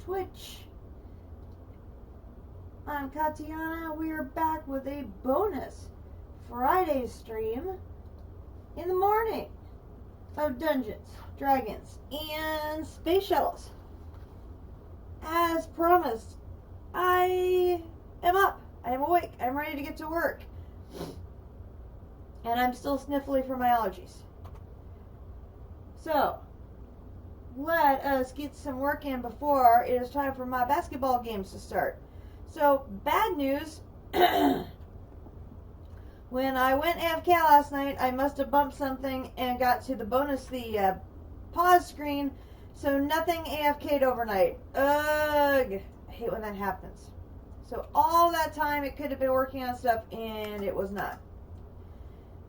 Twitch. I'm Katiana. We are back with a bonus Friday stream in the morning of Dungeons, Dragons, and Space Shuttles. As promised, I am up. I am awake. I'm ready to get to work. And I'm still sniffly from my allergies. So, let us get some work in before it is time for my basketball games to start. So, bad news. When I went AFK last night, I must have bumped something and got to the bonus, the pause screen, so nothing AFK'd overnight. Ugh. I hate when that happens. So all that time it could have been working on stuff and it was not.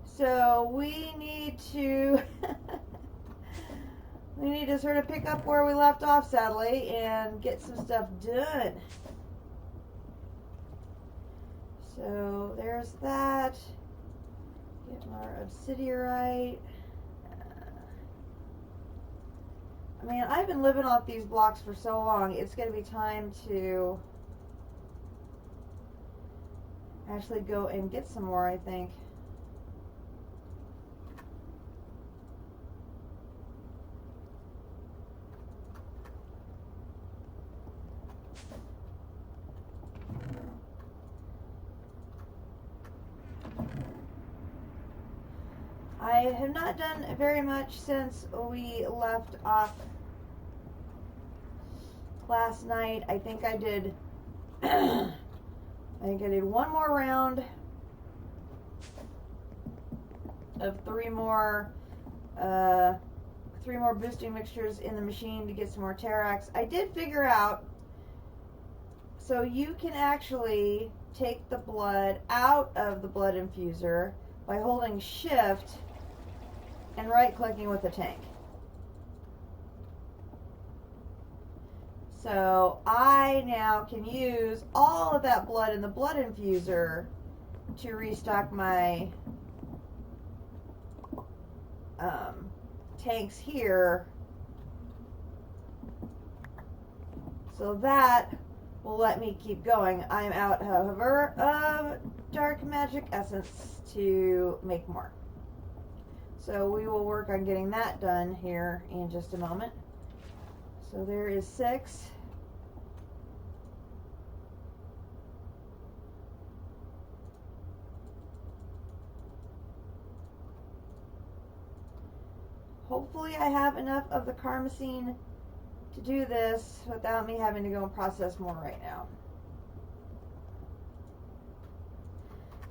So we need to we need to sort of pick up where we left off, sadly, and get some stuff done. So there's that. Get our obsidianite. I mean, I've been living off these blocks for so long, it's going to be time to actually go and get some more, I think. I have not done very much since we left off last night. I think I did one more round of three more boosting mixtures in the machine to get some more Terrax. I did figure out, so you can actually take the blood out of the blood infuser by holding shift and right-clicking with the tank. So I now can use all of that blood in the blood infuser to restock my tanks here. So that will let me keep going. I'm out, however, of dark magic essence to make more. So we will work on getting that done here in just a moment. So there is 6. Hopefully I have enough of the Karmazine to do this without me having to go and process more right now.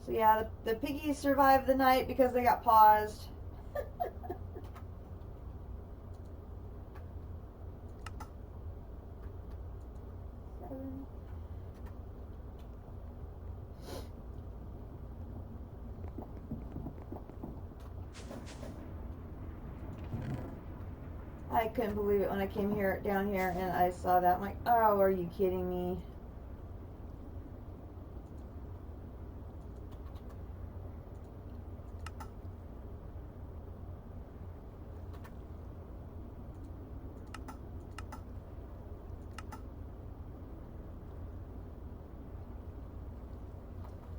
So yeah, the piggies survived the night because they got paused. I couldn't believe it when I came down here and I saw that. I'm like, oh, are you kidding me?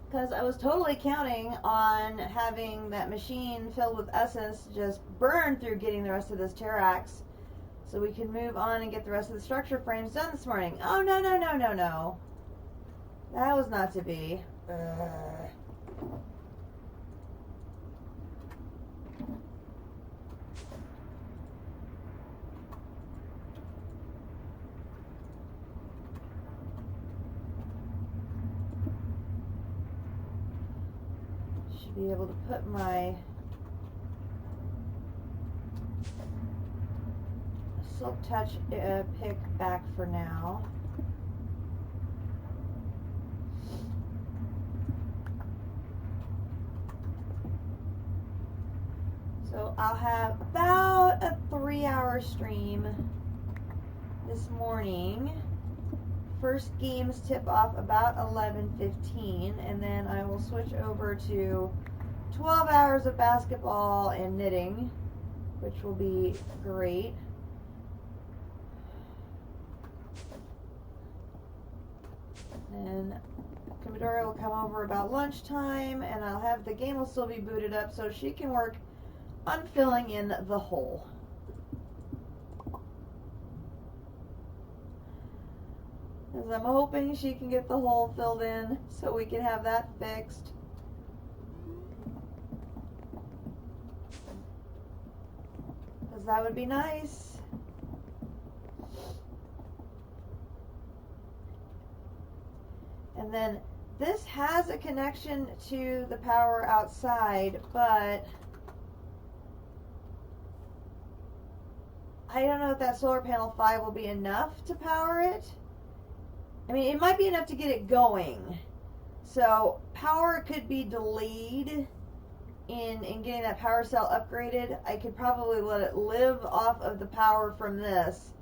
Because I was totally counting on having that machine filled with essence just burn through getting the rest of this Terrax so we can move on and get the rest of the structure frames done this morning. Oh, no, no, no, no, no. That was not to be. Be able to put my Silk Touch pick back for now. So I'll have about a 3-hour stream this morning. First games tip off about 11:15, and then I will switch over to 12 hours of basketball and knitting, which will be great. And Commodore will come over about lunchtime, and I'll have the game will still be booted up so she can work on filling in the hole. Because I'm hoping she can get the hole filled in so we can have that fixed. Because that would be nice. And then this has a connection to the power outside, but I don't know if that solar panel 5 will be enough to power it. I mean, it might be enough to get it going. So power could be delayed in getting that power cell upgraded. I could probably let it live off of the power from this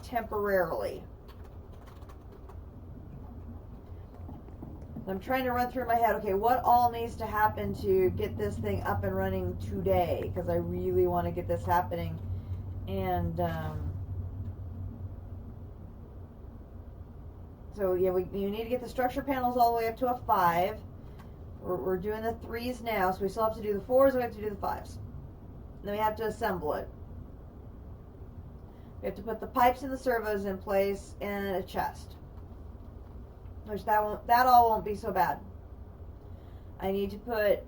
temporarily. I'm trying to run through my head, okay, what all needs to happen to get this thing up and running today? Because I really want to get this happening. And so yeah, you need to get the structure panels all the way up to a 5. We're doing the 3s now, so we still have to do the 4s, and we have to do the 5s. Then we have to assemble it. We have to put the pipes and the servos in place and a chest. Which that all won't be so bad. I need to put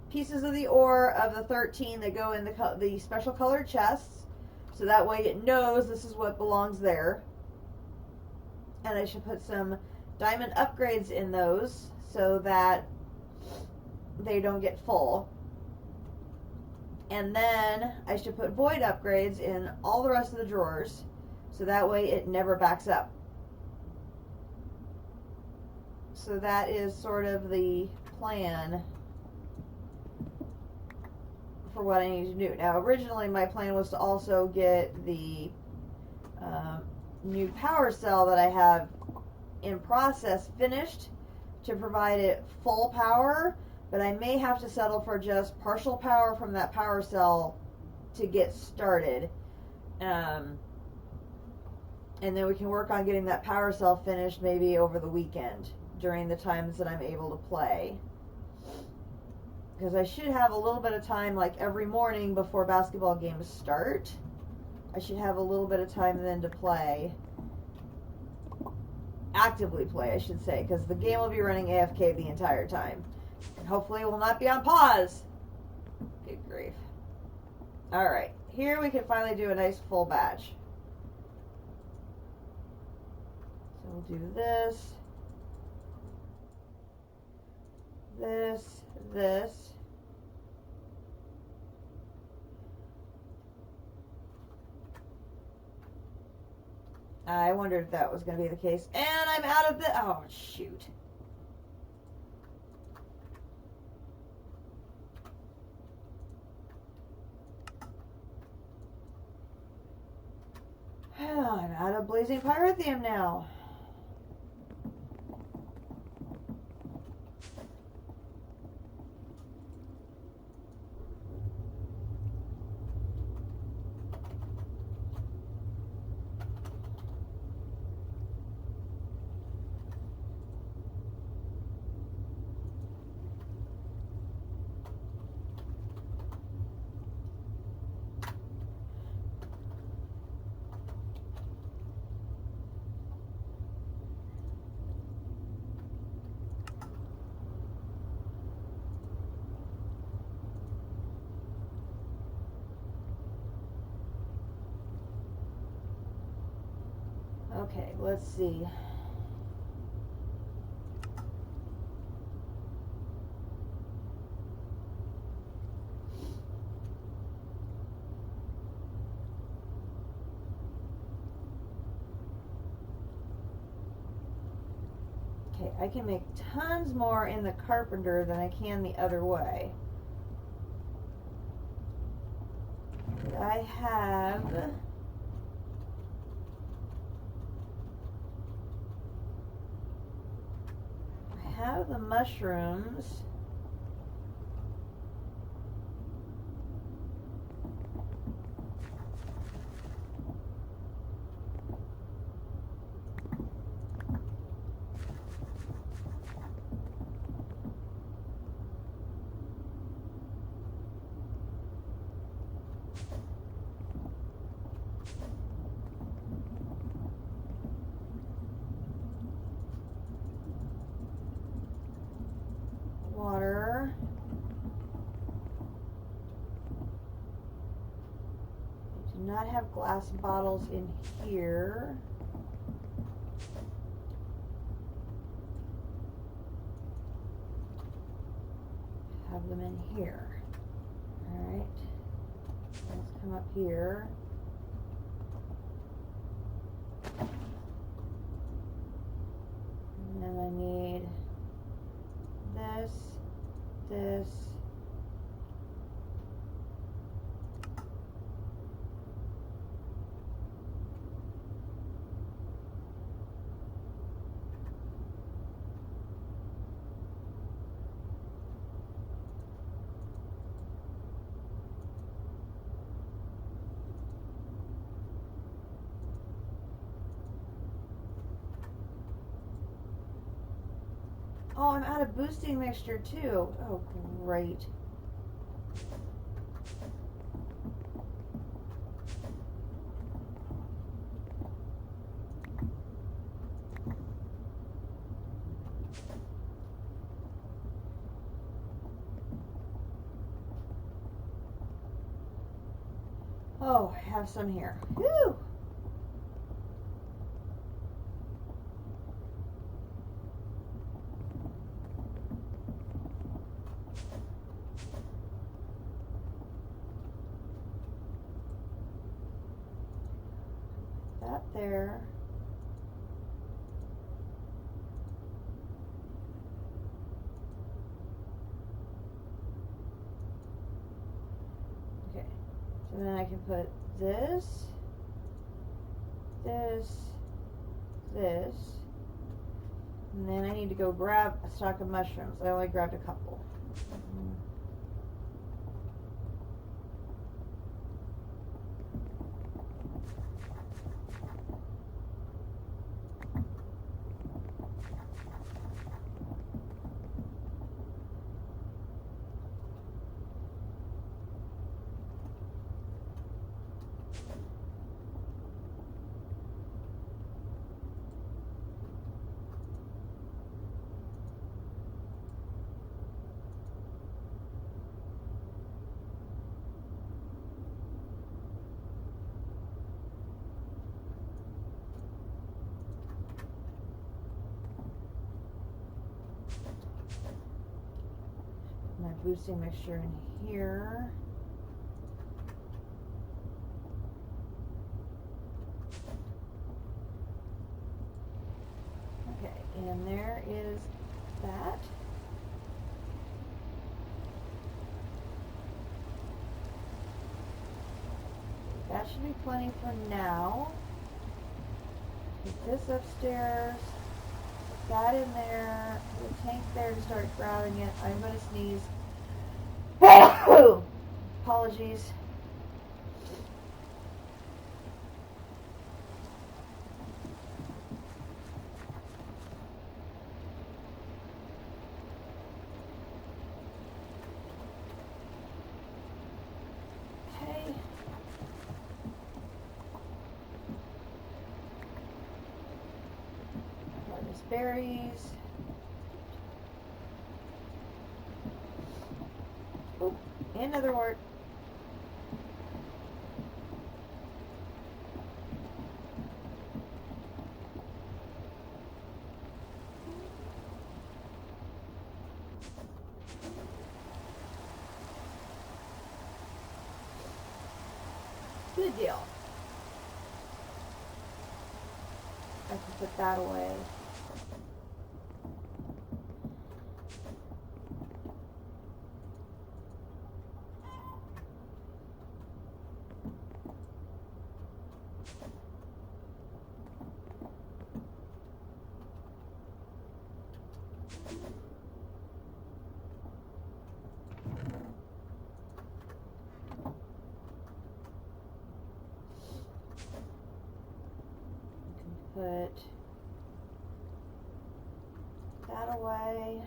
pieces of the ore of the 13 that go in the special colored chests, so that way it knows this is what belongs there. And I should put some diamond upgrades in those so that they don't get full. And then I should put void upgrades in all the rest of the drawers, so that way it never backs up. So that is sort of the plan for what I need to do. Now, originally my plan was to also get the new power cell that I have in process finished to provide it full power, but I may have to settle for just partial power from that power cell to get started. And then we can work on getting that power cell finished maybe over the weekend during the times that I'm able to play. Because I should have a little bit of time, like every morning before basketball games start. I should have a little bit of time then to play. Actively play, I should say, because the game will be running AFK the entire time. And hopefully it will not be on pause. Good grief. Alright, here we can finally do a nice full batch. So we'll do this. This. I wondered if that was going to be the case. And I'm out of the... Oh, shoot. I'm out of blazing pyrithium now. Okay, let's see. Okay, I can make tons more in the carpenter than I can the other way. I have the mushrooms. Do not have glass bottles in here. Have them in here. Alright. Let's come up here. And then I need this, this, oh, I'm out of boosting mixture too. Oh, great. Oh, I have some here. Whew! That there. Okay, so then I can put this, this, this, and then I need to go grab a stock of mushrooms. I only grabbed a couple. My boosting mixture in here. Okay, and there is that. That should be plenty for now. Take this upstairs. Put that in there. Put the tank there to start grabbing it. I'm going to sneeze. Apologies. Okay. Harvest berries. Oh, and another wart. Good deal. I can put that away. Put that away.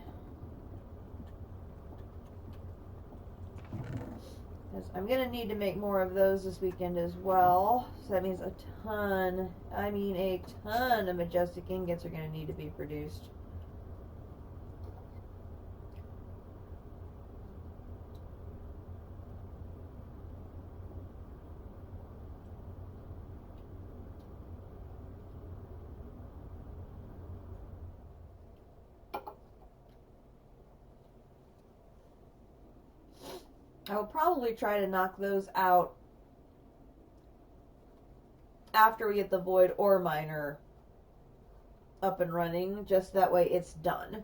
Because I'm going to need to make more of those this weekend as well. So that means a ton of majestic ingots are going to need to be produced. I will probably try to knock those out after we get the void ore miner up and running, just that way it's done.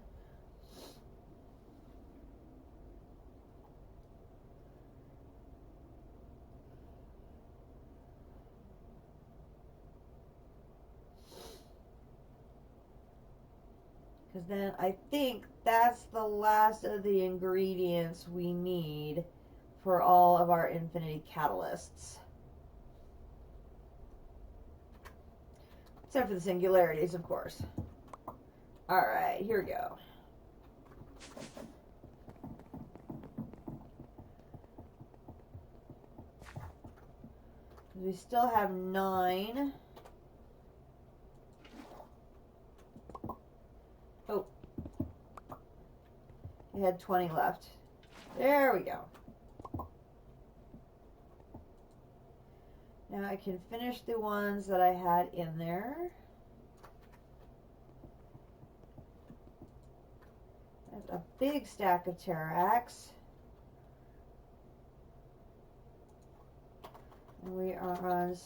Because then I think that's the last of the ingredients we need for all of our infinity catalysts. Except for the singularities, of course. Alright, here we go. We still have 9. Oh. We had 20 left. There we go. Now I can finish the ones that I had in there. That's a big stack of Terrax. And we are on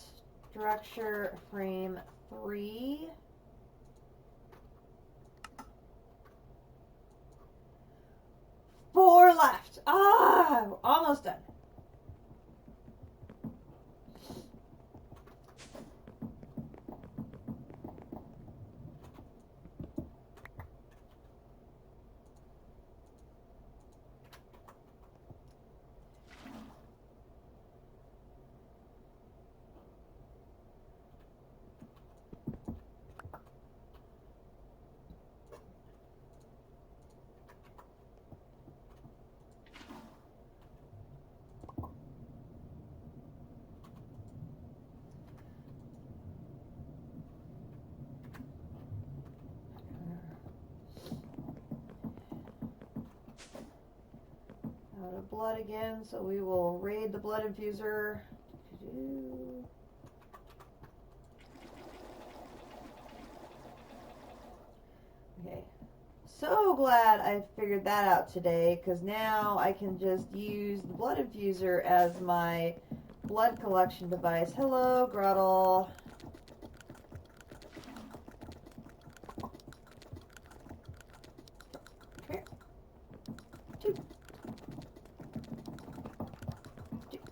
structure frame 3. Four left. Ah, almost done. Out of blood again, so we will raid the blood infuser. Okay. So glad I figured that out today, because now I can just use the blood infuser as my blood collection device. Hello, Grottle. Come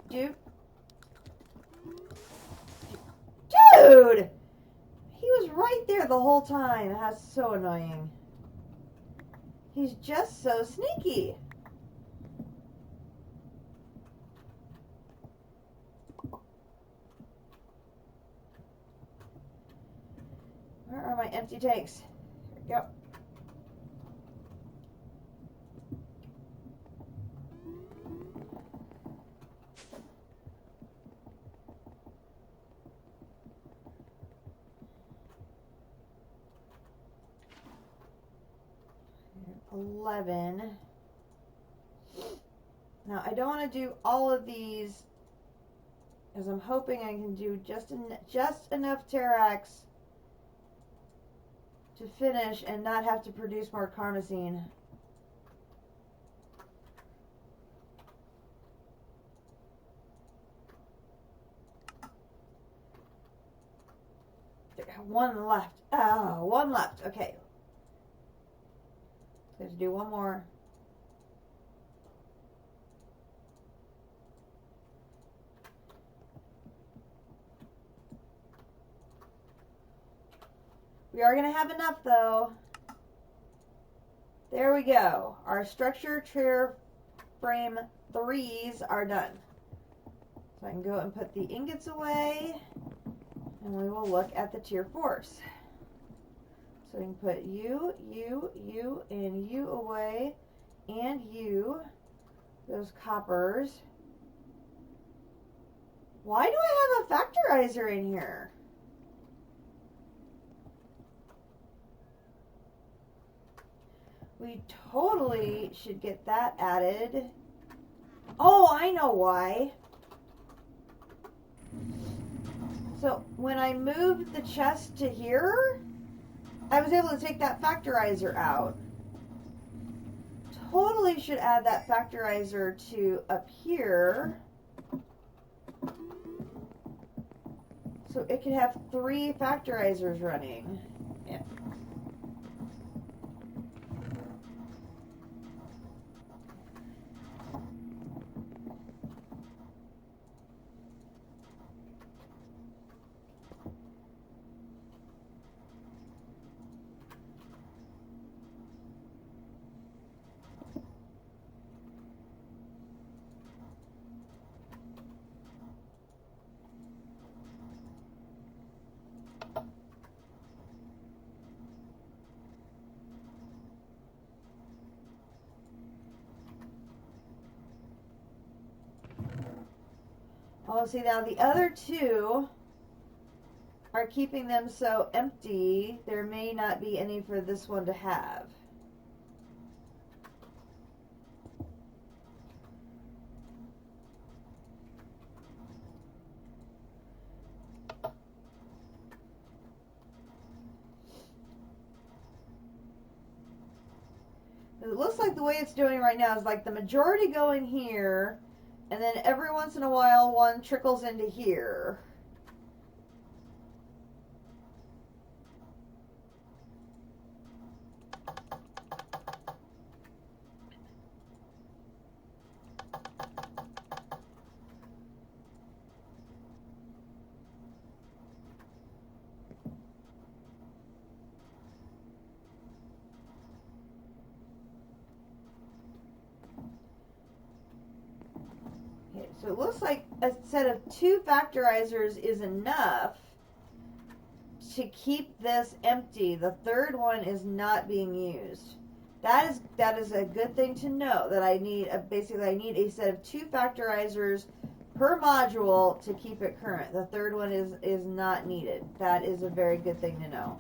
here. Dude! He was right there the whole time. That's so annoying. He's just so sneaky. Where are my empty tanks? Here we go. Now I don't want to do all of these, as I'm hoping I can do just enough Terrax to finish and not have to produce more Karmazine. One left. Oh, one left. Okay. So I have to do one more. We are going to have enough, though. There we go. Our structure chair frame 3s are done. So I can go and put the ingots away, and we will look at the tier 4s. So we can put you, and you away, and you, those coppers. Why do I have a factorizer in here? We totally should get that added. Oh, I know why. So when I moved the chest to here, I was able to take that factorizer out. totally should add that factorizer to up here. So it could have 3 factorizers running. Yeah. Oh, see, now the other 2 are keeping them so empty, there may not be any for this one to have. It looks like the way it's doing right now is like the majority go in here, and then every once in a while one trickles into here. So it looks like a set of 2 factorizers is enough to keep this empty. The third one is not being used. That is a good thing to know, that I need basically I need a set of 2 factorizers per module to keep it current. The third one is not needed. That is a very good thing to know.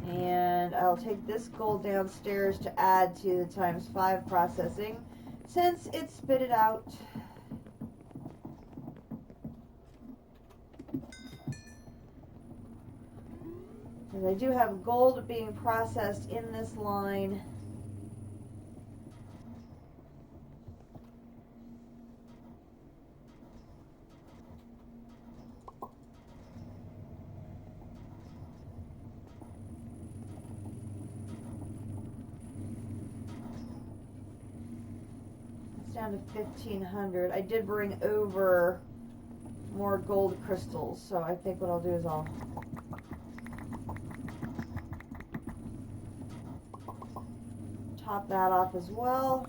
And I'll take this gold downstairs to add to the ×5 processing since it spit it out. And I do have gold being processed in this line. It's down to 1,500. I did bring over more gold crystals, so I think what I'll do is I'll top that off as well.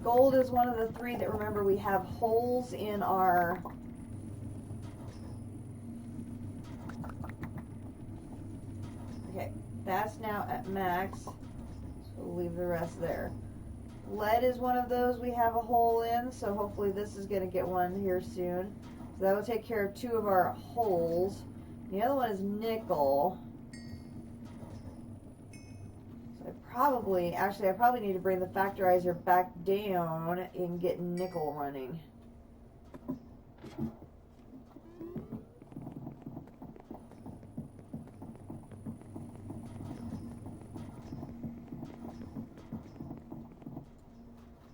Gold is one of the 3 that, remember, we have holes in our okay, that's now at max, so we'll leave the rest there. Lead is one of those we have a hole in, so hopefully this is going to get one here soon. So that will take care of 2 of our holes. The other one is nickel. I probably need to bring the factorizer back down and get nickel running.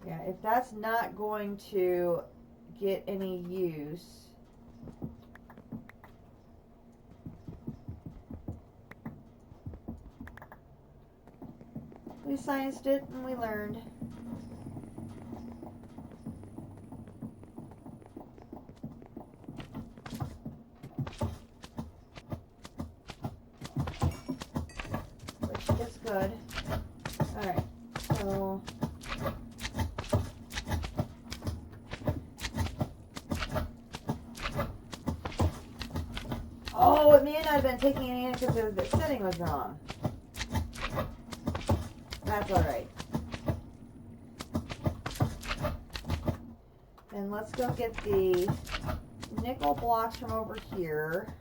Yeah, if that's not going to get any use, we scienced it and we learned. Which is good. Alright, so oh, it may not have been taking any in because the setting was wrong. That's alright. let's go get the nickel blocks from over here.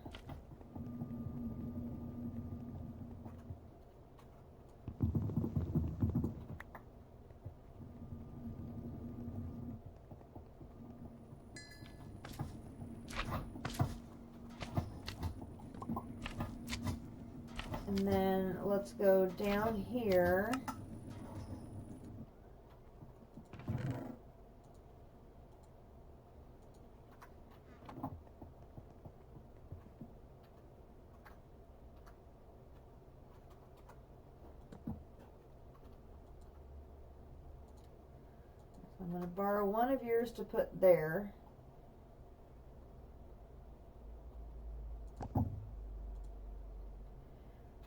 And then let's go down here. I'm going to borrow one of yours to put there.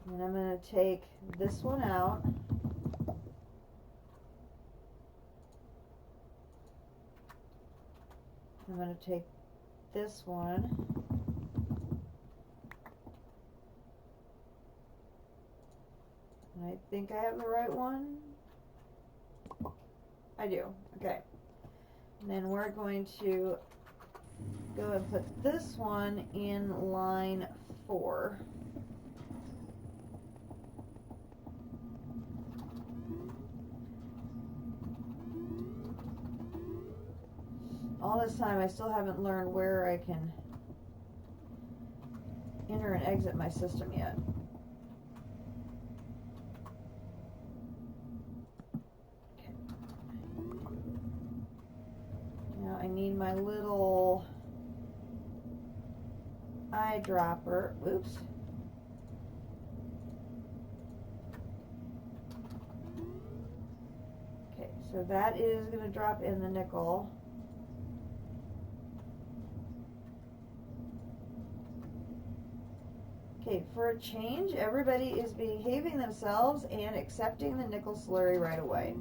And I'm going to take this one out. I'm going to take this one. And I think I have the right one. I do. Okay. And then we're going to go and put this one in line 4. All this time I still haven't learned where I can enter and exit my system yet. Okay. Now I need my little eyedropper. Oops. Okay, so that is going to drop in the nickel. Okay, for a change, everybody is behaving themselves and accepting the nickel slurry right away.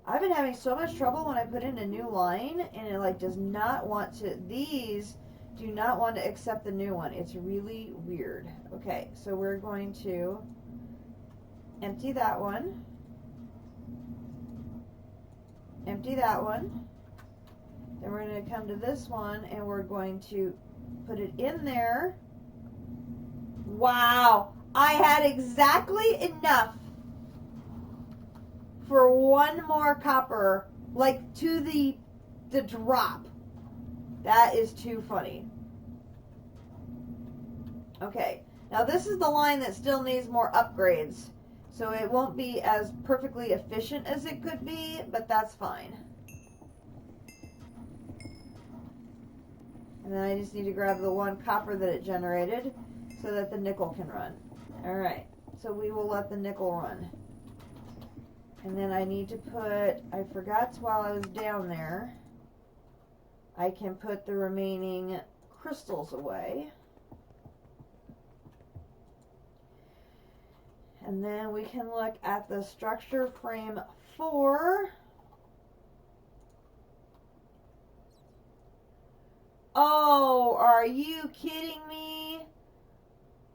I've been having so much trouble when I put in a new line and it like does not want to, these do not want to accept the new one. It's really weird. Okay, so we're going to empty that one. Empty that one. Then we're going to come to this one and we're going to put it in there. Wow, I had exactly enough for one more copper, like to the drop. That is too funny. Okay, now this is the line that still needs more upgrades, so it won't be as perfectly efficient as it could be, but that's fine. And then I just need to grab the one copper that it generated so that the nickel can run. Alright, so we will let the nickel run. And then I need to put, I forgot while I was down there, I can put the remaining crystals away. And then we can look at the structure frame 4. Oh, are you kidding me?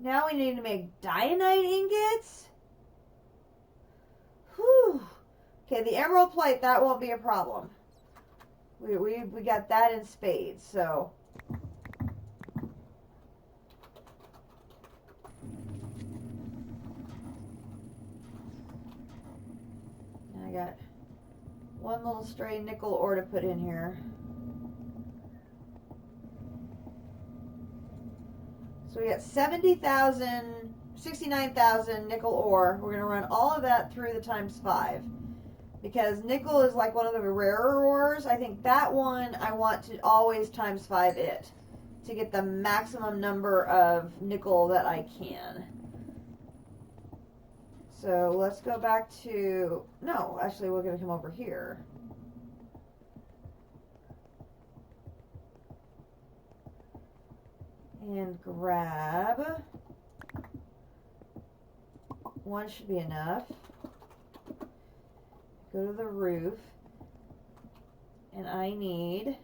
Now we need to make dianite ingots? Whew. Okay, the emerald plate, that won't be a problem. We got that in spades, so. Now I got one little stray nickel ore to put in here. So we got 69,000 nickel ore. We're going to run all of that through the times 5. Because nickel is like one of the rarer ores. I think that one I want to always times 5 it. To get the maximum number of nickel that I can. So let's go back to... No, actually we're going to come over here. And grab, one should be enough. Go to the roof, and I need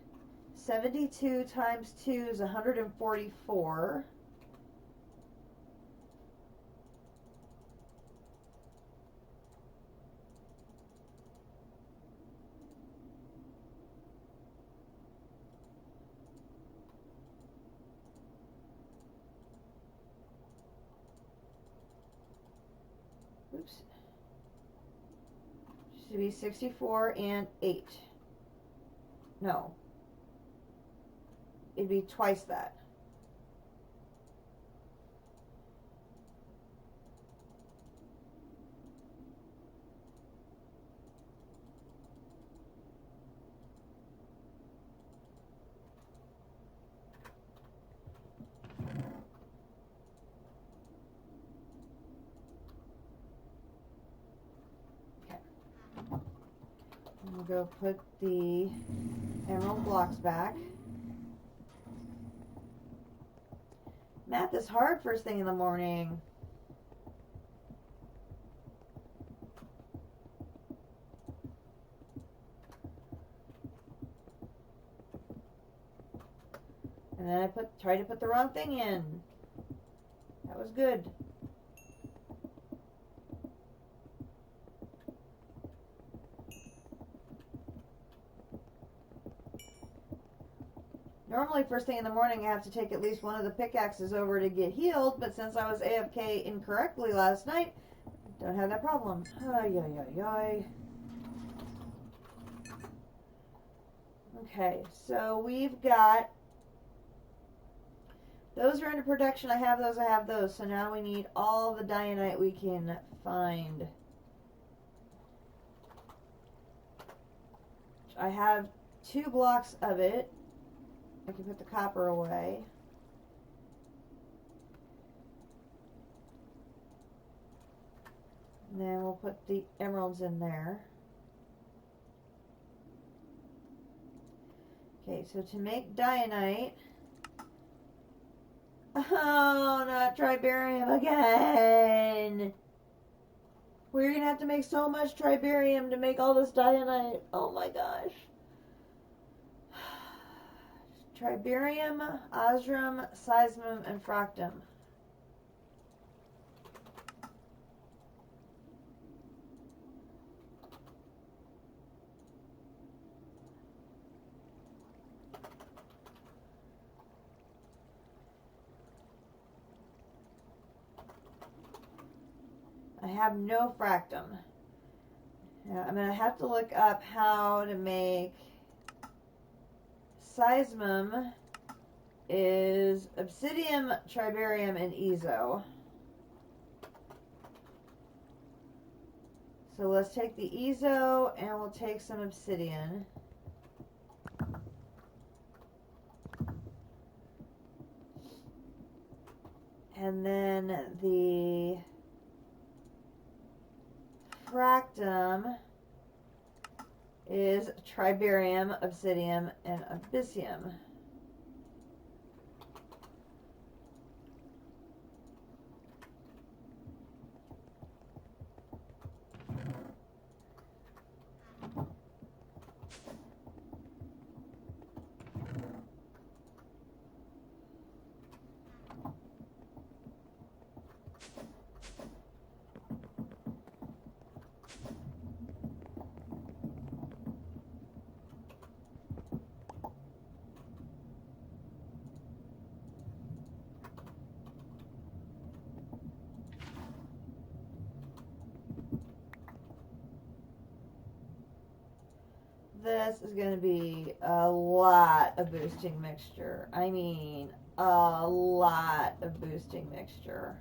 72 times 2 is 144. Should be 64 and 8. No. It'd be twice that. We'll go put the emerald blocks back. Math is hard first thing in the morning. And then I tried to put the wrong thing in. That was good. Normally, first thing in the morning, I have to take at least one of the pickaxes over to get healed, but since I was AFK incorrectly last night, don't have that problem. Ay, ay, ay, ay. Okay, so we've got... Those are under production. I have those. So now we need all the dianite we can find. I have 2 blocks of it. I can put the copper away. And then we'll put the emeralds in there. Okay, so to make dianite... Oh, not tribarium again! We're gonna have to make so much tribarium to make all this dianite. Oh my gosh. Tribarium, osmium, seismum, and fractum. I have no fractum. Now, I'm going to have to look up how to make... Seismum is obsidian, tribarium, and ezo. So let's take the ezo and we'll take some obsidian. And then the fractum is tribarium, obsidian, and abyssium. This is going to be a lot of boosting mixture. I mean, a lot of boosting mixture.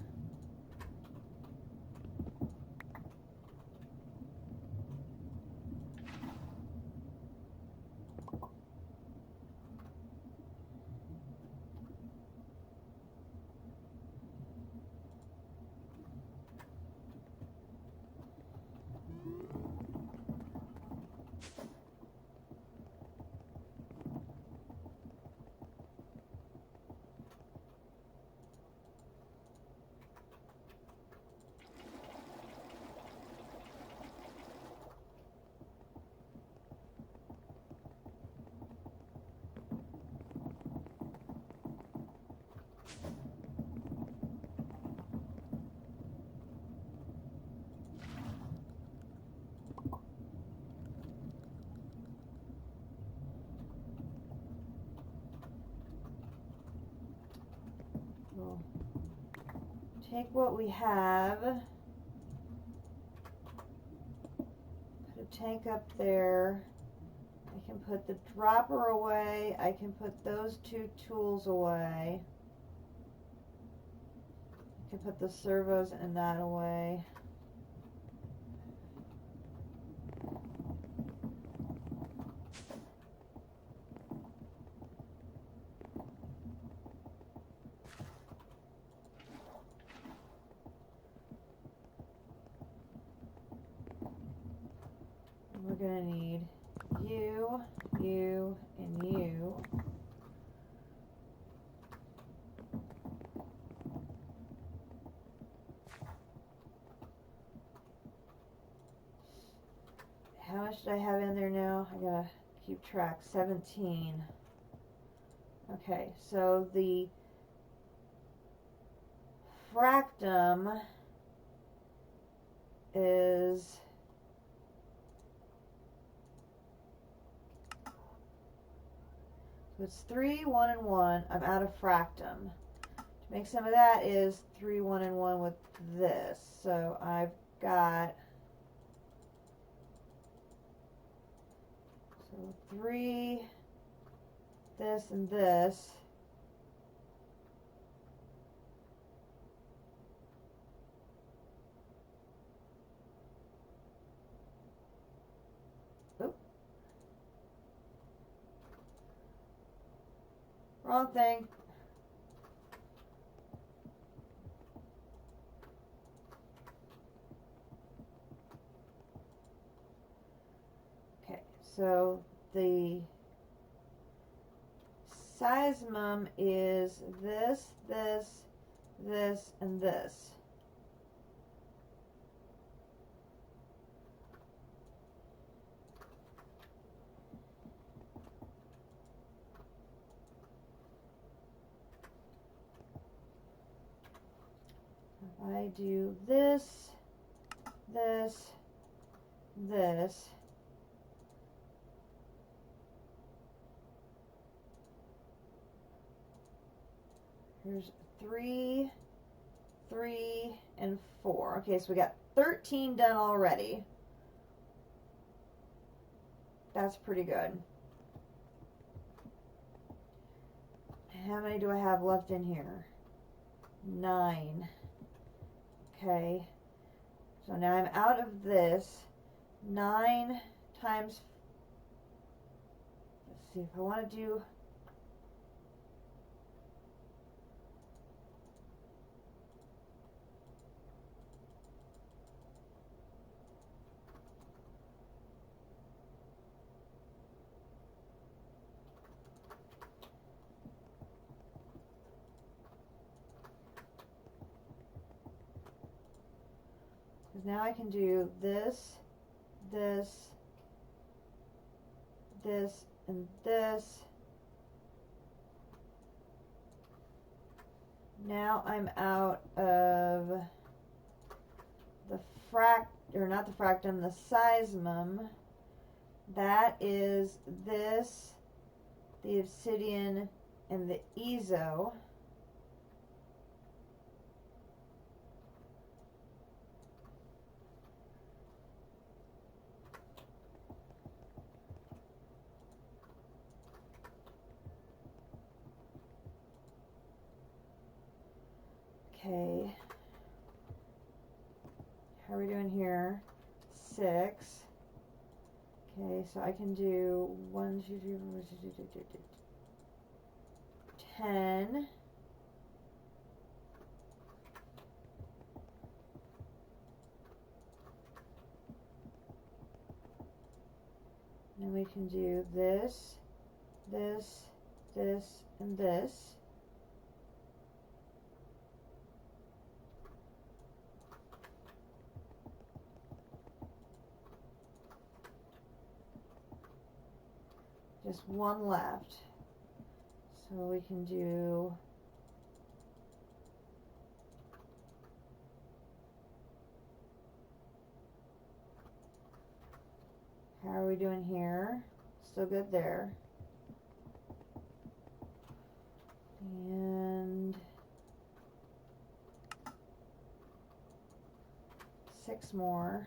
We'll take what we have, put it tank up there. I can put the dropper away. I can put those two tools away. I can put the servos and that away. We're going to need you, you, and you. How much did I have in there now? I gotta keep track. 17. Okay, so the fractum is so it's 3, 1, and 1. I'm out of fractum. To make some of that is 3, 1, and 1 with this. So I've got 3, this, and this. Oop. Wrong thing. Okay, so the seismum is this, this, this, and this. If I do this, this, this, here's 3, 3, and 4. Okay, so we got 13 done already. That's pretty good. How many do I have left in here? 9. Okay, so now I'm out of this. 9 times, let's see if I want to do, because now I can do this, this, this, and this. Now I'm out of the not the fractum, the seismum. That is this, the obsidian, and the ezo. Okay. How are we doing here? 6. Okay, so I can do 1, 2, 3, 4, 5, 6, 7, 8, 9, 10. Then we can do this, this, this, and this. Just one left. So we can do how are we doing here? Still good there. And 6 more.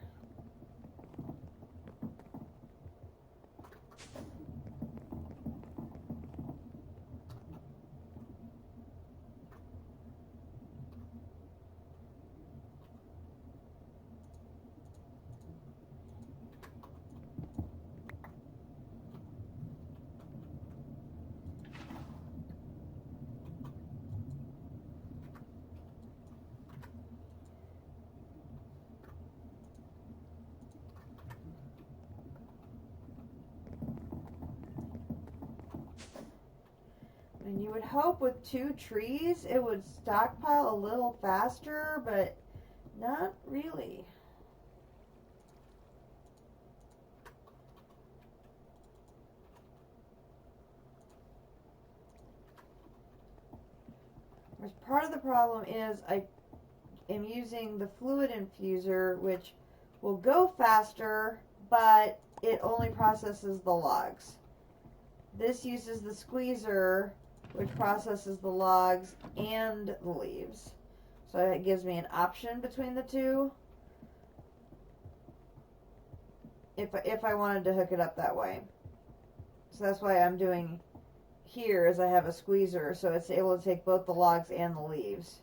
And you would hope with 2 trees it would stockpile a little faster, but not really. Part of the problem is I am using the fluid infuser, which will go faster, but it only processes the logs. This uses the squeezer, which processes the logs and the leaves. So it gives me an option between the two if I wanted to hook it up that way. So that's why I'm doing here is I have a squeezer, so it's able to take both the logs and the leaves.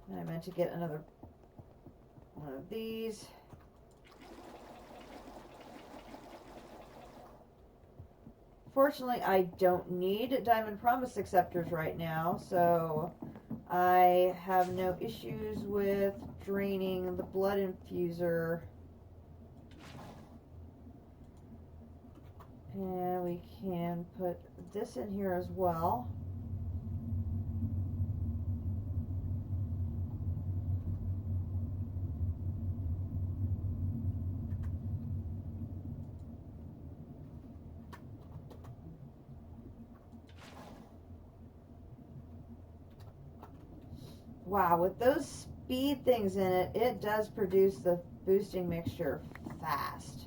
And I meant to get another one of these. Fortunately, I don't need Diamond Promise Acceptors right now, so I have no issues with draining the blood infuser. And we can put this in here as well. Wow, with those speed things in it, it does produce the boosting mixture fast.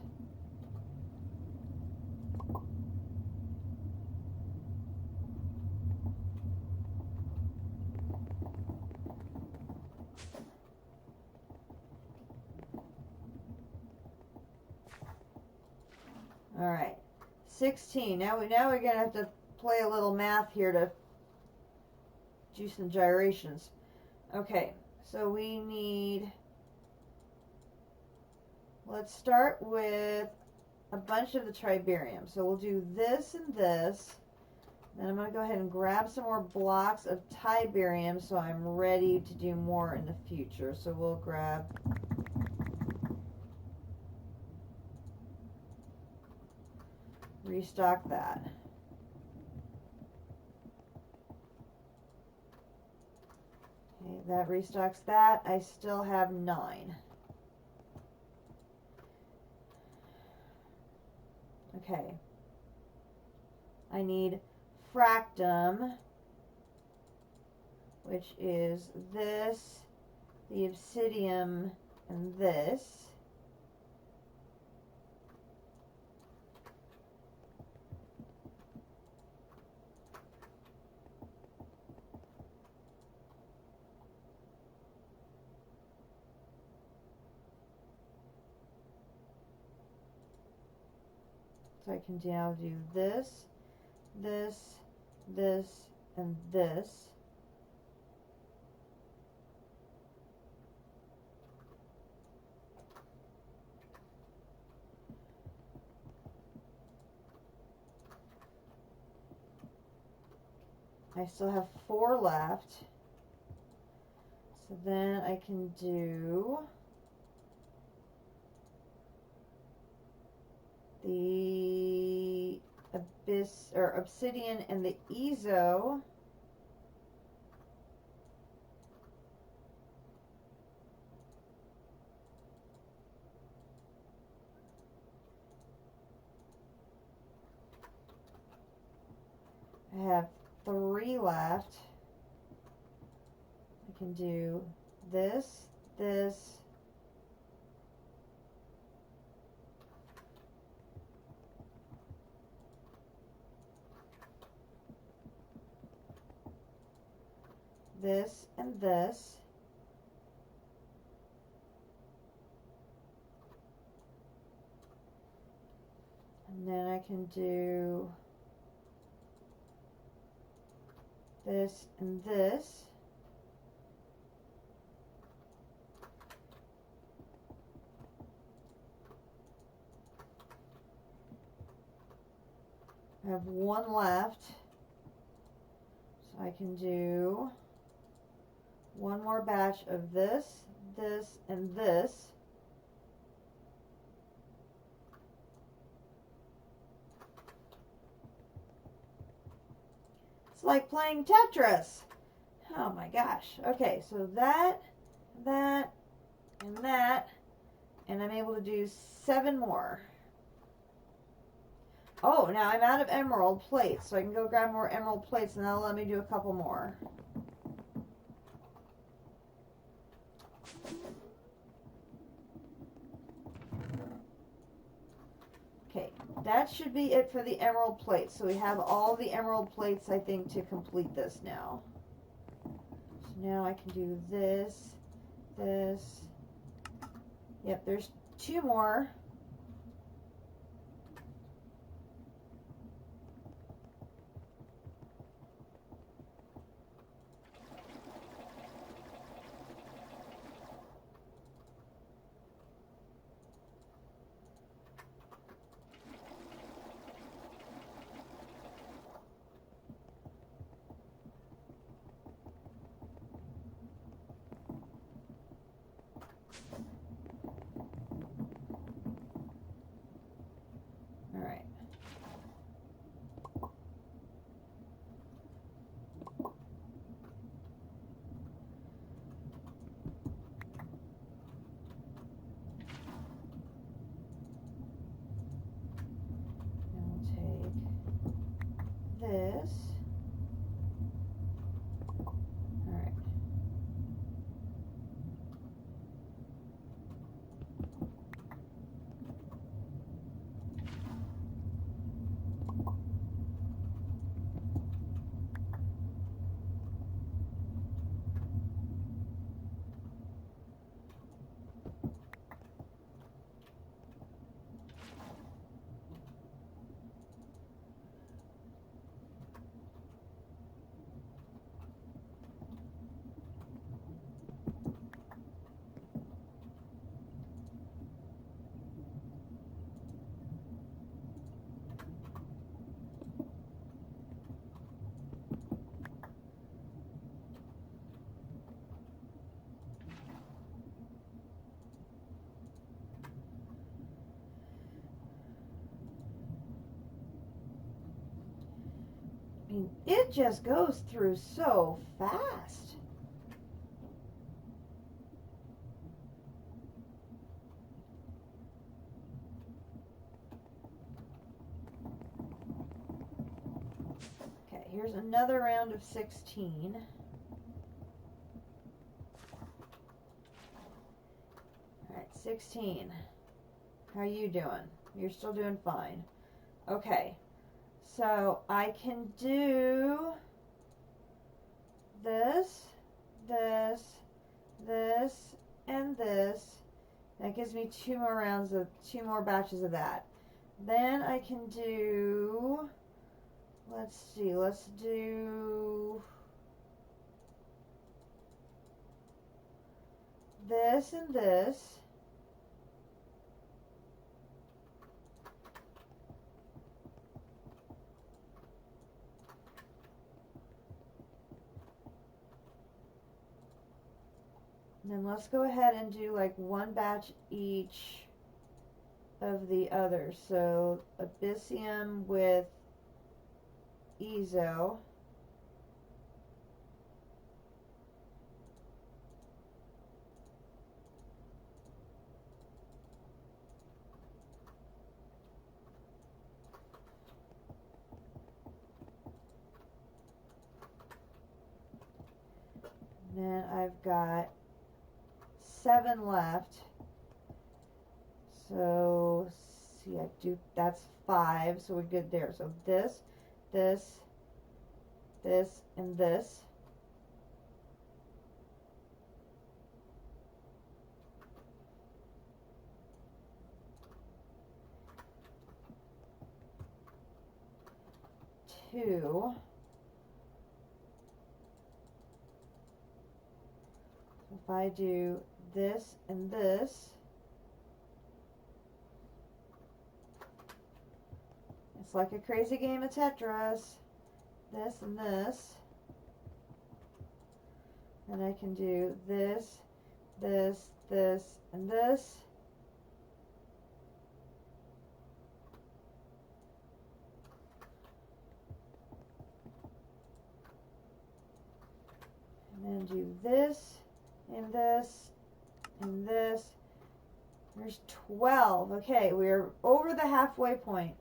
All right, 16. Now we're gonna have to play a little math here to do some gyrations. Okay, so we need. Let's start with a bunch of the tribarium. So we'll do this and this. Then I'm going to go ahead and grab some more blocks of tibarium so I'm ready to do more in the future. So we'll grab restock that. Okay, that restocks that. I still have 9. Okay. I need fractum, which is this, the obsidian, and this. So I can now do this, this, this, and this. I still have 4 left. So then I can do the abyss or obsidian and the ezo. I have 3 left. I can do this, this, this, and this. And then I can do this and this. I have 1 left. So I can do 1 more batch of this, this, and this. It's like playing Tetris. Oh my gosh. Okay, so that, and that, and I'm able to do 7 more. Oh, now I'm out of emerald plates, so I can go grab more emerald plates, and that'll let me do a couple more. Okay, that should be it for the emerald plates. So we have all the emerald plates, I think, to complete this now. So now I can do this, this. Yep, there's 2 more. All right. This. All right. I mean, it just goes through so fast. Okay, here's another round of 16. All right, 16. How are you doing? You're still doing fine. Okay. So I can do this, this, this, and this. That gives me 2 more rounds of 2 more batches of that. Then I can do, let's see, let's do this and this. And then let's go ahead and do like 1 batch each of the others. So Abyssium with Ezo. And then I've got 7 left. So, see, that's 5, so we're good there. So this, this, this, and this. Two. If I do this and this, it's like a crazy game of Tetris. This and this. And I can do this, this, this, and this. and do this, and this, and this. There's 12. Okay, we're over the halfway point.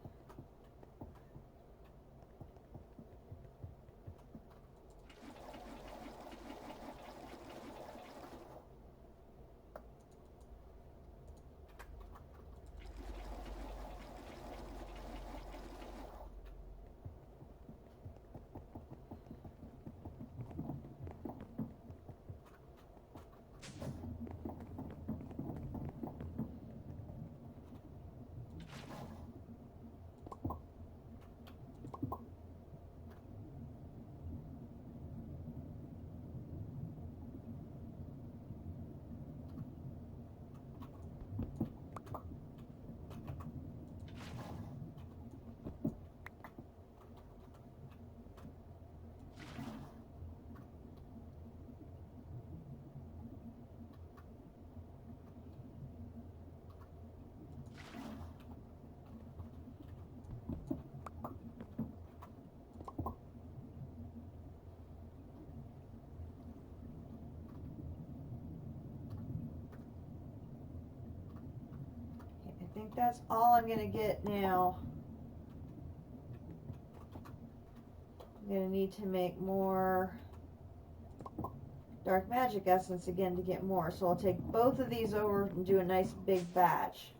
I think that's all I'm going to get now. I'm going to need to make more dark magic essence again to get more. So I'll take both of these over and do a nice big batch.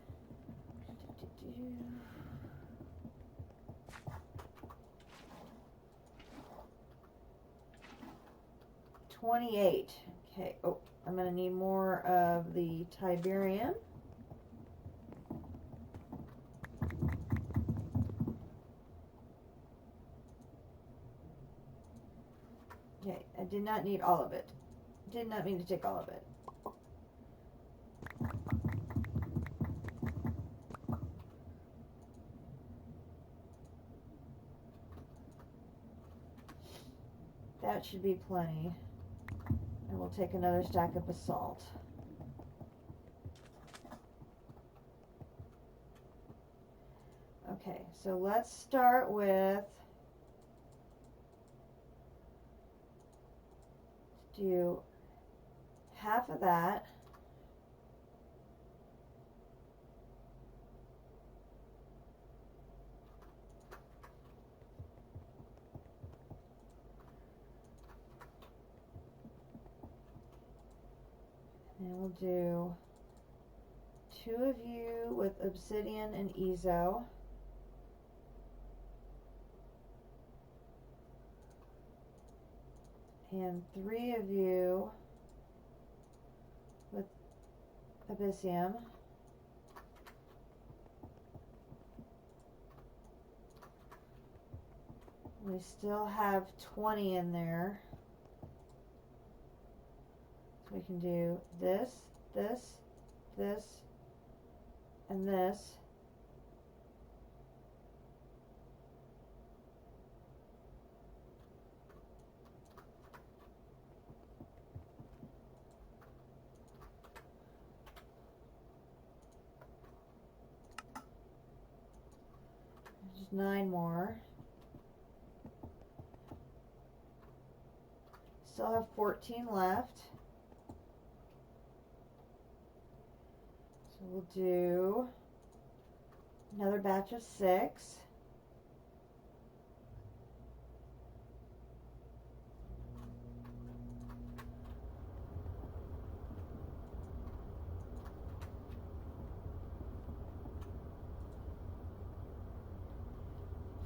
28. Okay, oh, I'm going to need more of the Tiberium. Okay, I did not need all of it. Did not mean to take all of it. That should be plenty. And we'll take another stack of basalt. Okay, so let's start with do half of that. And we'll do 2 of you with obsidian and ezo. And 3 of you with abyssium. We still have 20 in there. So we can do this, this, this, and this. Just 9 more. Still have 14 left. So we'll do another batch of 6.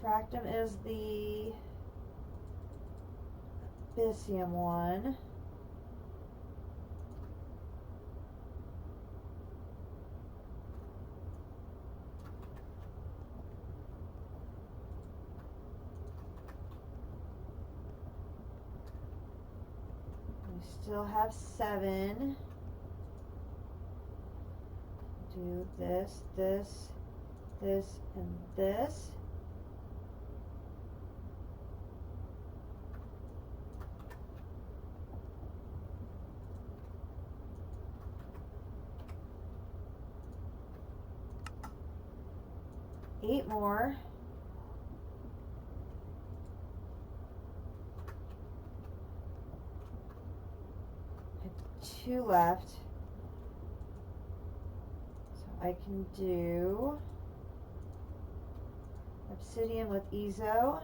Fractum is the abyssium one. We still have 7. Do this, this, this, and this. Eight more. 2 left. So I can do obsidian with Ezo.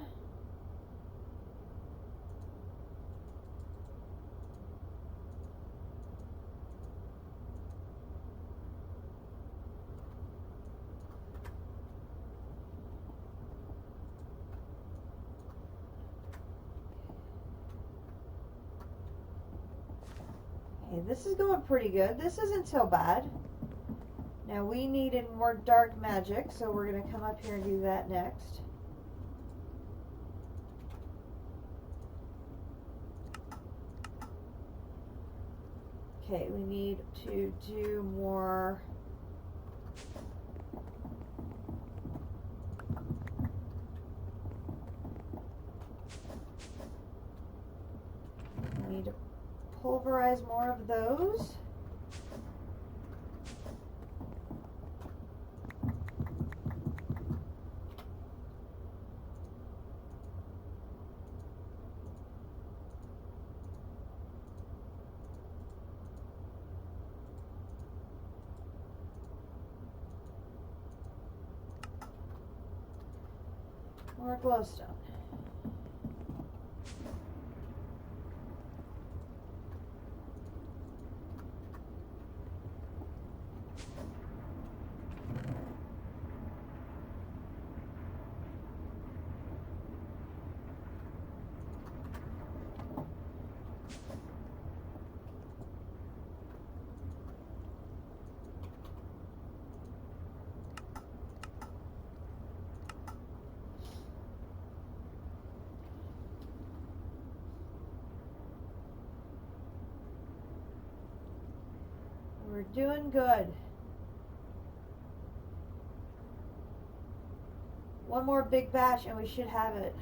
Okay, this is going pretty good. This isn't so bad. Now we needed more dark magic, so we're going to come up here and do that next. Okay, we need to do more. We need to pulverize more of those. More glowstone. We're doing good. One more big batch and we should have it.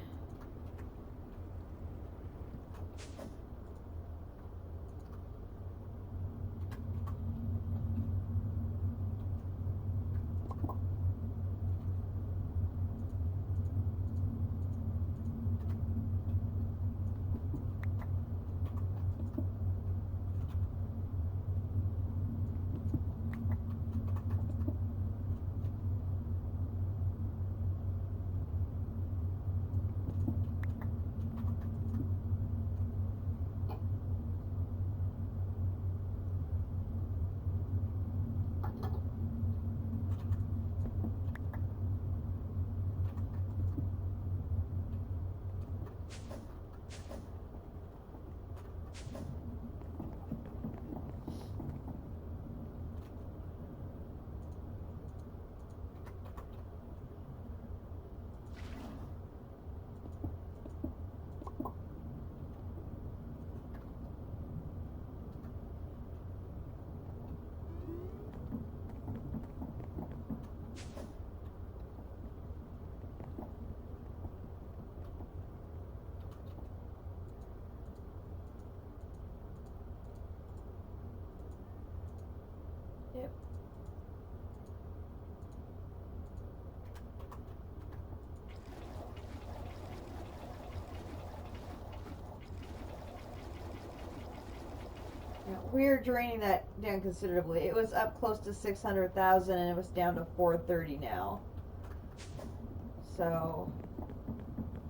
Yep. Yeah, we're draining that down considerably. It was up close to 600,000 and it was down to 430 now. So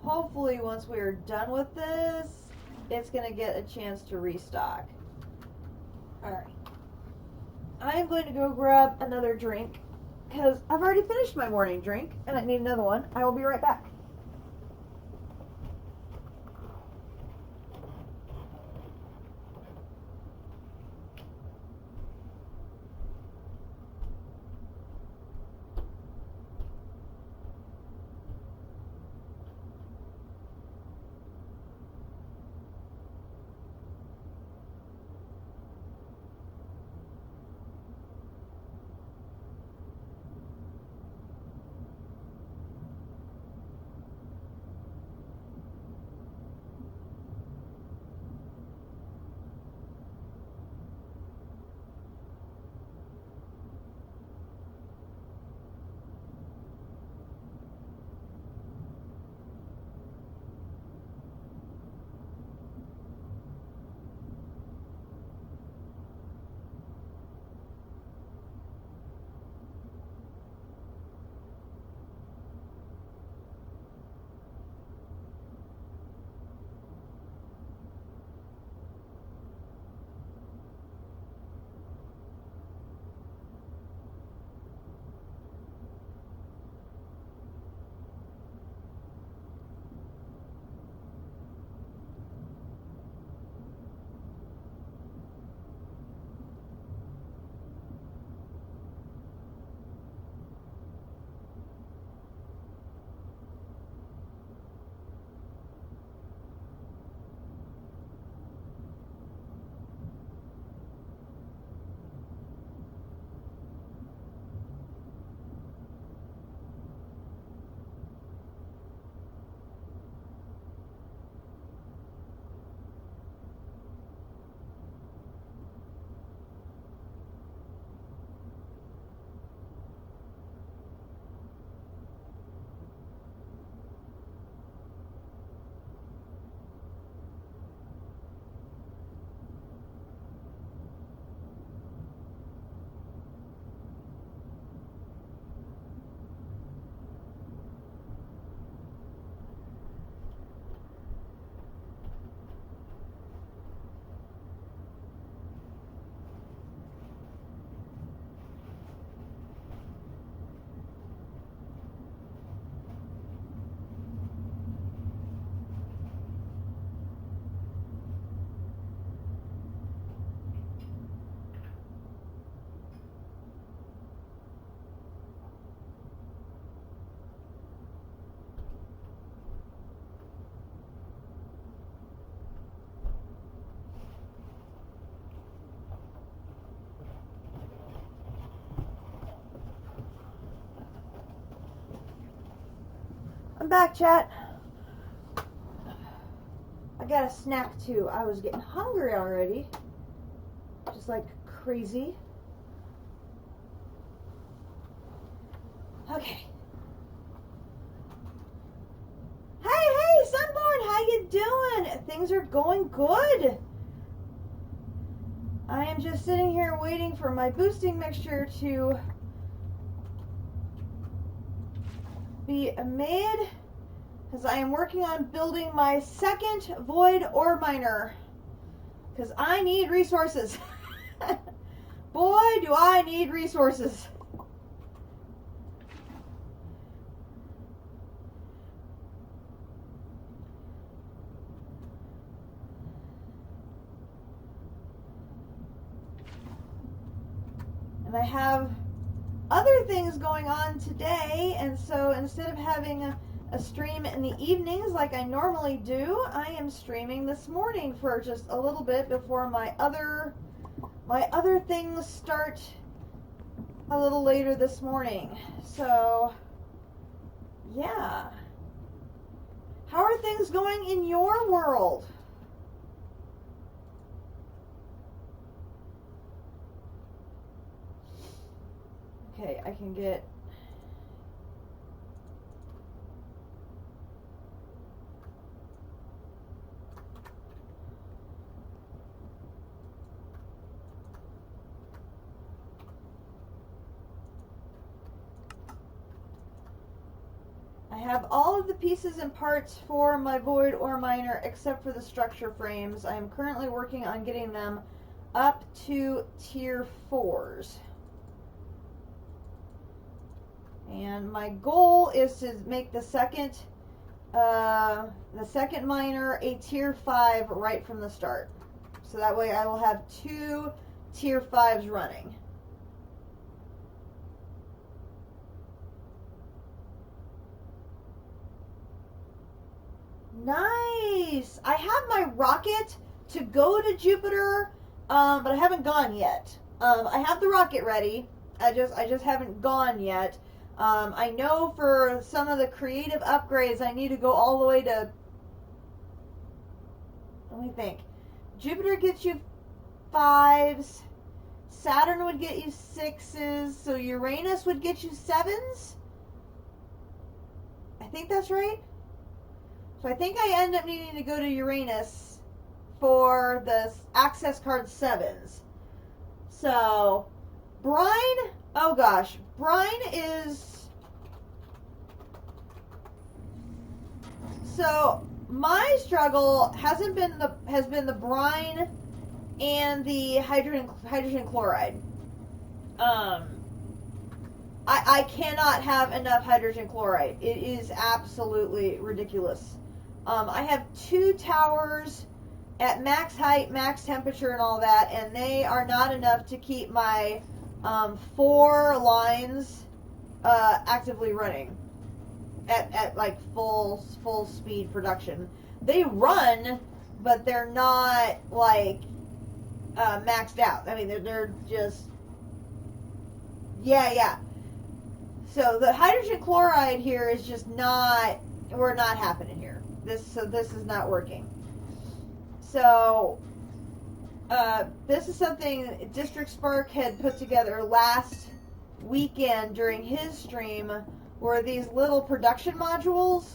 hopefully once we're done with this, it's going to get a chance to restock. Alright. I'm going to go grab another drink because I've already finished my morning drink and I need another one. I will be right back. I'm back, chat. I got a snack too. I was getting hungry already. Just like crazy. Okay. Hey, Sunborn, how you doing? Things are going good. I am just sitting here waiting for my boosting mixture to be made, because I am working on building my second void ore miner, because I need resources. Boy, do I need resources. And I have other things going on today, and so instead of having a stream in the evenings like I normally do, I am streaming this morning for just a little bit before my other things start a little later this morning. So yeah, how are things going in your world? Okay, I can get... I have all of the pieces and parts for my void ore miner except for the structure frames. I am currently working on getting them up to tier 4s. And my goal is to make the second miner a tier 5 right from the start. So that way I will have 2 tier 5s running. Nice! I have my rocket to go to Jupiter, but I haven't gone yet. I have the rocket ready. I just haven't gone yet. I know for some of the creative upgrades I need to go all the way to, let me think. Jupiter gets you 5s, Saturn would get you 6s, so Uranus would get you 7s? I think that's right. So I think I end up needing to go to Uranus for the access card 7s. So, Brine, oh gosh, Brine is... So, my struggle has been the brine and the hydrogen chloride. I cannot have enough hydrogen chloride. It is absolutely ridiculous. I have 2 towers at max height, max temperature, and all that, and they are not enough to keep my 4 lines actively running at like full speed production. They run, but they're not like maxed out. I mean, they're just yeah. So the hydrogen chloride here is just not. We're not happening here. This is not working. So this is something District Spark had put together last weekend during his stream, were these little production modules.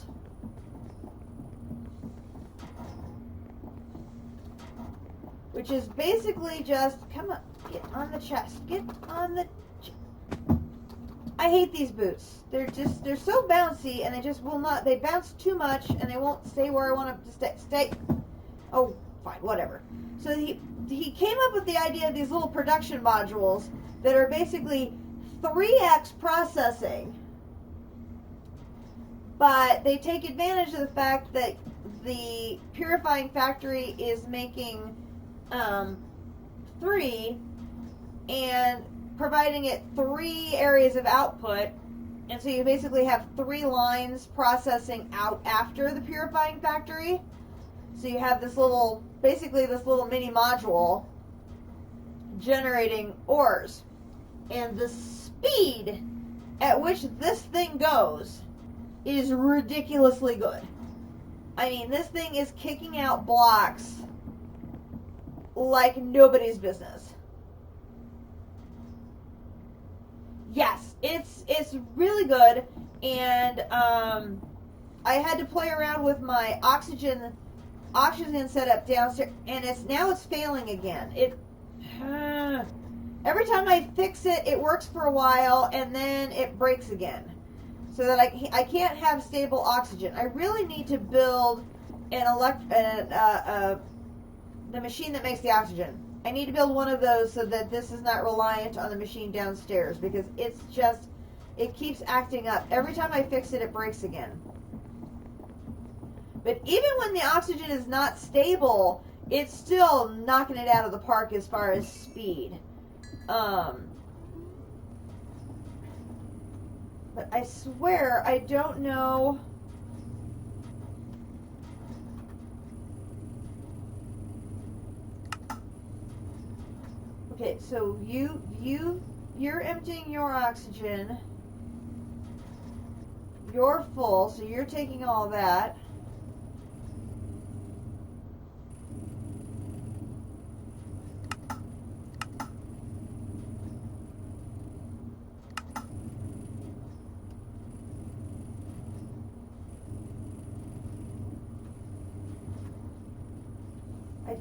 Which is basically just, come on, get on the chest, get on the I hate these boots. They're so bouncy, and they just will not, they bounce too much, and they won't stay where I want them to stay. Oh, fine, whatever. So he came up with the idea of these little production modules that are basically 3x processing, but they take advantage of the fact that the purifying factory is making 3 and providing it 3 areas of output, and so you basically have 3 lines processing out after the purifying factory. So you have this little, basically this little mini module generating ores, and the speed at which this thing goes is ridiculously good. I mean, this thing is kicking out blocks like nobody's business. Yes, it's really good, and I had to play around with my oxygen setup downstairs, and it's failing again. Every time I fix it, it works for a while, and then it breaks again. So that I can't have stable oxygen. I really need to build the machine that makes the oxygen. I need to build one of those so that this is not reliant on the machine downstairs, because it keeps acting up. Every time I fix it, it breaks again. But even when the oxygen is not stable, it's still knocking it out of the park as far as speed. But I swear I don't know. Okay, so you're emptying your oxygen. You're full, so you're taking all that.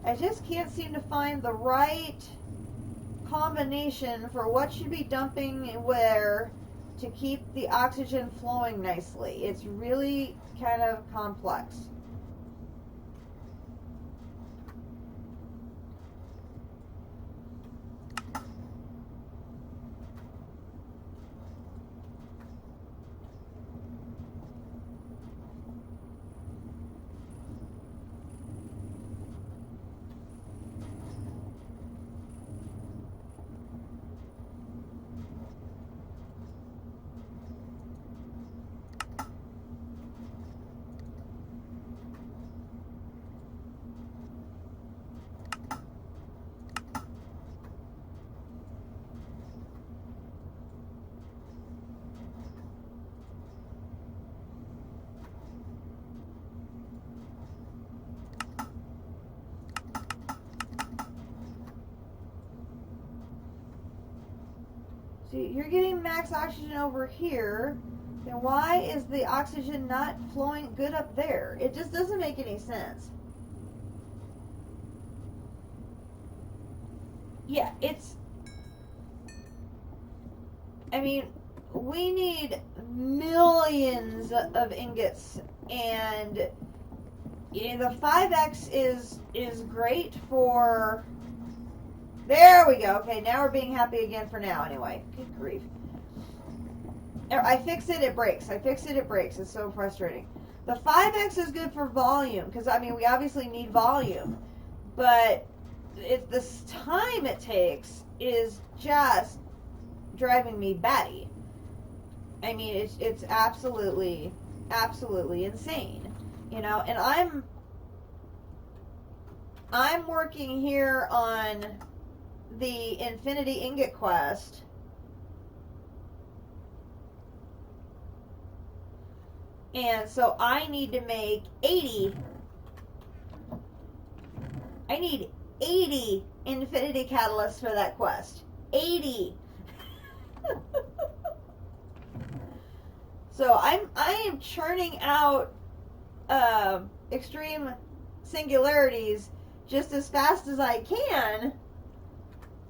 I just can't seem to find the right combination for what should be dumping where to keep the oxygen flowing nicely. It's really kind of complex. So you're getting max oxygen over here, then why is the oxygen not flowing good up there? It just doesn't make any sense. Yeah, I mean, we need millions of ingots, and the 5X is great for... There we go. Okay, now we're being happy again for now anyway. Good grief. I fix it, it breaks. I fix it, it breaks. It's so frustrating. The 5X is good for volume, because, I mean, we obviously need volume. But this time it takes is just driving me batty. I mean, it's absolutely insane. You know, and I'm working here on the Infinity Ingot quest, and so I need to make 80. I need 80 Infinity Catalysts for that quest. 80. So I am churning out extreme singularities just as fast as I can.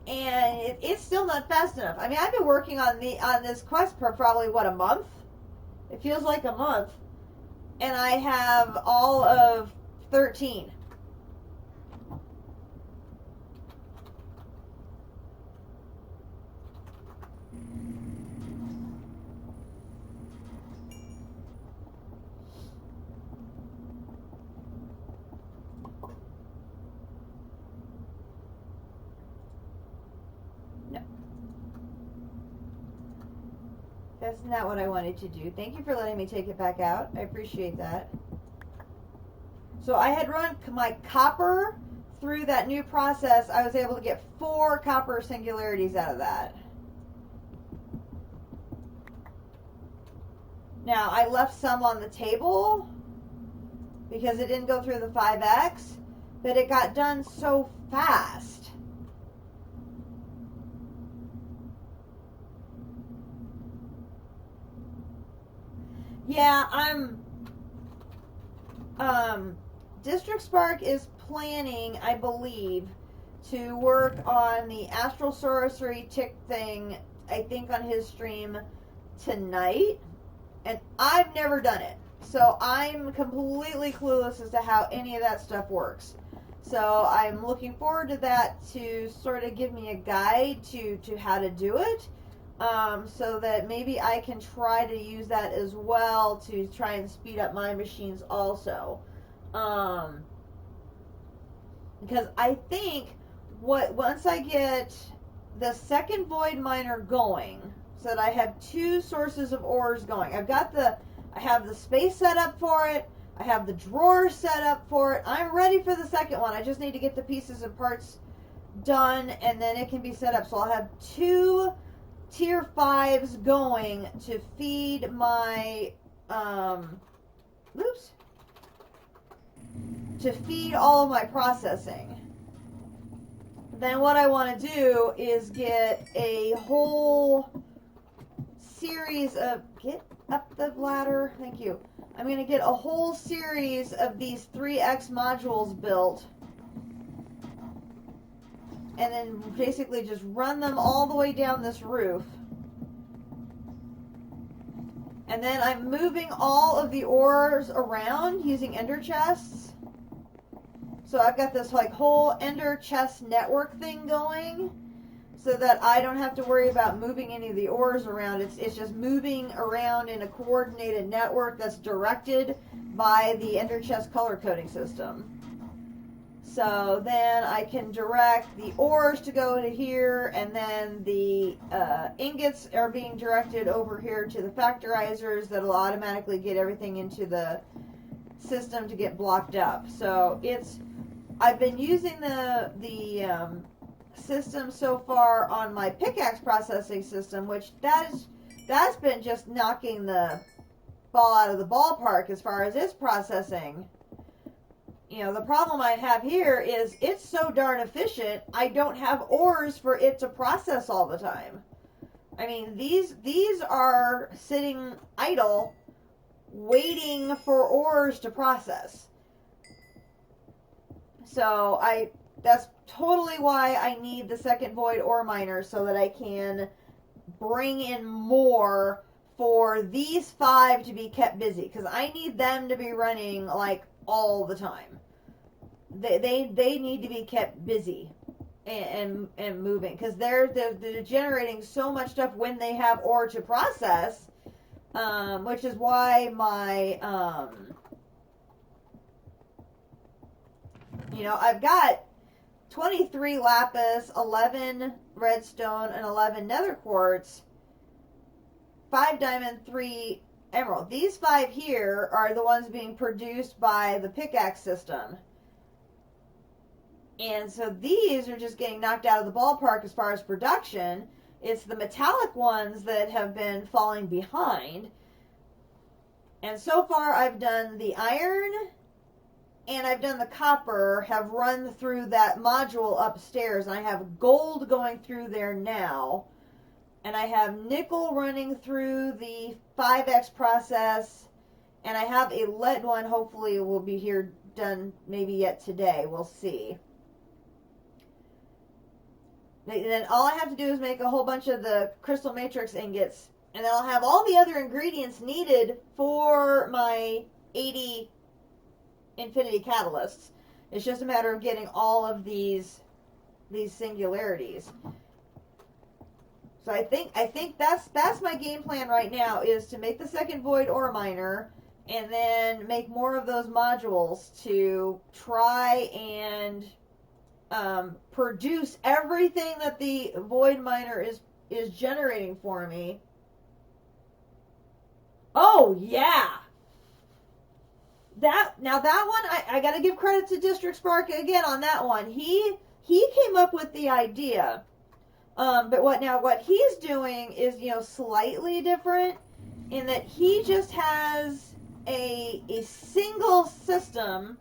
And it's still not fast enough. I mean, I've been working on this quest for probably, a month? It feels like a month. And I have all of 13. That's not what I wanted to do. Thank you for letting me take it back out. I appreciate that. So I had run my copper through that new process. I was able to get 4 copper singularities out of that. Now, I left some on the table because it didn't go through the 5X, but it got done so fast. Yeah, District Spark is planning, I believe, to work on the Astral Sorcery tick thing, I think on his stream tonight. And I've never done it. So I'm completely clueless as to how any of that stuff works. So I'm looking forward to that to sort of give me a guide to how to do it. So that maybe I can try to use that as well to try and speed up my machines also. Because I think once I get the second void miner going, so that I have two sources of ores going. I have the space set up for it. I have the drawers set up for it. I'm ready for the second one. I just need to get the pieces and parts done, and then it can be set up. So I'll have two tier 5s going to feed my to feed all of my processing. Then what I want to do is get a whole series of, get up the ladder, thank you. I'm going to get a whole series of these 3X modules built, and then basically just run them all the way down this roof. And then I'm moving all of the ores around using ender chests. So I've got this like whole ender chest network thing going, so that I don't have to worry about moving any of the ores around. It's just moving around in a coordinated network that's directed by the ender chest color coding system. So then I can direct the ores to go to here, and then the ingots are being directed over here to the factorizers that'll automatically get everything into the system to get blocked up. So I've been using the system so far on my pickaxe processing system, which that's been just knocking the ball out of the ballpark as far as its processing. You know, the problem I have here is it's so darn efficient, I don't have ores for it to process all the time. I mean, these are sitting idle, waiting for ores to process. So that's totally why I need the second void ore miner, so that I can bring in more for these 5 to be kept busy, because I need them to be running like all the time. They need to be kept busy and moving, because they're generating so much stuff when they have ore to process, which is why my I've got 23 lapis, 11 redstone, and 11 nether quartz, 5 diamond, 3 emerald. These 5 here are the ones being produced by the pickaxe system. And so these are just getting knocked out of the ballpark as far as production. It's the metallic ones that have been falling behind. And so far I've done the iron and I've done the copper, have run through that module upstairs, and I have gold going through there now. And I have nickel running through the 5X process, and I have a lead one, hopefully will be here done maybe yet today. We'll see. And then all I have to do is make a whole bunch of the crystal matrix ingots, and then I'll have all the other ingredients needed for my 80 infinity catalysts. It's just a matter of getting all of these singularities. So I think that's my game plan right now, is to make the second void ore miner, and then make more of those modules to try and produce everything that the void miner is generating for me. Oh yeah, that one I gotta give credit to District Spark again on that one. He came up with the idea, but what he's doing is slightly different. in that he just has a single system.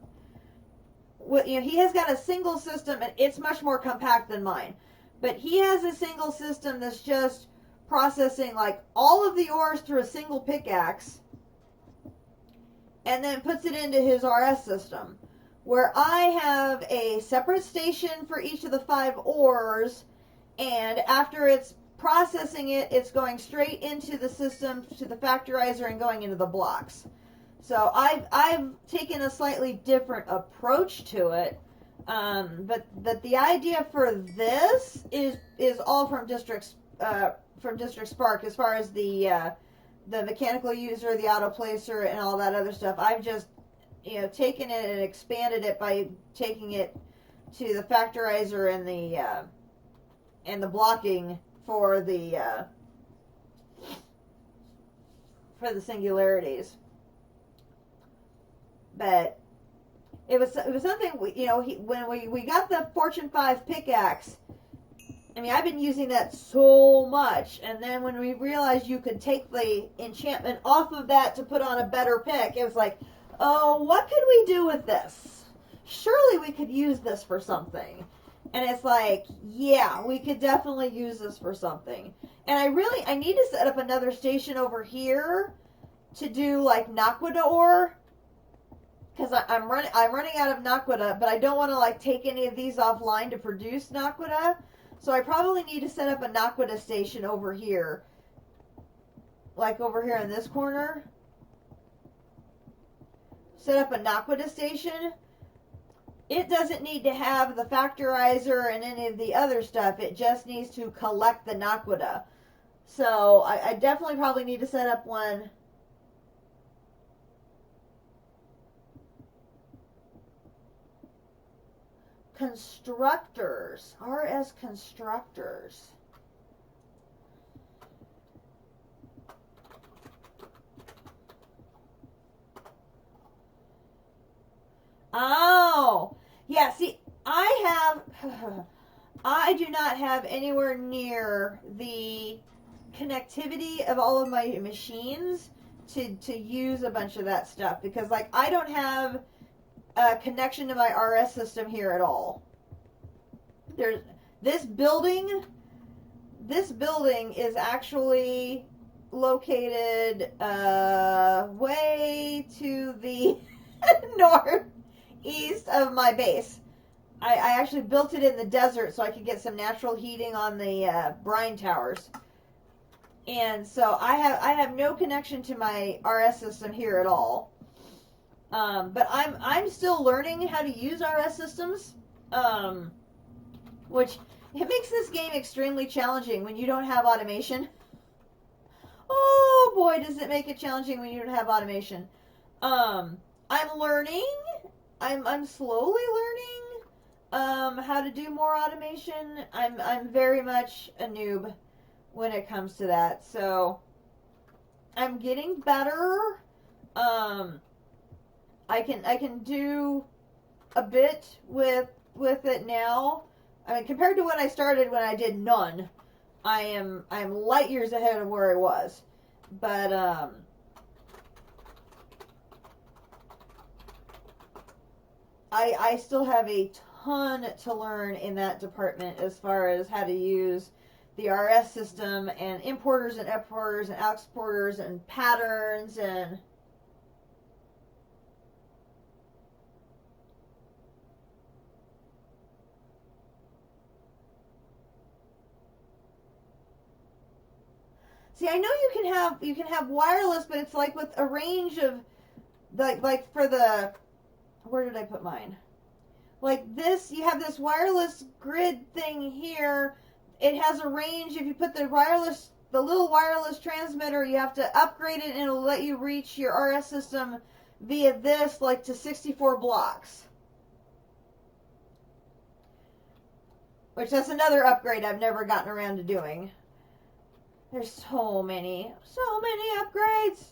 He has got a single system, and it's much more compact than mine. But he has a single system that's just processing like all of the ores through a single pickaxe, and then puts it into his RS system. Where I have a separate station for each of the 5 ores, and after it's processing it, it's going straight into the system, to the factorizer, and going into the blocks. So I've taken a slightly different approach to it, but the idea for this is all from District Spark, as far as the mechanical user, the auto placer, and all that other stuff. I've just taken it and expanded it by taking it to the factorizer and the blocking for the singularities. But it was something when we got the Fortune 5 pickaxe. I mean, I've been using that so much, and then when we realized you could take the enchantment off of that to put on a better pick, it was like, oh, what could we do with this? Surely we could use this for something. And it's like, yeah, we could definitely use this for something. And I need to set up another station over here to do like Naquita ore, because I'm running out of Naquita, but I don't want to like take any of these offline to produce Naquita. So I probably need to set up a Naquita station over here, like over here in this corner. Set up a Naquita station. It doesn't need to have the factorizer and any of the other stuff. It just needs to collect the Naquita. So I definitely probably need to set up one. Constructors. RS constructors. Oh, yeah, see, I do not have anywhere near the connectivity of all of my machines to use a bunch of that stuff, because, like, I don't have a connection to my RS system here at all. There's this building is actually located way to the northeast of my base. I actually built it in the desert so I could get some natural heating on the brine towers. And so I have no connection to my RS system here at all. But I'm still learning how to use RS systems, which it makes this game extremely challenging when you don't have automation. Oh boy, does it make it challenging when you don't have automation. I'm learning. I'm slowly learning how to do more automation. I'm very much a noob when it comes to that. So I'm getting better. I can do a bit with it now. I mean, compared to when I started, when I did none, I am light years ahead of where I was. But I still have a ton to learn in that department as far as how to use the RS system and importers and exporters and exporters and patterns and see, I know you can have wireless, but it's like with a range of like for the, where did I put mine? Like this, you have this wireless grid thing here. It has a range. If you put the little wireless transmitter, you have to upgrade it and it'll let you reach your RS system via this, like to 64 blocks. Which that's another upgrade I've never gotten around to doing. There's so many upgrades.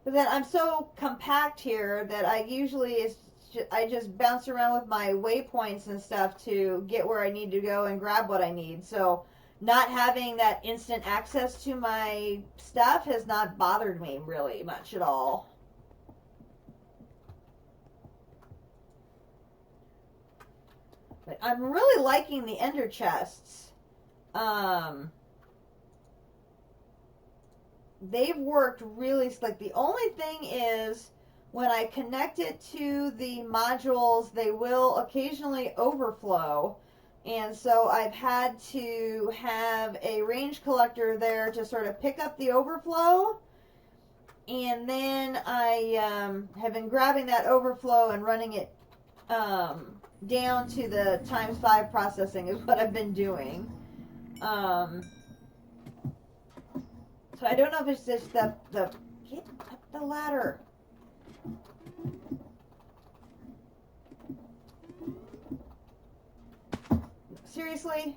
But then I'm so compact here that I just bounce around with my waypoints and stuff to get where I need to go and grab what I need. So not having that instant access to my stuff has not bothered me really much at all. But I'm really liking the ender chests. They've worked really, like, the only thing is when I connect it to the modules, they will occasionally overflow. And so I've had to have a range collector there to sort of pick up the overflow. And then I have been grabbing that overflow and running it down to the ×5 processing is what I've been doing. So I don't know if it's just the get up the ladder. Seriously?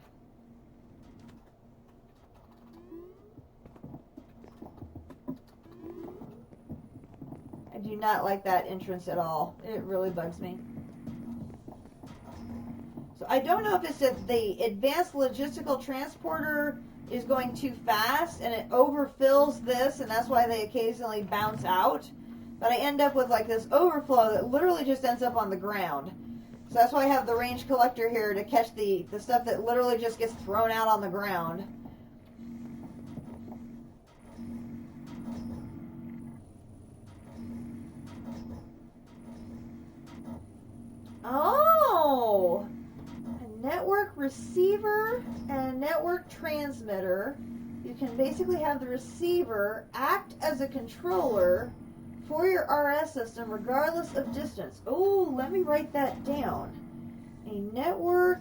I do not like that entrance at all. It really bugs me. So I don't know if it's that the advanced logistical transporter is going too fast and it overfills this, and that's why they occasionally bounce out. But I end up with like this overflow that literally just ends up on the ground. So that's why I have the range collector here to catch the stuff that literally just gets thrown out on the ground. Oh! A network receiver and a network transmitter. You can basically have the receiver act as a controller for your RS system regardless of distance. Oh, let me write that down. A network,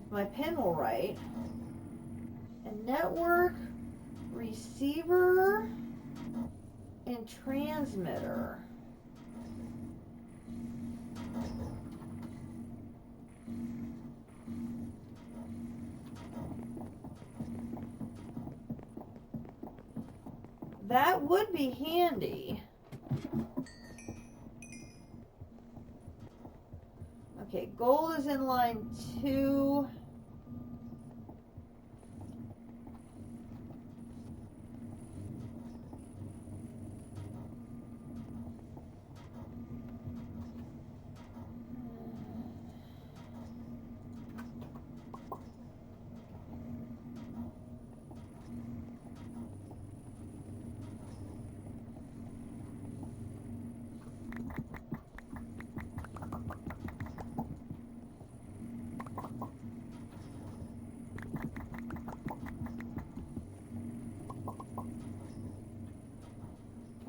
my pen will write, a network receiver and transmitter. That would be handy. Okay, gold is in line 2.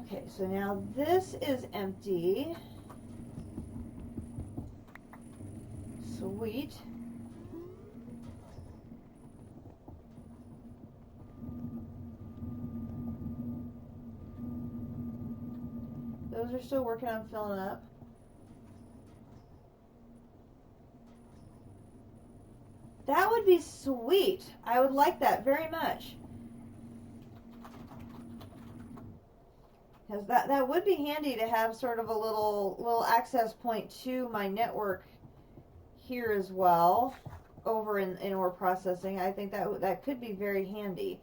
Okay, so now this is empty. Sweet. Those are still working on filling up. That would be sweet. I would like that very much. Because that would be handy to have sort of a little access point to my network here as well, over in ore processing. I think that could be very handy.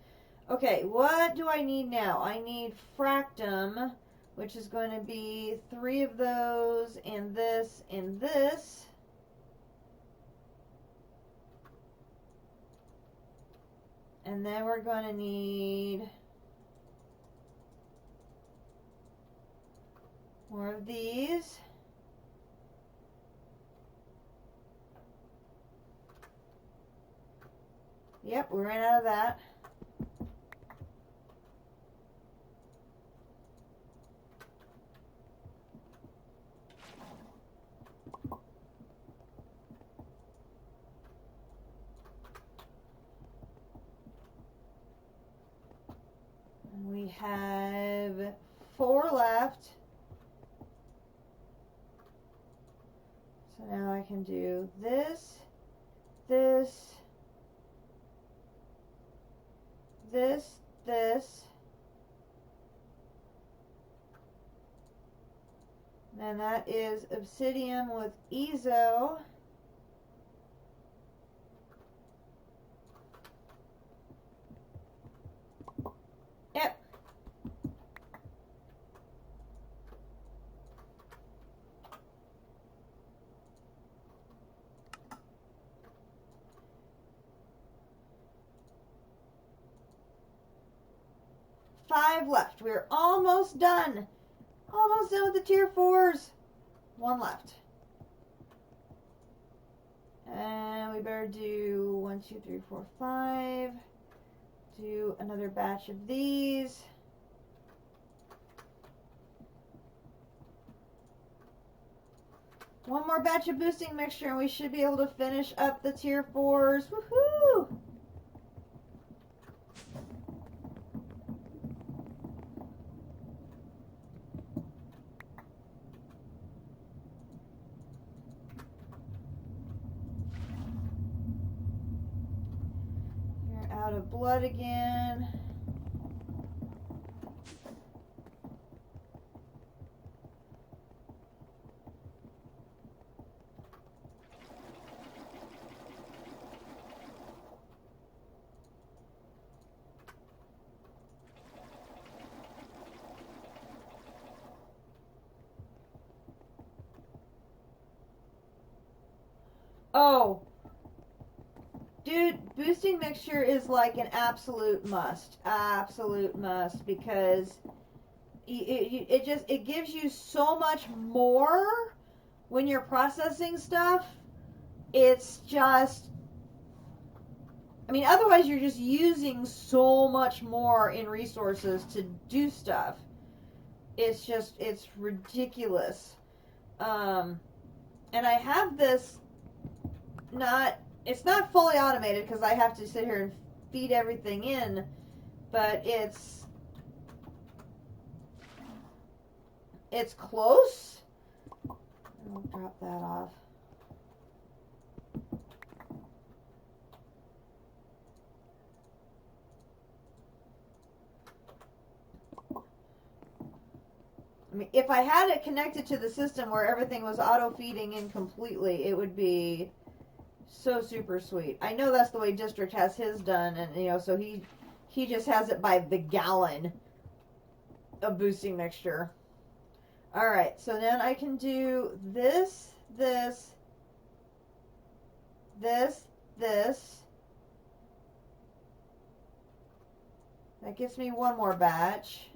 Okay, what do I need now? I need fractum, which is going to be 3 of those, and this, and this. And then we're going to need more of these. Yep, we ran out of that. And we have 4 left. So now I can do this, this, this, this. And that is obsidian with Ezo. 5 left. We're almost done. Almost done with the tier 4s. 1 left. And we better do 1, 2, 3, 4, 5. Do another batch of these. One more batch of boosting mixture and we should be able to finish up the tier 4s. Woohoo! You're out of blood again. Oh, dude, boosting mixture is like an absolute must. Absolute must, because it gives you so much more when you're processing stuff. It's just, I mean, otherwise you're just using so much more in resources to do stuff. It's just, it's ridiculous. And I have this it's not fully automated because I have to sit here and feed everything in, but it's close. I'll drop that off. I mean, if I had it connected to the system where everything was auto-feeding in completely, it would be so super sweet. I know that's the way District has his done, and you know, so he just has it by the gallon of boosting mixture. Alright, so then I can do this. That gives me one more batch.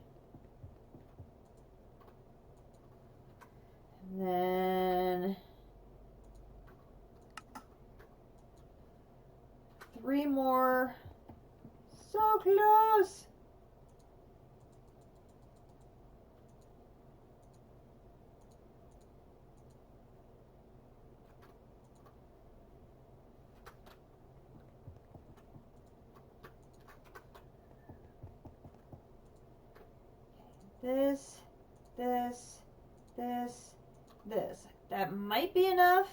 And then 3 more. So close. This. That might be enough.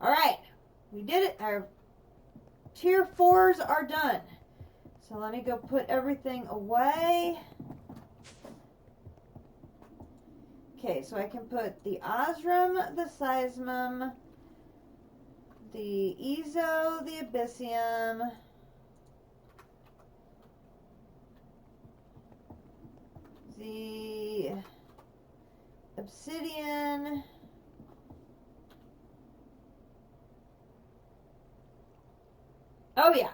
Alright, we did it. Our tier 4s are done. So let me go put everything away. Okay, so I can put the Osram, the Seismum, the Ezo, the Abyssium, the Obsidian, oh yeah.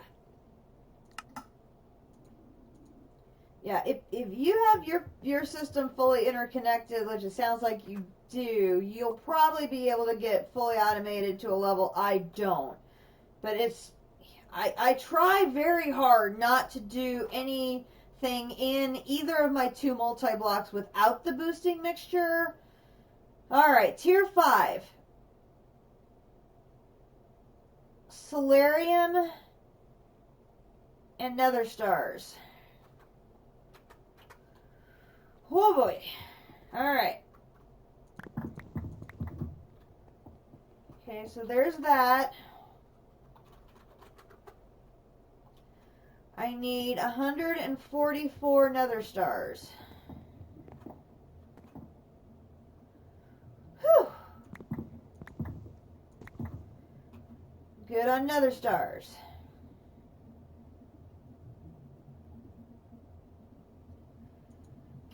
Yeah, if you have your system fully interconnected, which it sounds like you do, you'll probably be able to get fully automated to a level I don't. But I try very hard not to do anything in either of my 2 multi-blocks without the boosting mixture. Alright, tier 5. Solarium and Nether Stars. Oh boy. Alright. Okay, so there's that. I need 144 Nether Stars. Whew. Good on Nether Stars.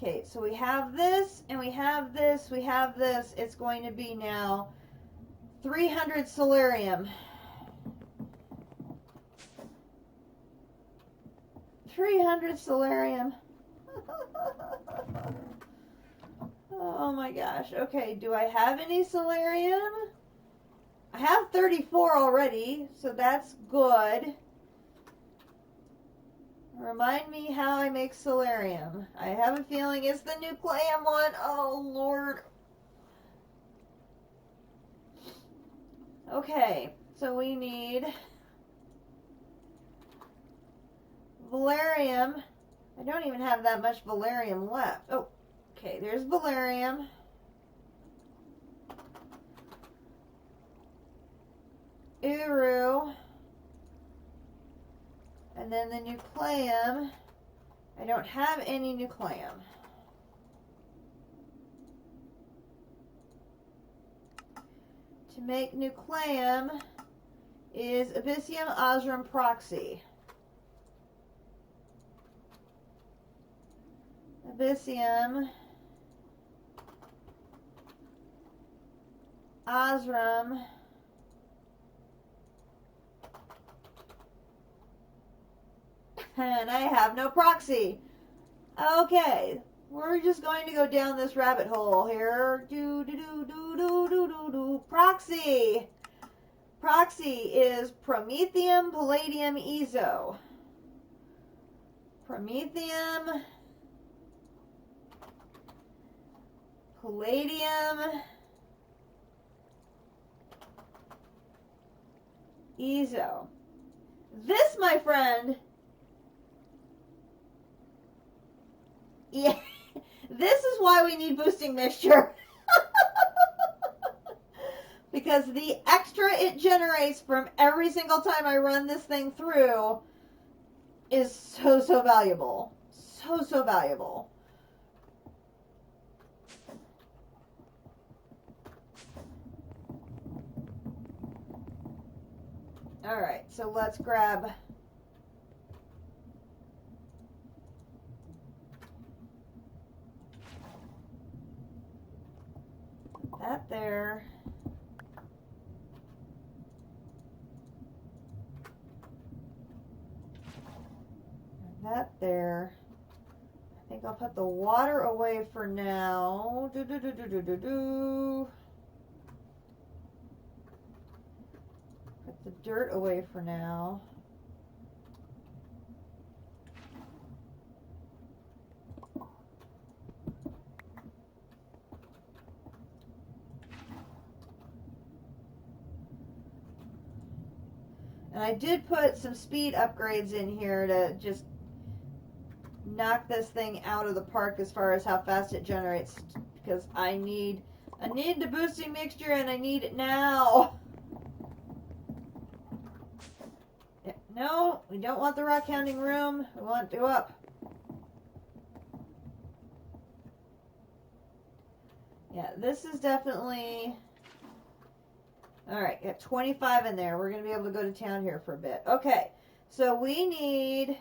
Okay, so we have this, and we have this, we have this. It's going to be now 300 solarium. 300 solarium. Oh my gosh. Okay, do I have any solarium? I have 34 already, so that's good. Remind me how I make solarium. I have a feeling it's the nucleum one. Oh, Lord. Okay, so we need valerium. I don't even have that much valerium left. Oh, okay, there's valerium. Uru. And then the nucleum. I don't have any nucleum. To make nucleum is Abyssium Osram Proxy. Abyssium Osram and I have no proxy. Okay, we're just going to go down this rabbit hole here. Do do do do do do do do. Proxy. Proxy is Promethium, Palladium, Ezo. Promethium, Palladium, Ezo. This, my friend, yeah, this is why we need boosting mixture. Because the extra it generates from every single time I run this thing through is so, so valuable. So, so valuable. Alright, so let's grab that there. That there. I think I'll put the water away for now. Do do do do do do do. Put the dirt away for now. And I did put some speed upgrades in here to just knock this thing out of the park as far as how fast it generates, because I need the boosting mixture and I need it now. No, we don't want the rock hounding room. We want to up. Yeah, this is definitely... Alright, got 25 in there. We're going to be able to go to town here for a bit. Okay, so we need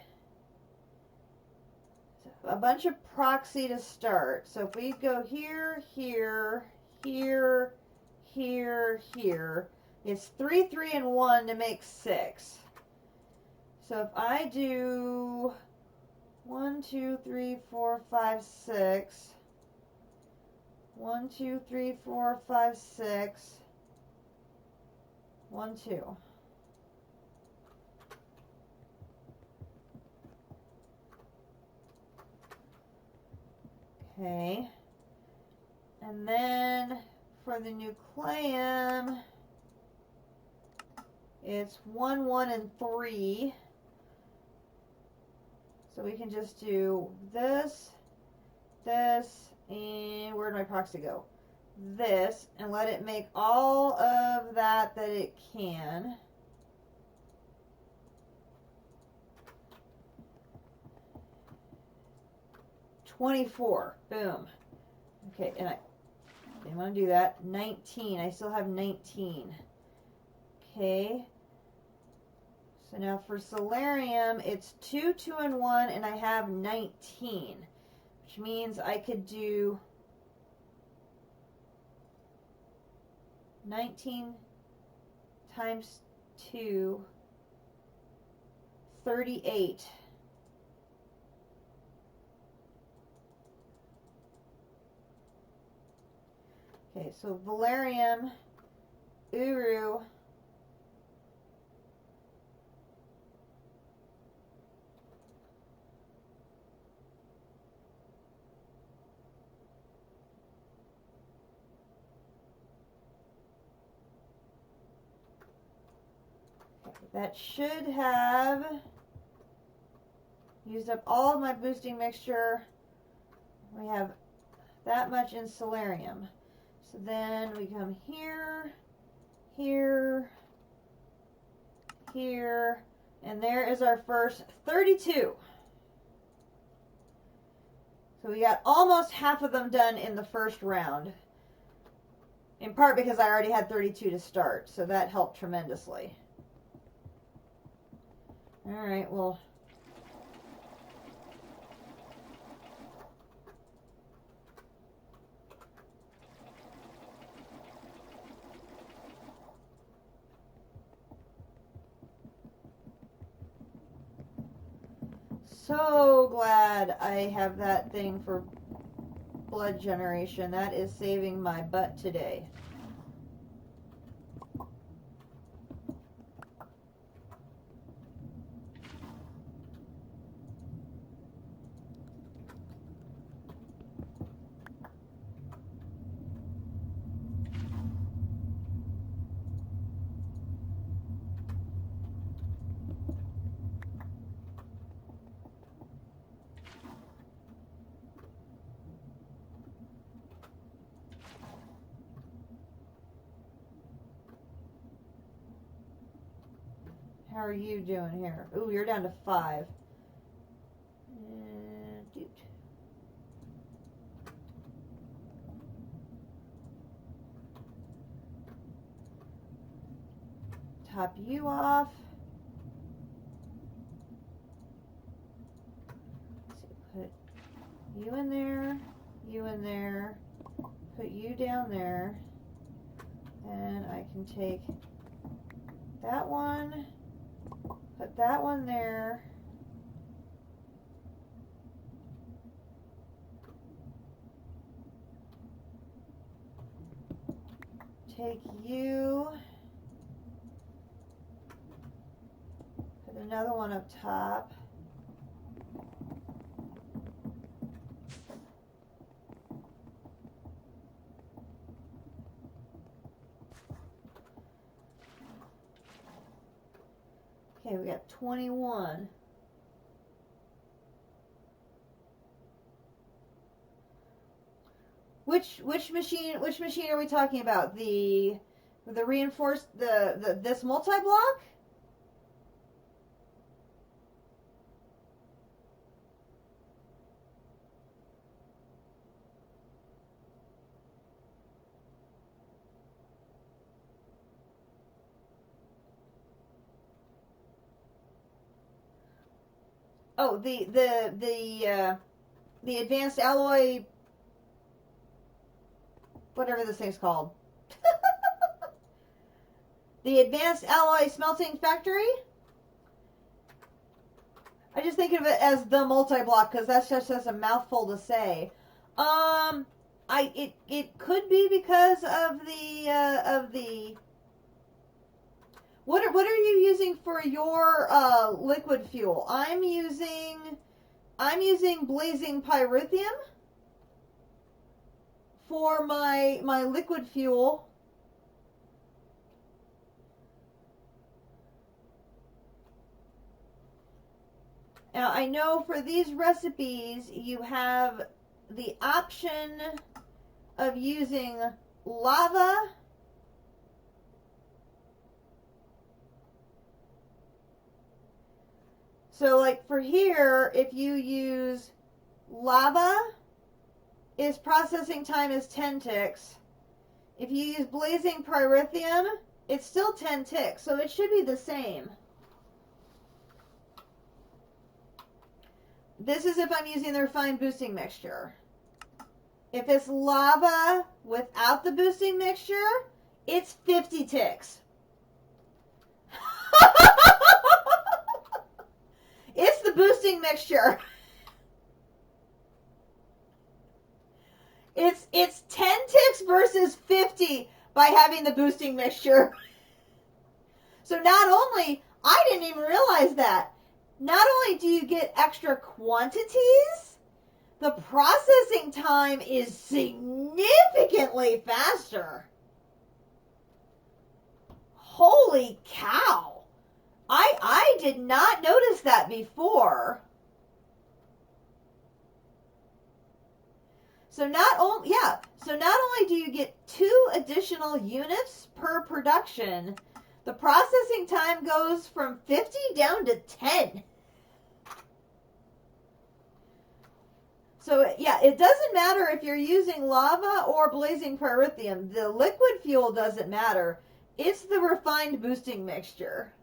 a bunch of proxy to start. So if we go here, here, here, here, here, it's 3, 3, and 1 to make 6. So if I do 1, 2, 3, 4, 5, 6, 1, 2, 3, 4, 5, 6, 1, 2. Okay. And then for the nucleum, it's 1, 1, and 3. So we can just do this, this, and where'd my proxy go? This, and let it make all of that it can. $24. Boom. Okay, and I didn't want to do that. 19. I still have 19. Okay. So now for solarium, it's 2, 2, and 1, and I have 19. which means I could do 19 times 2, 38. Okay, so valerium, uru, that should have used up all of my boosting mixture. We have that much in solarium. So then we come here, here, here, and there is our first 32. So we got almost half of them done in the first round. In part because I already had 32 to start, so that helped tremendously. Alright, well... So glad I have that thing for blood generation. That is saving my butt today. How are you doing here? Ooh, you're down to 5. Dude. Top you off. Let's see, put you in there, put you down there. Then I can take that one, put that one there. Take you, put another one up top. Okay, we got 21. Which machine are we talking about? The reinforced this multi-block? Oh, the advanced alloy, whatever this thing's called. The advanced alloy smelting factory. I just think of it as the multi-block because that's just a mouthful to say. It could be because of the What are you using for your liquid fuel? I'm using blazing pyrithium for my liquid fuel. Now I know for these recipes you have the option of using lava. So like for here, if you use lava, its processing time is 10 ticks. If you use blazing pyrithium, it's still 10 ticks, so it should be the same. This is if I'm using the refined boosting mixture. If it's lava without the boosting mixture, it's 50 ticks. It's the boosting mixture. It's 10 ticks versus 50 by having the boosting mixture. So not only, I didn't even realize that, not only do you get extra quantities, the processing time is significantly faster. Holy cow. I did not notice that before. So not only do you get 2 additional units per production, the processing time goes from 50 down to 10. So yeah, it doesn't matter if you're using lava or blazing pyrithium. The liquid fuel doesn't matter. It's the refined boosting mixture.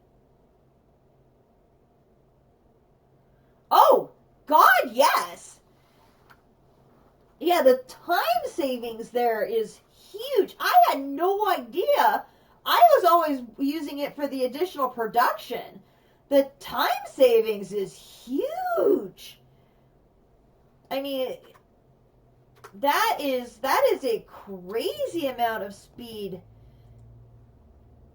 Oh, God, yes. Yeah, the time savings there is huge. I had no idea. I was always using it for the additional production. The time savings is huge. I mean, that is a crazy amount of speed.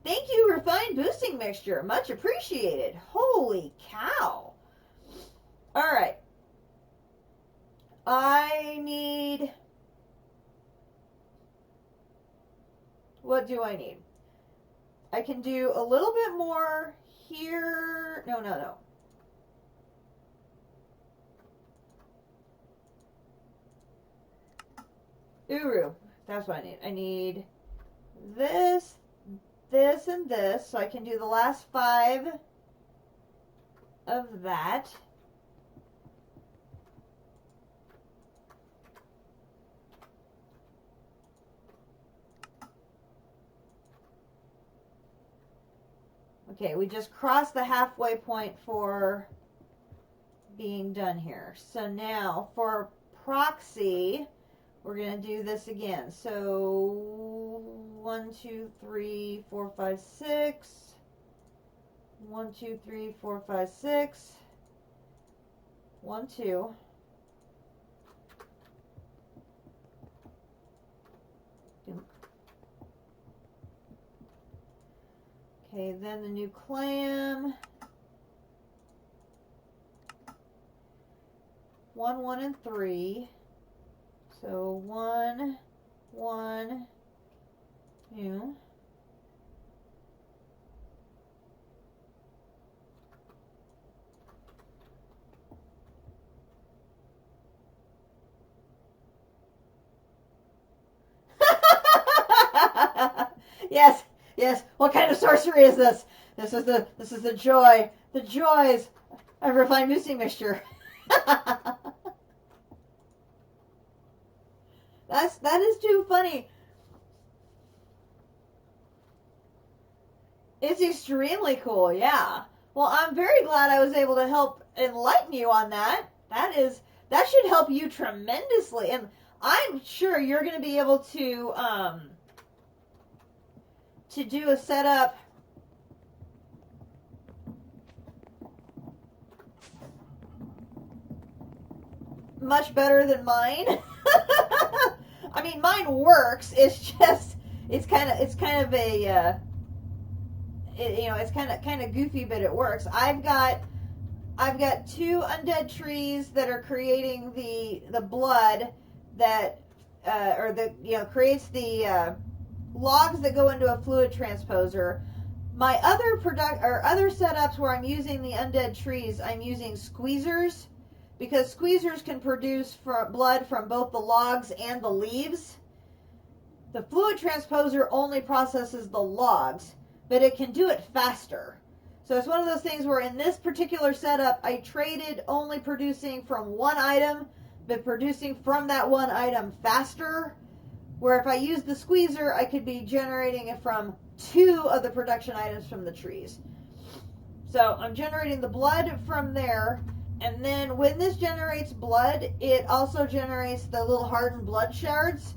Thank you, refined boosting mixture. Much appreciated. Holy cow. All right. I need... What do I need? I can do a little bit more here. No. Uru. That's what I need. I need this, this, and this. So I can do the last 5 of that. Okay, we just crossed the halfway point for being done here. So now for proxy, we're going to do this again. So 1, 2, 3, 4, 5, 6. 1, 2, 3, 4, 5, 6. 1, 2. Okay, then the new clam. 1, 1, and 3. So 1, 1, 2. Yes, yes. What kind of sorcery is this? This is the joy. The joys of refined boosting mixture. That is too funny. It's extremely cool, yeah. Well, I'm very glad I was able to help enlighten you on that. That should help you tremendously, and I'm sure you're going to be able to do a setup much better than mine. I mean, mine works. It's just it's kind of a it's kind of goofy, but it works. I've got 2 undead trees that are creating the blood that creates the logs that go into a fluid transposer. My other other setups where I'm using the undead trees, I'm using squeezers, because squeezers can produce blood from both the logs and the leaves. The fluid transposer only processes the logs, but it can do it faster. So it's one of those things where in this particular setup, I traded only producing from one item, but producing from that one item faster. Where if I use the squeezer, I could be generating it from 2 of the production items from the trees. So I'm generating the blood from there. And then when this generates blood, it also generates the little hardened blood shards.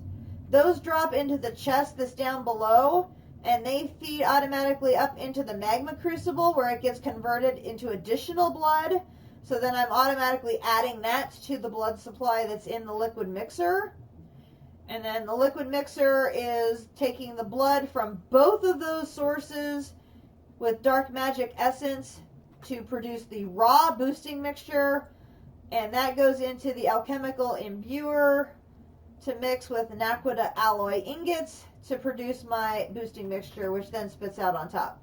Those drop into the chest that's down below, and they feed automatically up into the magma crucible where it gets converted into additional blood. So then I'm automatically adding that to the blood supply that's in the liquid mixer. And then the liquid mixer is taking the blood from both of those sources with dark magic essence to produce the raw boosting mixture. And that goes into the alchemical imbuer to mix with Naquita alloy ingots to produce my boosting mixture, which then spits out on top.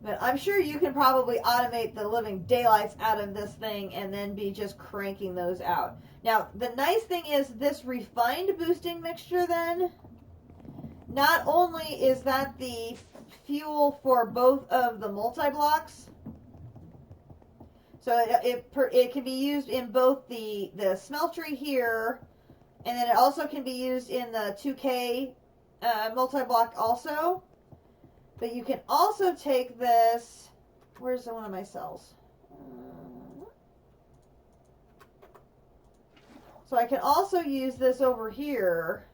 But I'm sure you can probably automate the living daylights out of this thing and then be just cranking those out. Now, the nice thing is this refined boosting mixture then, not only is that the fuel for both of the multi-blocks, so it can be used in both the smeltery here, and then it also can be used in the 2K multi-block also. But you can also take this, where's one of my cells? So I can also use this over here.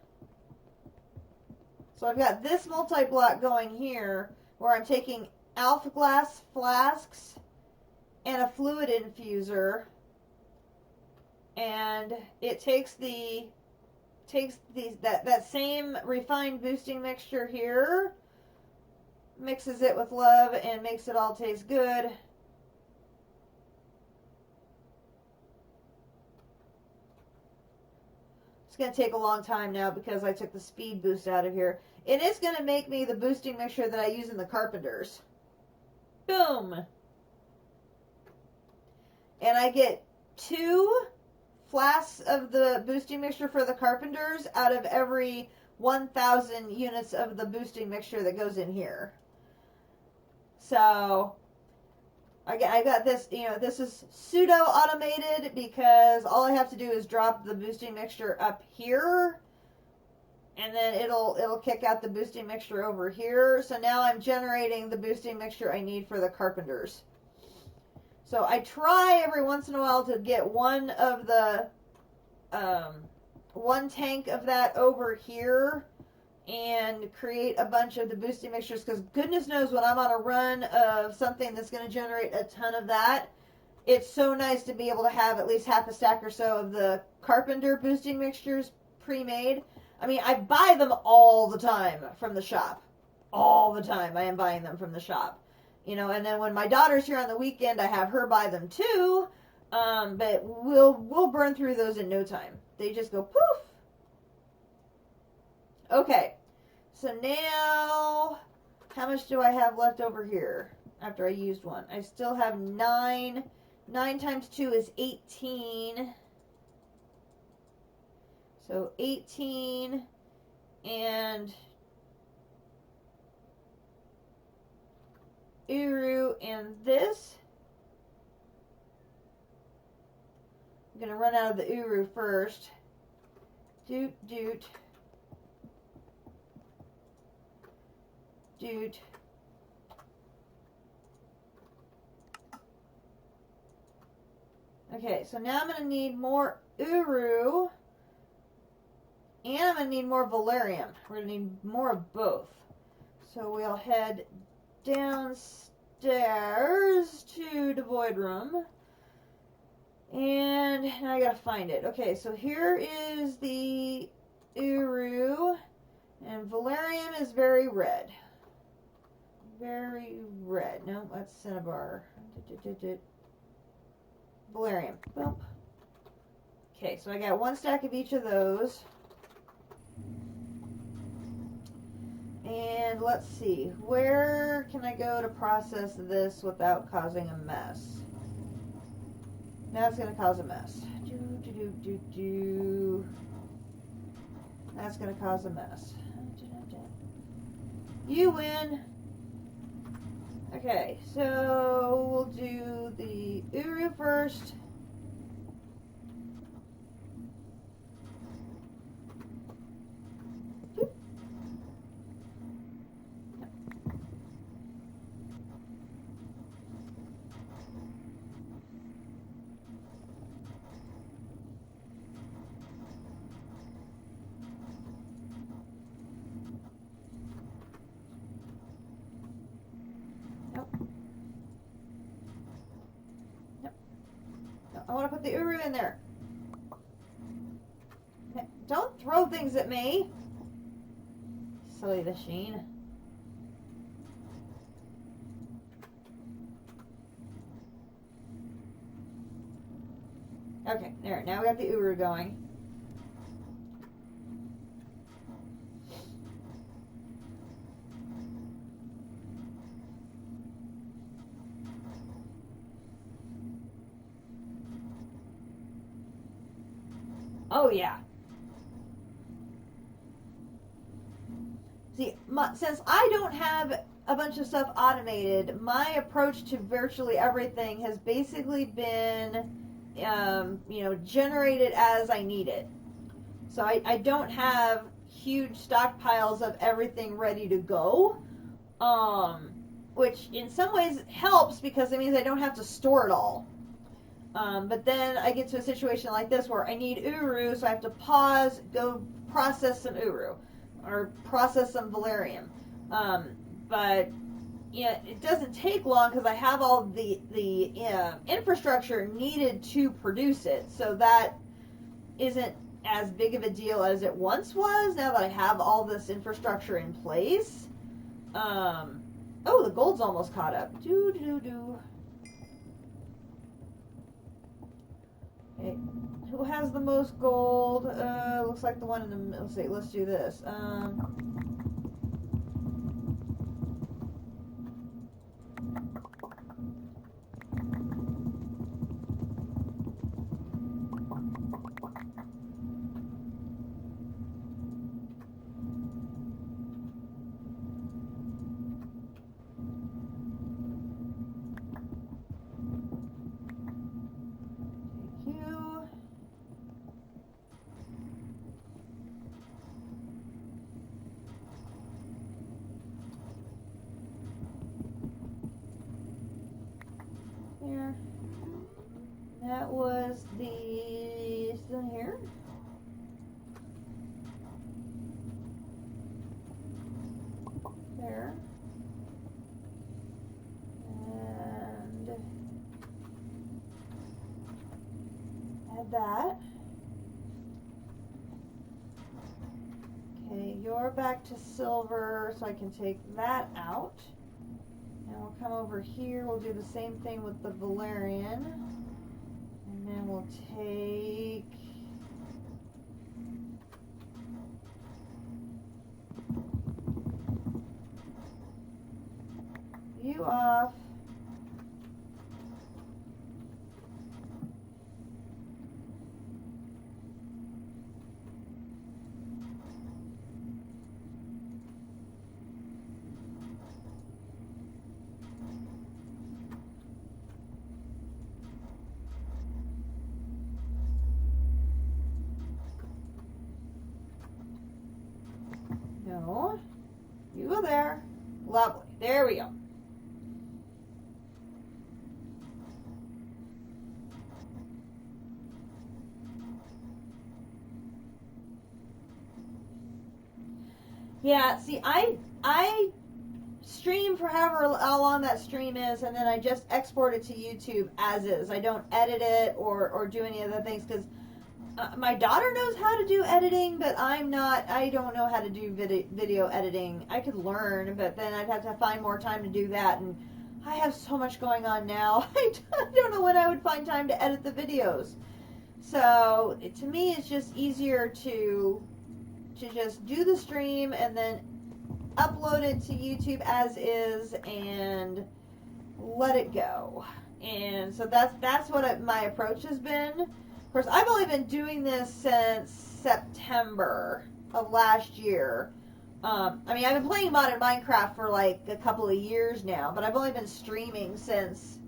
So I've got this multi-block going here where I'm taking alpha glass flasks and a fluid infuser, and it takes that same refined boosting mixture here, mixes it with love, and makes it all taste good. It's going to take a long time now because I took the speed boost out of here. And it's going to make me the boosting mixture that I use in the Carpenters. Boom! And I get 2 flasks of the boosting mixture for the Carpenters out of every 1,000 units of the boosting mixture that goes in here. So, I got this, this is pseudo-automated because all I have to do is drop the boosting mixture up here, and then it'll kick out the boosting mixture over here. So now I'm generating the boosting mixture I need for the Carpenters. So I try every once in a while to get one of the, one tank of that over here and create a bunch of the boosting mixtures, because goodness knows when I'm on a run of something that's going to generate a ton of that, it's so nice to be able to have at least half a stack or so of the Carpenter boosting mixtures pre-made. I mean, I buy them all the time from the shop. All the time I am buying them from the shop. And then when my daughter's here on the weekend, I have her buy them too. But we'll burn through those in no time. They just go poof. Okay. So now, how much do I have left over here after I used one? I still have 9. 9 times 2 is 18. So 18 and Uru and this. I'm going to run out of the Uru first. Doot, doot. Doot. Okay, so now I'm going to need more Uru. And I'm going to need more Valerium. We're going to need more of both. So we'll head downstairs to the void room. And now I got to find it. Okay, so here is the Uru. And Valerium is very red. Very red. No, that's Cinnabar. Valerium. Boom. Okay, so I got 1 stack of each of those. And let's see, where can I go to process this without causing a mess? That's going to cause a mess. That's going to cause a mess. You win. Okay, so we'll do the Uru first. in there. Don't throw things at me. Silly machine. Okay, there. Now we got the Uru going. Oh, yeah. See, since I don't have a bunch of stuff automated, my approach to virtually everything has basically been, generated as I need it. So I don't have huge stockpiles of everything ready to go, which in some ways helps because it means I don't have to store it all. But then I get to a situation like this where I need Uru, so I have to pause, go process some Uru, or process some Valerium. But it doesn't take long because I have all the infrastructure needed to produce it, so that isn't as big of a deal as it once was now that I have all this infrastructure in place. Oh, the gold's almost caught up. Okay. Who has the most gold? Looks like the one in the middle. Let's see. Let's do this. Here. That was the still here. There. And add that. Okay, you're back to silver, so I can take that out. And we'll come over here, we'll do the same thing with the Valerian. And then we'll take you off. No. You go there. Lovely. There we go. Yeah, see, I stream for however how long that stream is, and then I just export it to YouTube as is. I don't edit it or do any other things because my daughter knows how to do editing, but I don't know how to do video editing. I could learn, but then I'd have to find more time to do that, and I have so much going on now. I don't know when I would find time to edit the videos. So, to me, it's just easier to just do the stream and then upload it to YouTube as is and let it go. And so that's what my approach has been. Of course, I've only been doing this since September of last year. I've been playing modded Minecraft for like a couple of years now, but I've only been streaming since.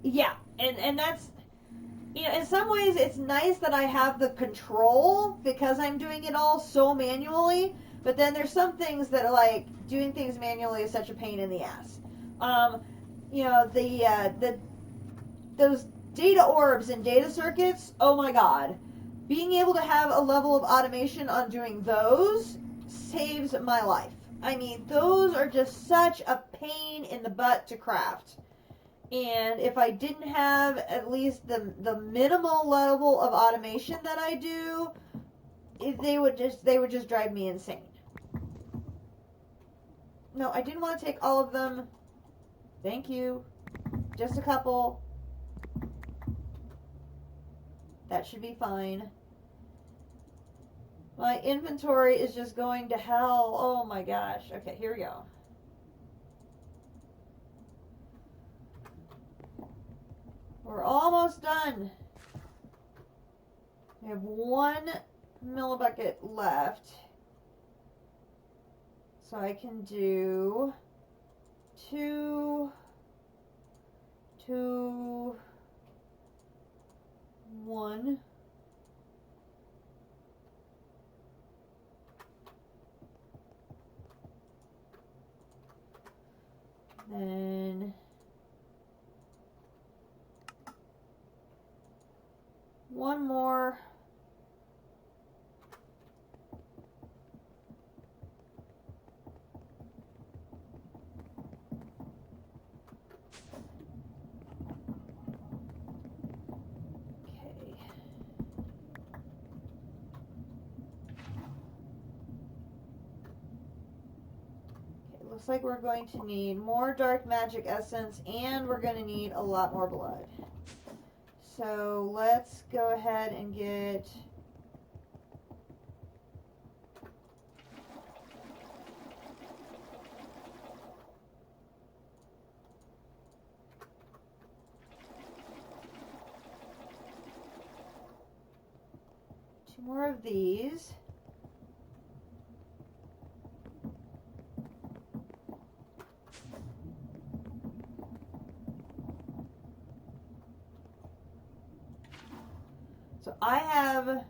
Yeah, and that's, in some ways it's nice that I have the control because I'm doing it all so manually, but then there's some things that are like, doing things manually is such a pain in the ass. Those data orbs and data circuits, oh my god. Being able to have a level of automation on doing those saves my life. I mean, those are just such a pain in the butt to craft. And if I didn't have at least the minimal level of automation that I do, they would just drive me insane. No, I didn't want to take all of them. Thank you. Just a couple. That should be fine. My inventory is just going to hell. Oh my gosh. Okay, here we go. We're almost done. We have 1 millibucket left. So I can do 2, 1. Then 1 more. Looks like we're going to need more dark magic essence, and we're going to need a lot more blood. So let's go ahead and get two more of these. So I have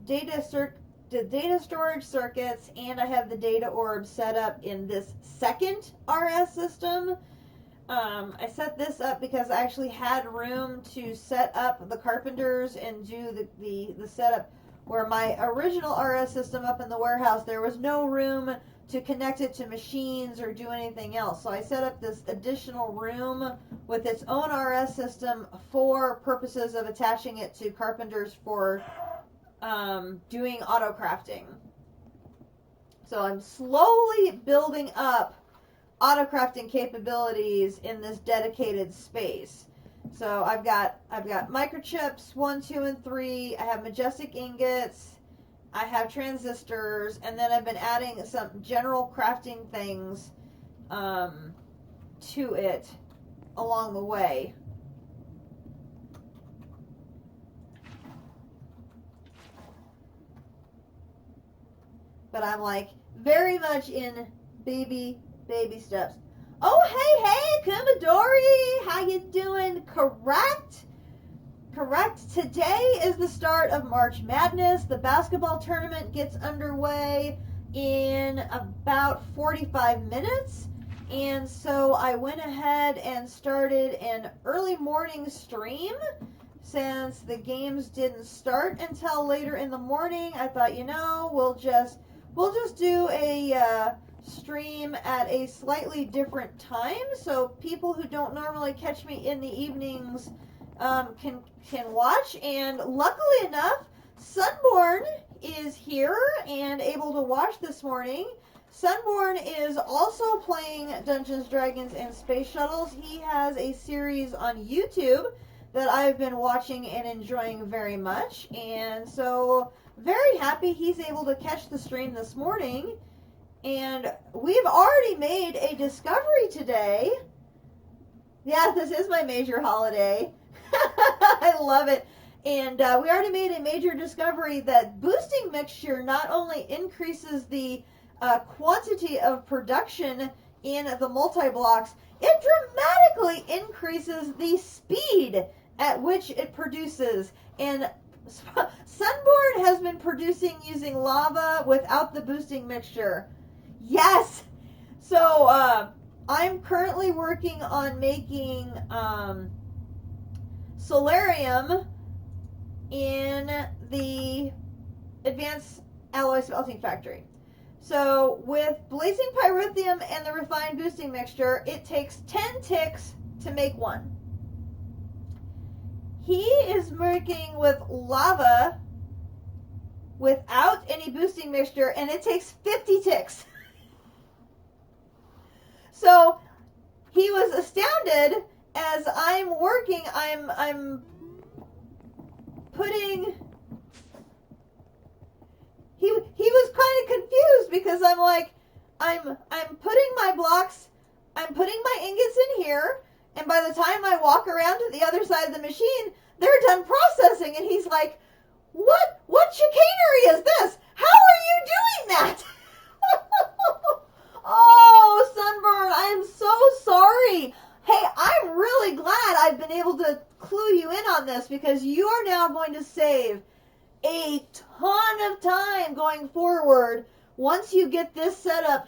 the data storage circuits, and I have the data orb set up in this second RS system. I set this up because I actually had room to set up the carpenters and do the setup, where my original RS system up in the warehouse, there was no room to connect it to machines or do anything else. So I set up this additional room with its own RS system for purposes of attaching it to carpenters for doing auto crafting. So I'm slowly building up auto crafting capabilities in this dedicated space. So I've got microchips 1, 2, and 3. I have majestic ingots. I have transistors, and then I've been adding some general crafting things to it along the way. But I'm like very much in baby steps. Oh, hey, Kumadori, how you doing? Correct. Today is the start of March Madness. The basketball tournament gets underway in about 45 minutes. And so I went ahead and started an early morning stream. Since the games didn't start until later in the morning, I thought, we'll just do a stream at a slightly different time, so people who don't normally catch me in the evenings can watch. And luckily enough, Sunborn is here and able to watch this morning. Sunborn is also playing Dungeons, Dragons, and Space Shuttles. He has a series on YouTube that I've been watching and enjoying very much, and so very happy he's able to catch the stream this morning. And we've already made a discovery today. Yeah, this is my major holiday. I love it. And we already made a major discovery that boosting mixture not only increases the quantity of production in the multi-blocks, it dramatically increases the speed at which it produces. And Sunborn has been producing using lava without the boosting mixture. Yes! So, I'm currently working on making solarium in the Advanced Alloy Smelting Factory. So, with blazing pyrithium and the refined boosting mixture, it takes 10 ticks to make one. He is working with lava without any boosting mixture, and it takes 50 ticks. So he was astounded as I'm working. I'm putting. He was kind of confused because I'm like, I'm putting my blocks, I'm putting my ingots in here, and by the time I walk around to the other side of the machine, they're done processing, and he's like, what chicanery is this? How are you doing that? Oh, Sunburn, I am so sorry. Hey, I'm really glad I've been able to clue you in on this, because you are now going to save a ton of time going forward once you get this set up.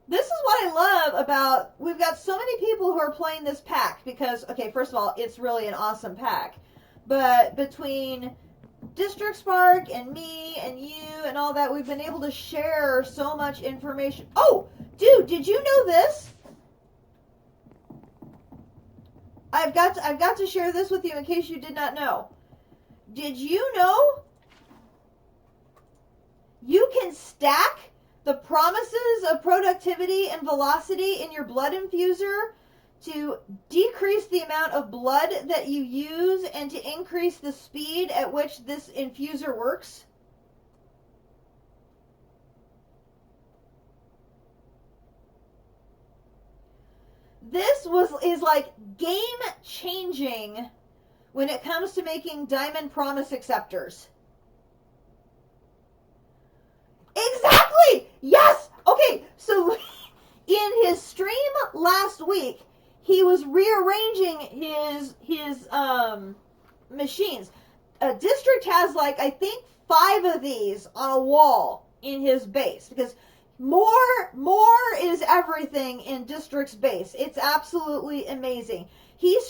This is what I love about, we've got so many people who are playing this pack because, okay, first of all, it's really an awesome pack. But between District Spark and me and you and all that, we've been able to share so much information. Oh, dude, did you know this? I've got to share this with you in case you did not know. Did you know you can stack the promises of productivity and velocity in your blood infuser to decrease the amount of blood that you use and to increase the speed at which this infuser works? This is like game changing when it comes to making diamond promise acceptors. Exactly! Yes! Okay, so in his stream last week, he was rearranging his machines. District has like, I think, 5 of these on a wall in his base, because more is everything in District's base. It's absolutely amazing. He'll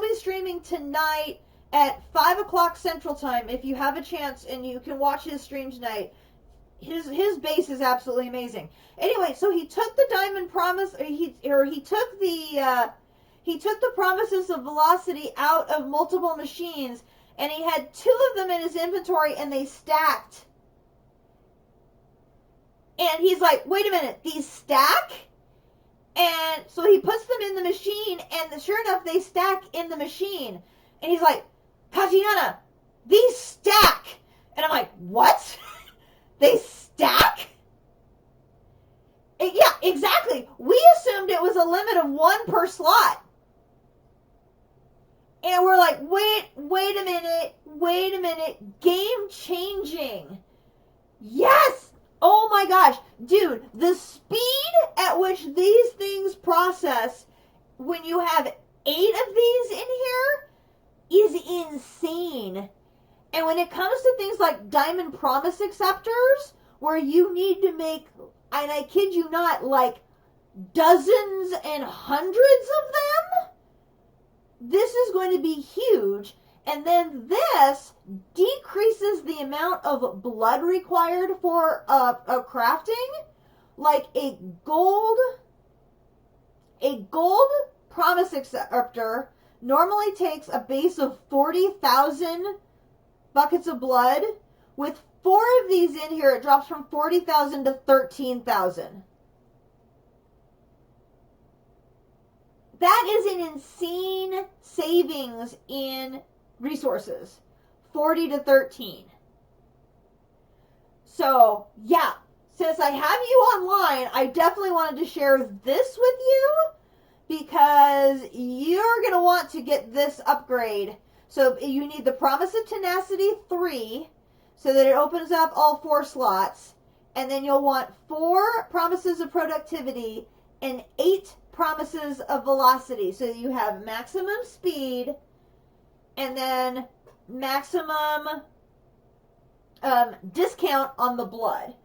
be streaming tonight at 5 o'clock Central Time if you have a chance and you can watch his stream tonight. His base is absolutely amazing. Anyway, so he took the diamond promise, he took the promises of velocity out of multiple machines, and he had 2 of them in his inventory, and they stacked. And he's like, wait a minute, these stack? And so he puts them in the machine, and sure enough, they stack in the machine. And he's like, Tatiana, these stack. And I'm like, what? They stack? Yeah, exactly. We assumed it was a limit of 1 per slot. And we're like, wait a minute. Game changing. Yes! Oh my gosh. Dude, the speed at which these things process when you have 8 of these in here is insane. And when it comes to things like diamond promise acceptors, where you need to make, and I kid you not, like dozens and hundreds of them, this is going to be huge. And then this decreases the amount of blood required for a crafting. Like a gold promise acceptor normally takes a base of 40,000 buckets of blood. With 4 of these in here, it drops from 40,000 to 13,000. That is an insane savings in resources. 40 to 13. So, yeah. Since I have you online, I definitely wanted to share this with you because you're going to want to get this upgrade. So you need the Promise of Tenacity 3 so that it opens up all 4 slots. And then you'll want 4 Promises of Productivity and 8 Promises of Velocity. So you have maximum speed and then maximum discount on the blood.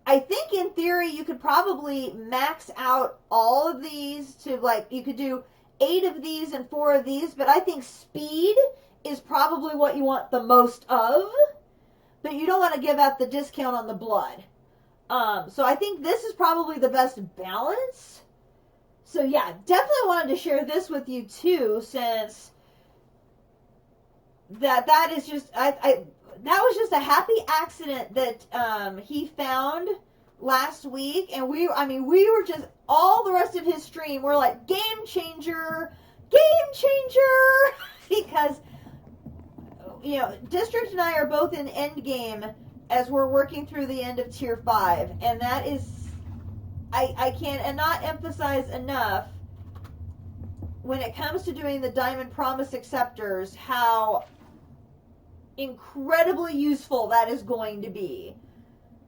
I think in theory you could probably max out all of these to, like, you could do 8 of these and 4 of these, but I think speed is probably what you want the most of. but you don't want to give out the discount on the blood. So I think this is probably the best balance. So yeah, definitely wanted to share this with you too, since that is just that was just a happy accident that he found last week, and we were just, all the rest of his stream we're like, game changer, because District and I are both in end game as we're working through the end of tier 5, and that is, I can't not emphasize enough when it comes to doing the Diamond Promise Acceptors how incredibly useful that is going to be.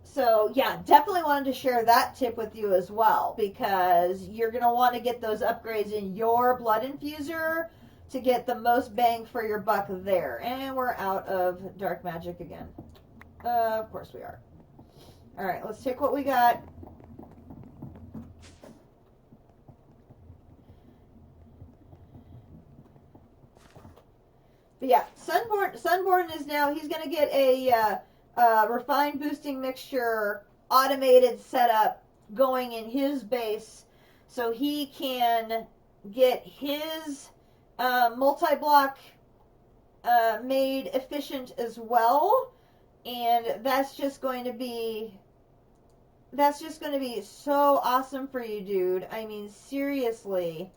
So yeah, definitely wanted to share that tip with you as well, because you're going to want to get those upgrades in your blood infuser to get the most bang for your buck there. And we're out of dark magic again. Of course we are. Alright, let's take what we got. But yeah, Sunborn is now, he's going to get a refined boosting mixture automated setup going in his base, so he can get his multi-block made efficient as well, and that's just going to be so awesome for you, dude. I mean, seriously.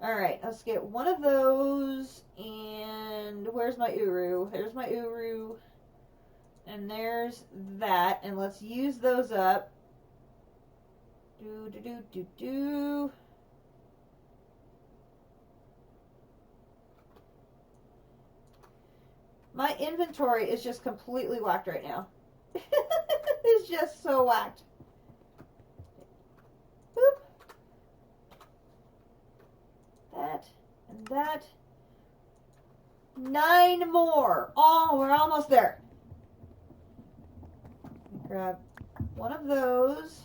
Alright, let's get one of those, and where's my Uru? There's my Uru, and there's that, and let's use those up. My inventory is just completely whacked right now. It's just so whacked. Boop. That and that. 9 more. Oh, we're almost there. Grab one of those.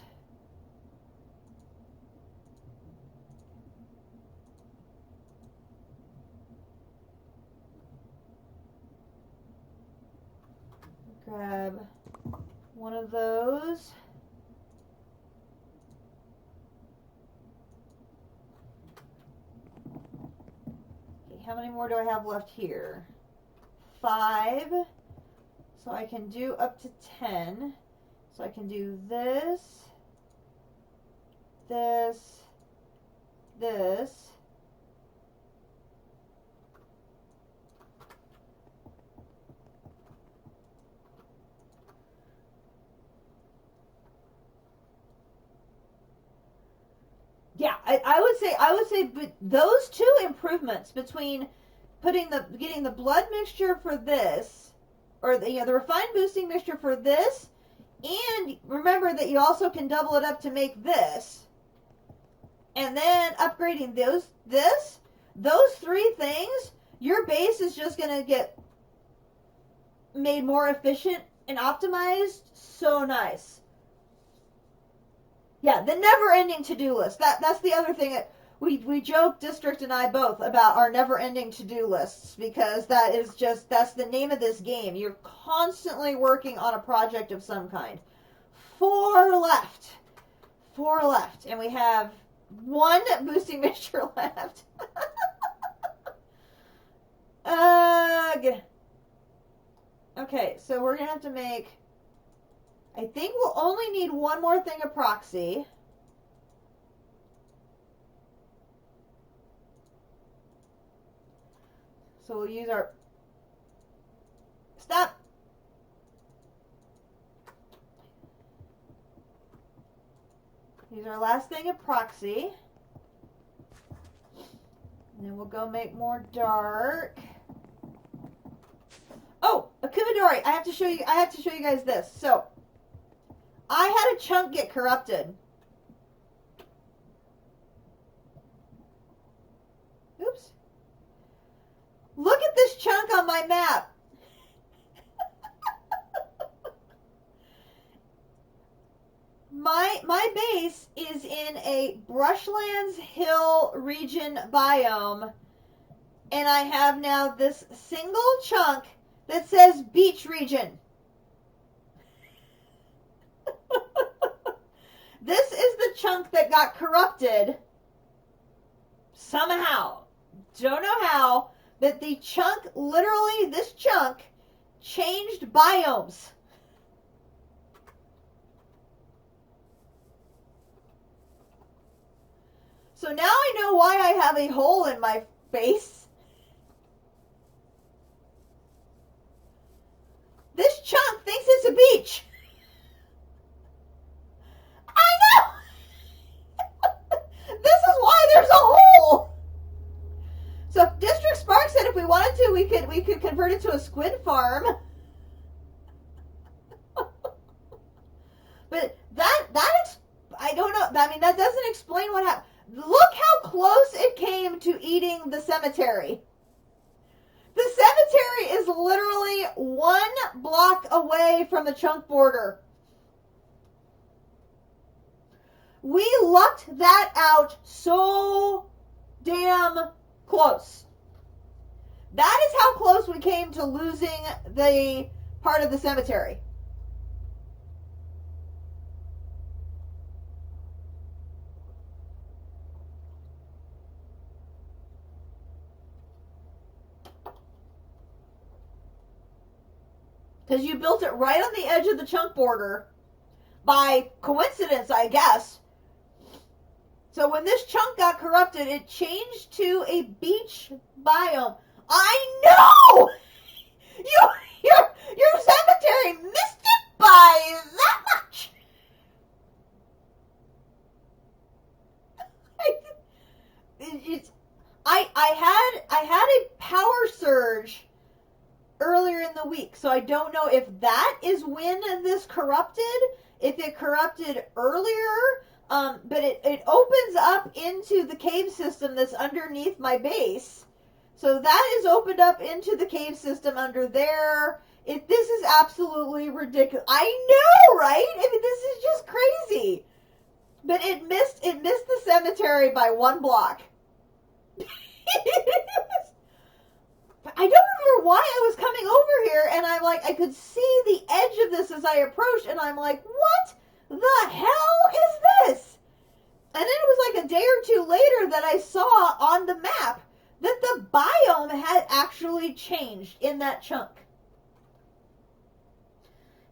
Grab one of those. Okay, how many more do I have left here? 5. So I can do up to 10. So I can do this, this, this. Yeah, I would say but those 2 improvements between getting the blood mixture for this, or the refined boosting mixture for this, and remember that you also can double it up to make this, and then upgrading those 3 things, your base is just going to get made more efficient and optimized. So nice. Yeah, the never-ending to-do list. That's the other thing that we joke, District and I both, about our never-ending to-do lists, because that's the name of this game. You're constantly working on a project of some kind. 4 left. 4 left. And we have 1 boosting mixture left. Ugh. Okay, so we're going to have to make... I think we'll only need 1 more thing of proxy. So we'll use our... Stop! Use our last thing of proxy. And then we'll go make more dark. Oh, Akubadori, I have to show you guys this. So, I had a chunk get corrupted. Oops. Look at this chunk on my map. My base is in a Brushlands Hill region biome, and I have now this single chunk that says beach region. This is the chunk that got corrupted somehow. Don't know how, but the chunk, literally, this chunk changed biomes. So now I know why I have a hole in my face. This chunk thinks it's a beach. I know! This is why there's a hole! So District Spark said if we wanted to, we could convert it to a squid farm. But I don't know. I mean, that doesn't explain what happened. Look how close it came to eating the cemetery. The cemetery is literally 1 block away from the chunk border. We lucked that out so damn close. That is how close we came to losing the part of the cemetery. Because you built it right on the edge of the chunk border. By coincidence, I guess. So when this chunk got corrupted, it changed to a beach biome. I know! Your cemetery missed it by that much! I had a power surge earlier in the week, so I don't know if that is when this corrupted, if it corrupted earlier, but it opens up into the cave system that's underneath my base. So that is opened up into the cave system under there. This is absolutely ridiculous. I know, right? I mean, this is just crazy. But it missed the cemetery by 1 block. I don't remember why I was coming over here, and I'm like, I could see the edge of this as I approached, and I'm like, what the hell is this? And then it was like a day or two later that I saw on the map that the biome had actually changed in that chunk.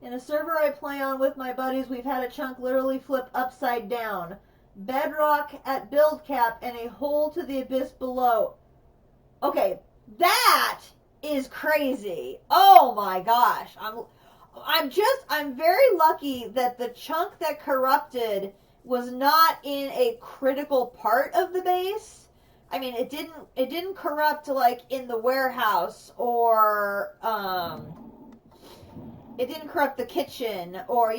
In a server I play on with my buddies, we've had a chunk literally flip upside down. Bedrock at build cap and a hole to the abyss below. Okay, that is crazy. Oh my gosh. I'm very lucky that the chunk that corrupted was not in a critical part of the base. I mean, it didn't corrupt like in the warehouse or it didn't corrupt the kitchen or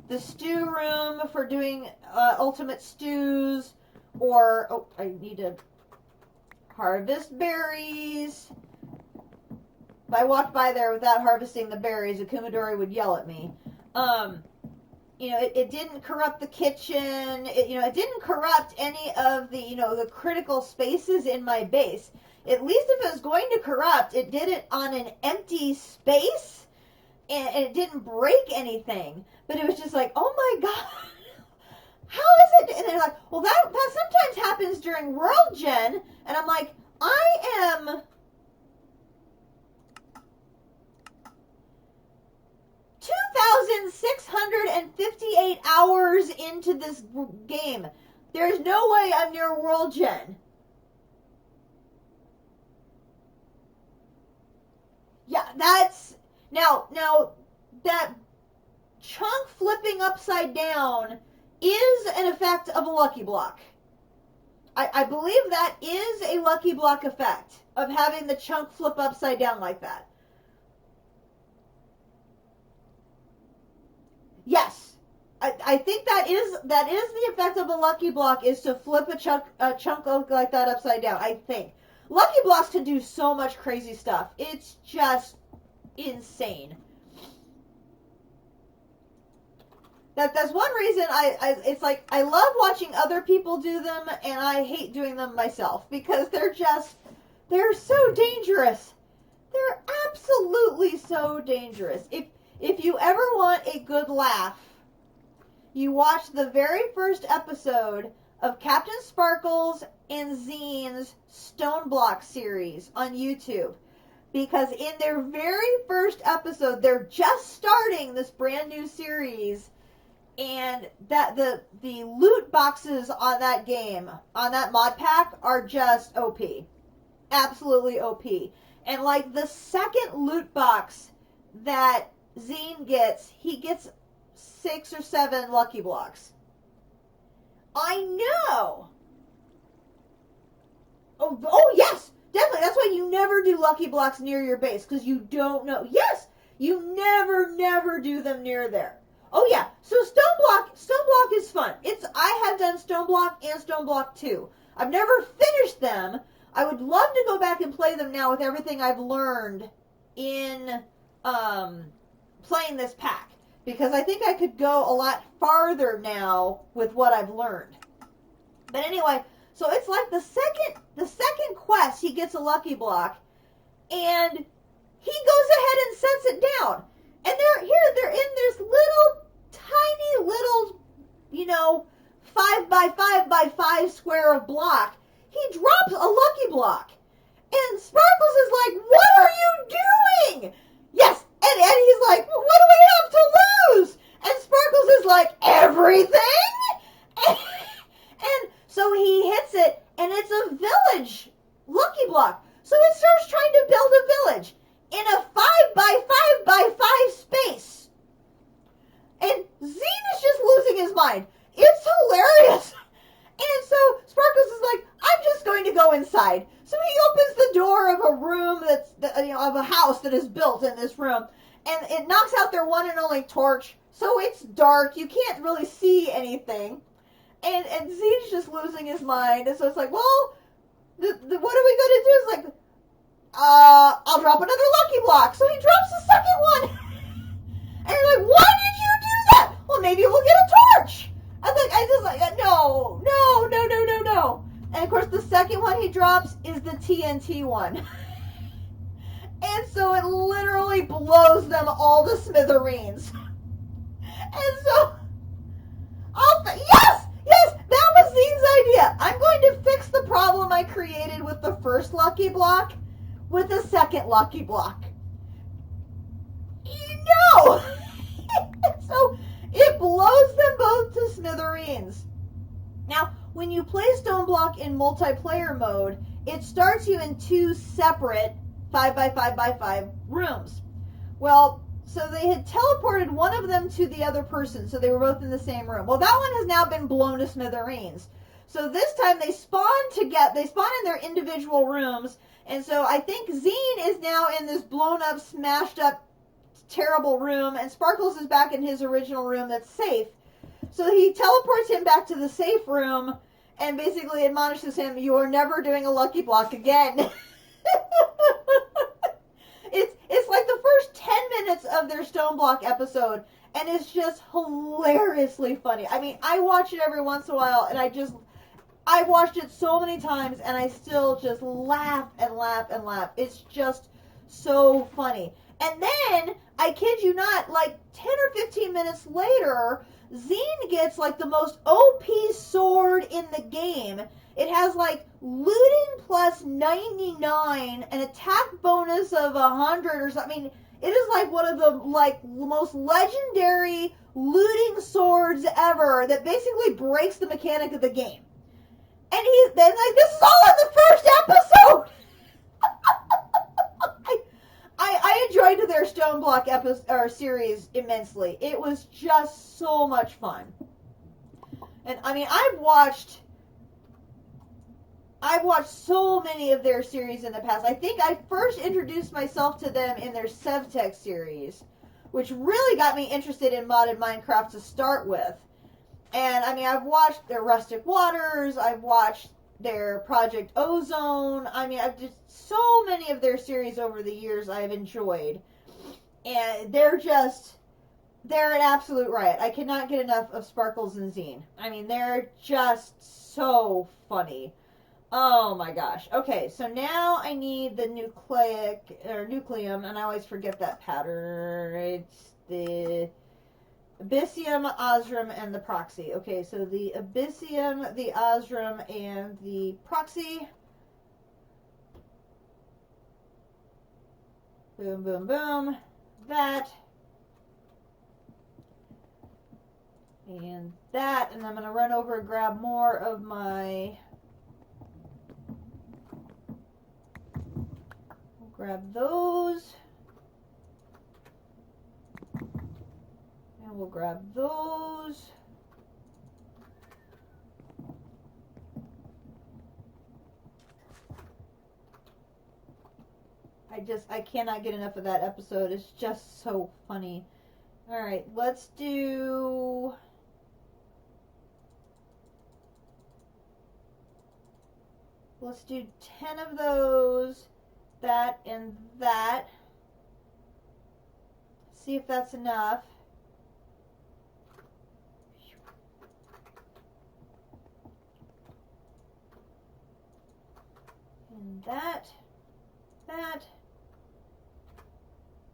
the stew room for doing ultimate stews, or I need to harvest berries. If I walked by there without harvesting the berries, a Kumadori would yell at me. It didn't corrupt the kitchen. It didn't corrupt any of the critical spaces in my base. At least if it was going to corrupt, it did it on an empty space, and it didn't break anything. But it was just like, oh my god, how is it? And they're like, well, that sometimes happens during World Gen, and I'm like, I am 2,658 hours into this game. There's no way I'm near World Gen. Yeah, that's now that chunk flipping upside down is an effect of a lucky block. I believe that is a lucky block effect of having the chunk flip upside down like that. Yes, I think that is the effect of a lucky block, is to flip a chunk like that upside down. I think lucky blocks can do so much crazy stuff. It's just insane. That's one reason it's like I love watching other people do them, and I hate doing them myself, because they're so dangerous. They're absolutely so dangerous. If you ever want a good laugh, you watch the very first episode of Captain Sparkles and Zine's Stone Block series on YouTube. Because in their very first episode, they're just starting this brand new series, and that the loot boxes on that game, on that mod pack, are just OP. Absolutely OP. And like the second loot box that Zine gets, he gets 6 or 7 lucky blocks. I know! Oh yes! Definitely. That's why you never do lucky blocks near your base, because you don't know. Yes! You never do them near there. Oh yeah. So Stone Block is fun. I have done Stone Block and Stone Block 2. I've never finished them. I would love to go back and play them now with everything I've learned in playing this pack, because I think I could go a lot farther now with what I've learned. But anyway, so it's like the second quest, he gets a lucky block, and he goes ahead and sets it down. And they're in this little, tiny little, 5x5x5 square of block. He drops a lucky block. And Sparkles is like, what are you doing? Yes, and he's like, what do we have to lose? And Sparkles is like, everything? And so he hits it, and it's a village lucky block. So it starts trying to build a village in a 5x5x5 space. And Zine is just losing his mind. It's hilarious. And so Sparkles is like, I'm just going to go inside. So he opens the door of a room of a house that is built in this room. And it knocks out their one and only torch. So it's dark. You can't really see anything. And Zine's just losing his mind. And so it's like, well, what are we going to do? It's like, I'll drop another lucky block. So he drops the second one. And you're like, why did you do that? Well, maybe we'll get a torch. No. And of course, the second one he drops is the TNT one. And so it literally blows them all to smithereens. And so, yes, that was Zine's idea. I'm going to fix the problem I created with the first lucky block with the second lucky block. No! So it blows them both to smithereens. Now, when you play Stone Block in multiplayer mode, it starts you in 2 separate 5x5x5 rooms. Well, so they had teleported one of them to the other person, so they were both in the same room. Well, that one has now been blown to smithereens. So this time they spawn in their individual rooms, and so I think Zine is now in this blown up, smashed up, terrible room, and Sparkles is back in his original room that's safe. So he teleports him back to the safe room and basically admonishes him, you are never doing a lucky block again. It's like the first 10 minutes of their Stone Block episode, and it's just hilariously funny. I mean, I watch it every once in a while, and I've watched it so many times, and I still just laugh and laugh and laugh. It's just so funny. And then, I kid you not, like 10 or 15 minutes later, Zine gets like the most OP sword in the game. It has like looting plus 99, an attack bonus of 100 or something. I mean, it is like one of the like most legendary looting swords ever that basically breaks the mechanic of the game. And he's then like, this is all in the first episode. I enjoyed their Stone Block series immensely. It was just so much fun. And I mean, I've watched so many of their series in the past. I think I first introduced myself to them in their Sevtech series, which really got me interested in modded Minecraft to start with. And I mean, I've watched their Rustic Waters, I've watched their Project Ozone. I mean, I've just so many of their series over the years I've enjoyed. And they're an absolute riot. I cannot get enough of Sparkles and Zine. I mean, they're just so funny. Oh my gosh. Okay, so now I need the nucleum, and I always forget that pattern. It's the Abyssium, Osram, and the Proxy. Okay, so the Abyssium, the Osram, and the Proxy. Boom, boom, boom. That. And that. And I'm going to run over and grab more of my... Grab those. And we'll grab those. I cannot get enough of that episode. It's just so funny. All right, let's do... Let's do 10 of those, that, and that. See if that's enough. And that.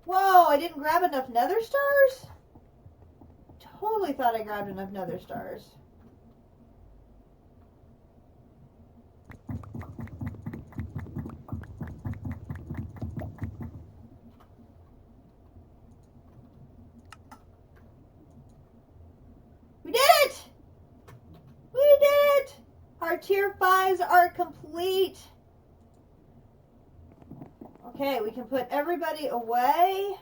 Whoa, I didn't grab enough nether stars? Totally thought I grabbed enough nether stars. We did it! We did it! Our tier 5s are complete. Okay, we can put everybody away.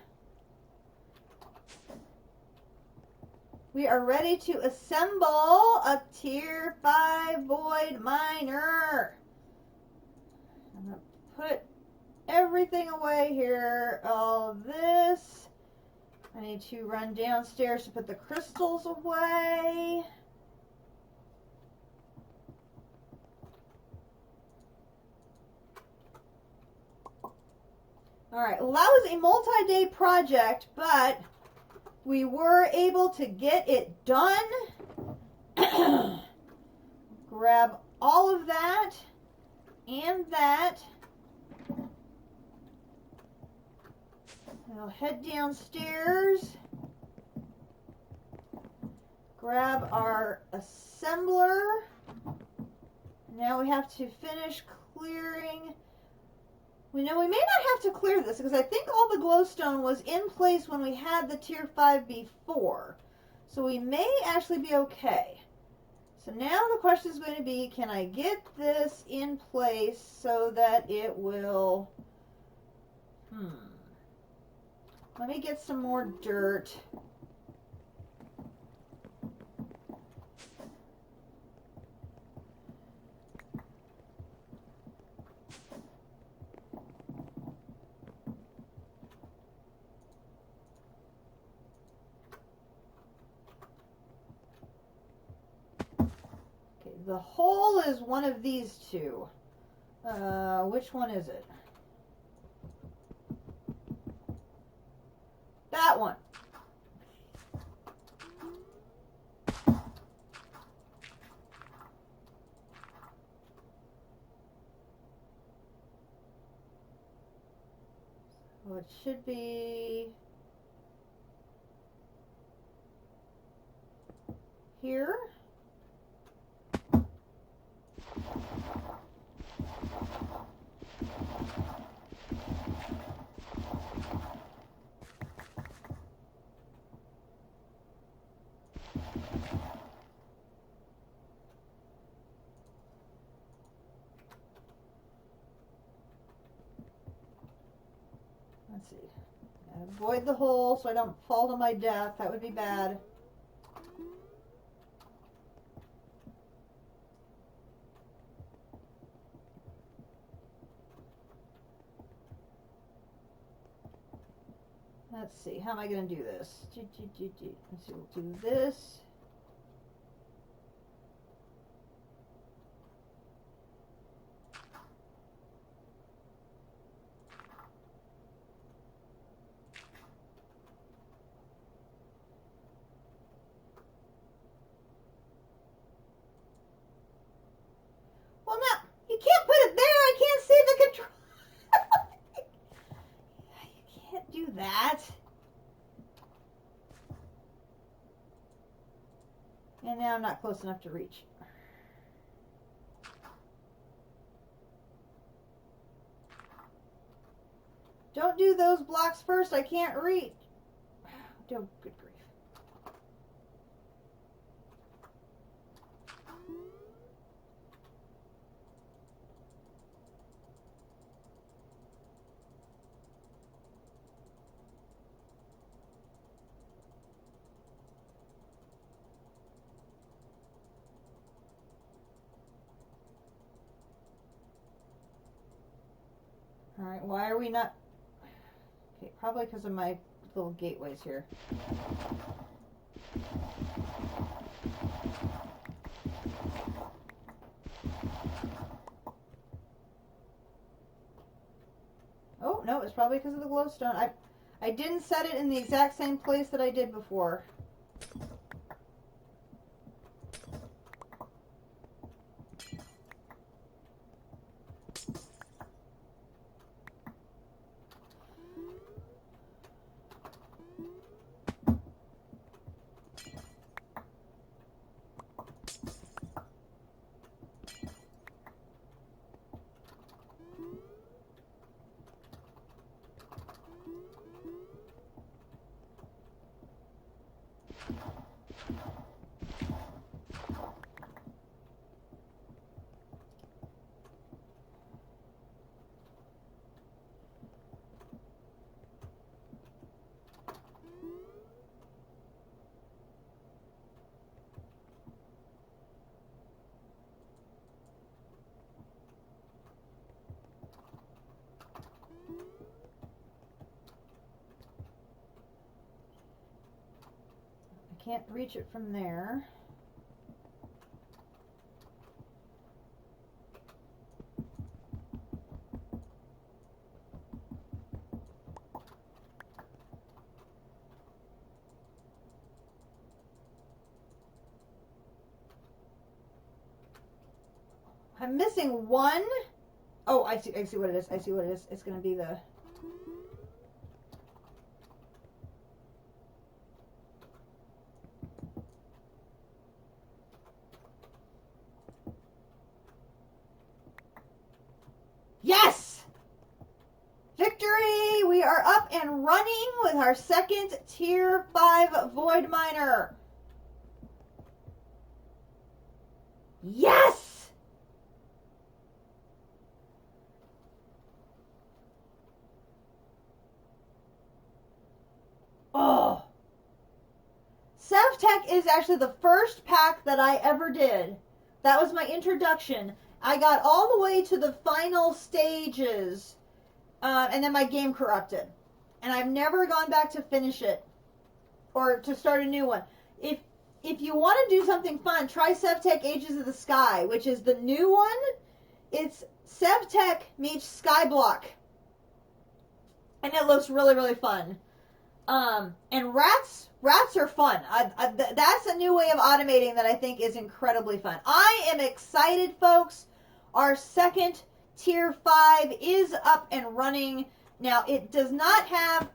We are ready to assemble a tier 5 void miner. I'm going to put everything away here. All of this. I need to run downstairs to put the crystals away. Alright, well that was a multi-day project, but we were able to get it done. Grab all of that and that. I'll head downstairs. Grab our assembler. Now we have to finish clearing. We know we may not have to clear this because I think all the glowstone was in place when we had the tier 5 before. So we may actually be okay. So now the question is going to be, can I get this in place so that it will... Let me get some more dirt. The hole is one of these two. Which one is it? That one. So it should be here. Let's see. Avoid the hole so I don't fall to my death. That would be bad. Let's see. How am I going to do this? Let's see. We'll do this. Well, no, you can't put it there. I can't see the control. You can't do that. close enough to reach. Don't do those blocks first. I can't reach. Oh, good grief. All right, why are we not? Okay, probably because of my little gateways here. Oh, no, it's probably because of the glowstone. I didn't set it in the exact same place that I did before. I can't reach it from there. I'm missing one. Oh, I see what it is. I see what it is. It's going to be the... Yes! Victory! We are up and running with our second Tier 5 Void Miner. Yes! Oh. SevTech is actually the first pack that I ever did. That was my introduction. I got all the way to the final stages, and then my game corrupted. And I've never gone back to finish it or to start a new one. If you want to do something fun, try SevTech Ages of the Sky, which is the new one. It's SevTech meets Skyblock. And it looks really, really fun. And rats are fun. That's a new way of automating that I think is incredibly fun. I am excited, folks. Our second Tier 5 is up and running. Now, it does not have...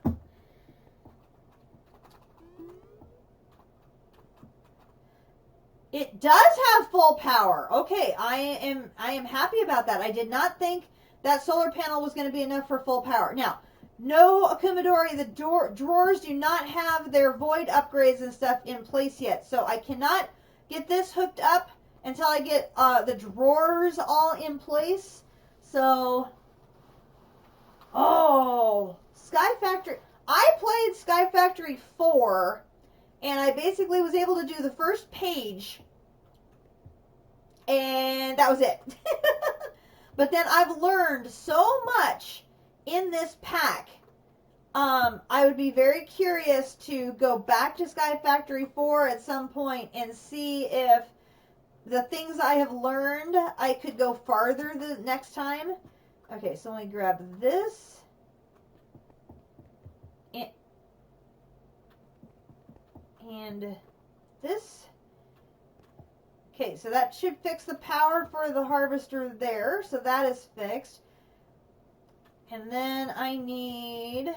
It does have full power. Okay, I am happy about that. I did not think that solar panel was going to be enough for full power. Now, no Akumadori, the drawers do not have their void upgrades and stuff in place yet. So I cannot get this hooked up until I get the drawers all in place. So, oh, Sky Factory. I played Sky Factory 4, and I basically was able to do the first page, and that was it. But then I've learned so much in this pack. I would be very curious to go back to Sky Factory 4 at some point and see if the things I have learned, I could go farther the next time. Okay, so let me grab this. And this. Okay, so that should fix the power for the harvester there. So that is fixed. And then I need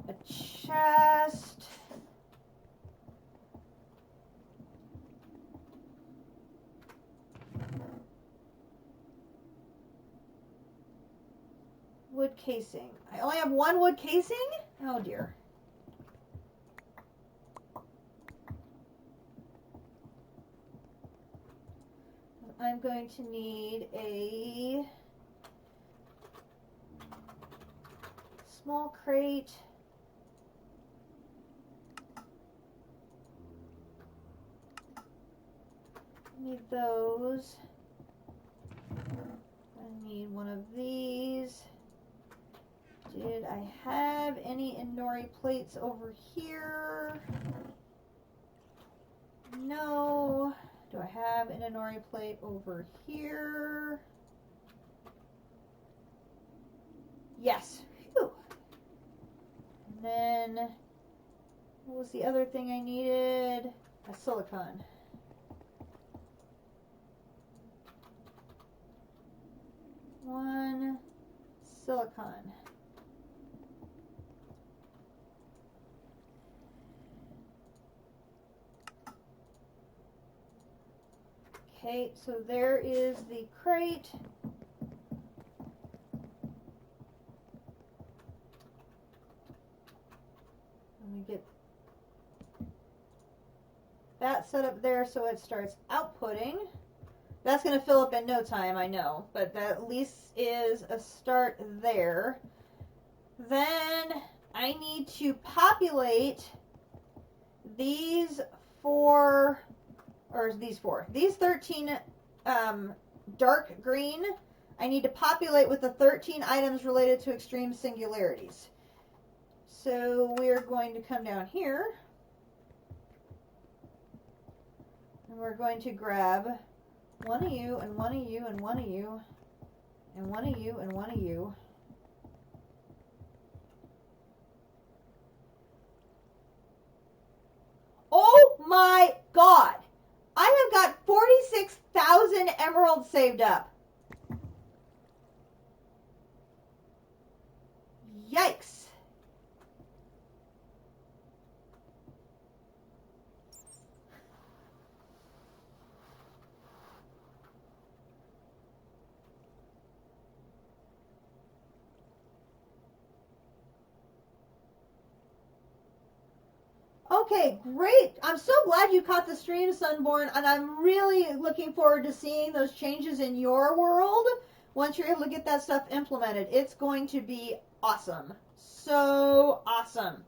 a chest. wood casing. I only have one wood casing? Oh dear. I'm going to need a small crate. Need those. I need one of these. Did I have any Inori plates over here? No. Do I have an Inori plate over here? Yes. Phew. And then, what was the other thing I needed? A silicone. One silicone. Okay, so there is the crate. Let me get that set up there so it starts outputting. That's going to fill up in no time, I know, but that at least is a start there. Then I need to populate these these 13 dark green. I need to populate with the 13 items related to extreme singularities. So we're going to come down here and we're going to grab one of you and one of you and one of you and one of you and one of you. Oh my God! I have got 46,000 emeralds saved up. Yikes. Okay, great. I'm so glad you caught the stream, Sunborn, and I'm really looking forward to seeing those changes in your world once you're able to get that stuff implemented. It's going to be awesome. So awesome.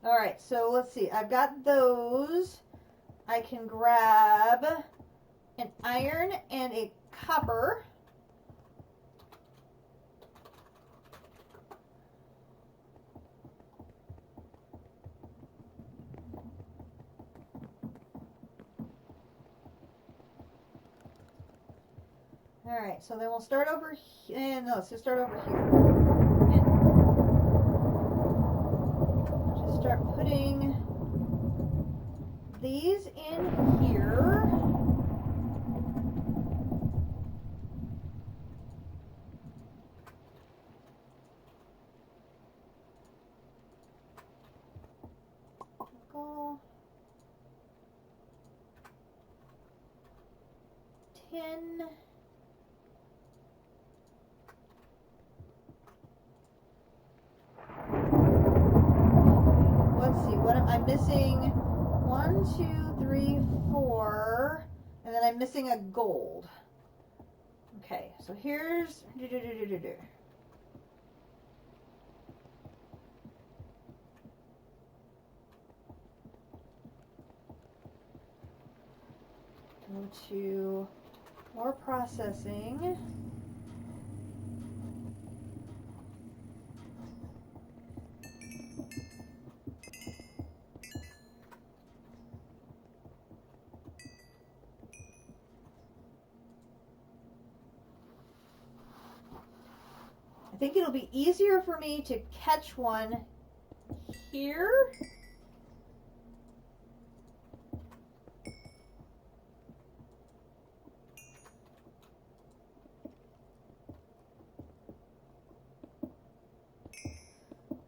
All right, so let's see. I've got those. I can grab an iron and a copper. All right, so then we'll start over here. And no, let's just start over here. And just start putting these in here. Go. 10. Let's see, what am I missing? 1, 2, 3, 4, and then I'm missing a gold. Okay, so here's go to more processing. I think it'll be easier for me to catch one here.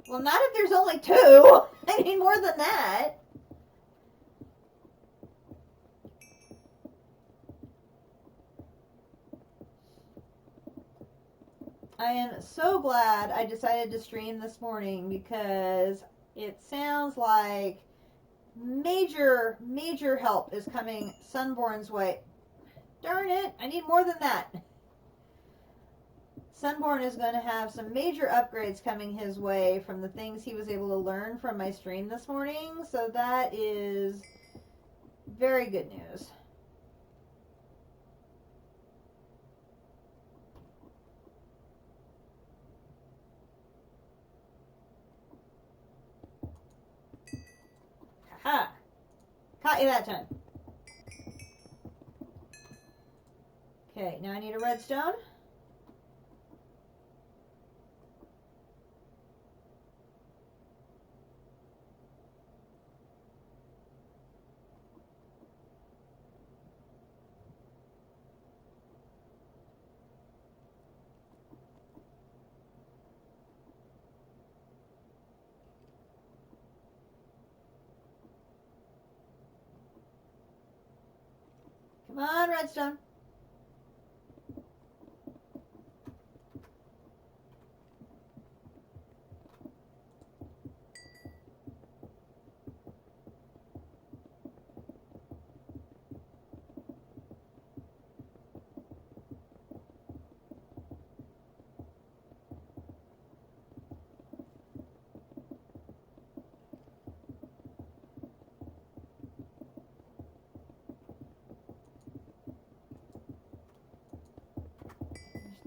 Well, not if there's only 2. I need more than that. I am so glad I decided to stream this morning because it sounds like major help is coming Sunborn's way. Darn it, I need more than that. Sunborn is going to have some major upgrades coming his way from the things he was able to learn from my stream this morning, so that is very good news. Haha! Caught you that time. Okay, now I need a redstone. Come on, redstone.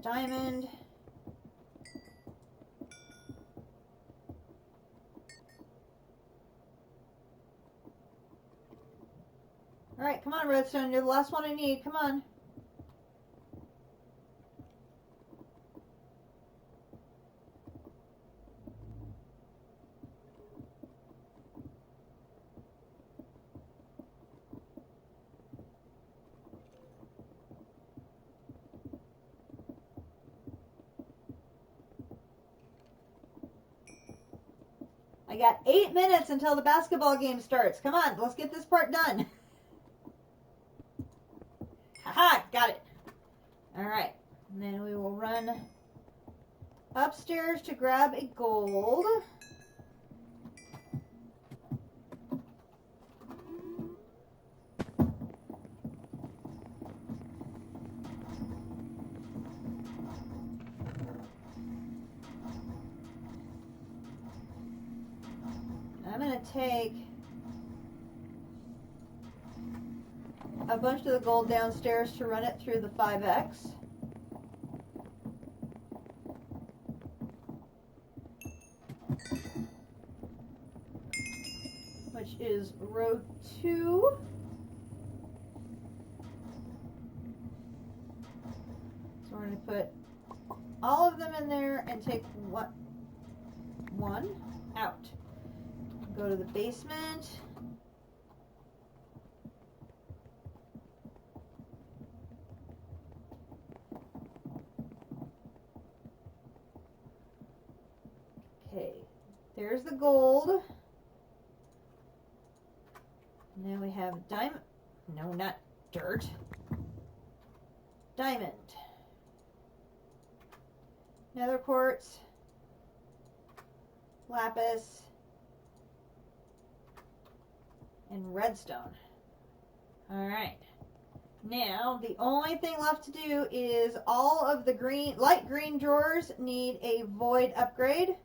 Diamond. Alright, come on, redstone. You're the last one I need. Come on. I got 8 minutes until the basketball game starts. Come on, let's get this part done. Haha, got it. Alright, and then we will run upstairs to grab a gold. I'm going to take a bunch of the gold downstairs to run it through the 5X. Which is row 2. So we're going to put all of them in there and take one out. Go to the basement. Okay, there's the gold. Now we have diamond. No, not dirt. Diamond. Nether quartz. Lapis. And redstone. Alright. Now, the only thing left to do is all of the light green drawers need a void upgrade.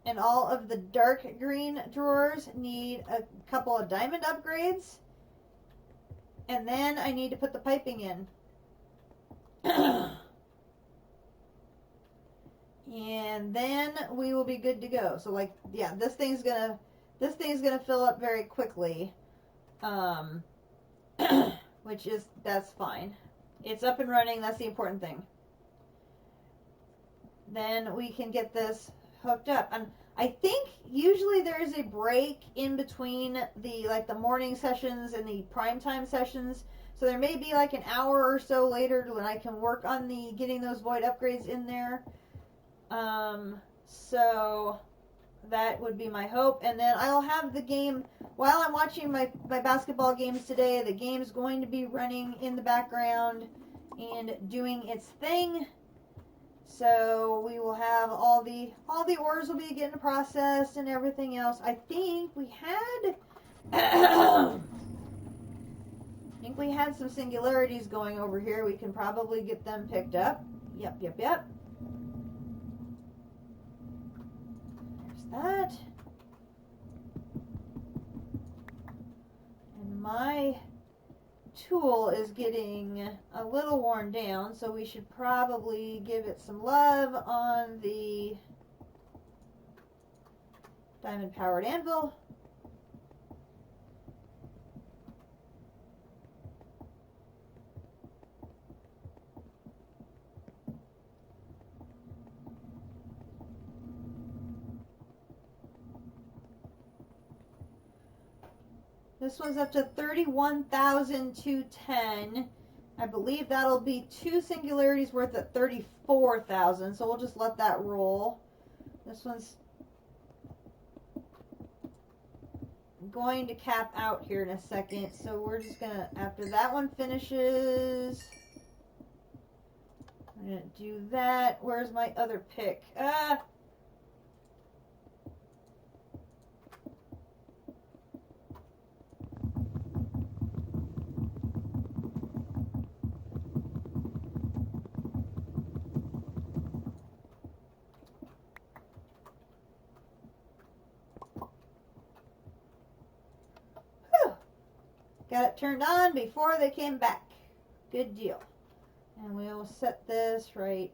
And all of the dark green drawers need a couple of diamond upgrades. And then I need to put the piping in. And then we will be good to go. So like, yeah, this thing's gonna fill up very quickly. That's fine. It's up and running, that's the important thing. Then we can get this hooked up. And I think usually there is a break in between the morning sessions and the primetime sessions. So there may be like an hour or so later when I can work on getting those void upgrades in there. So that would be my hope. And then I'll have the game, while I'm watching my basketball games today, the game's going to be running in the background and doing its thing. So we will have all the orders will be getting processed and everything else. I think we had I think we had some singularities going over here. We can probably get them picked up. Yep. There's that. And my tool is getting a little worn down, so we should probably give it some love on the diamond powered anvil. This one's up to 31,210. I believe that'll be 2 singularities worth at 34,000, so we'll just let that roll. This one's going to cap out here in a second, so we're just gonna, after that one finishes, I'm gonna do that. Where's my other pick? Got it turned on before they came back. Good deal. And we'll set this right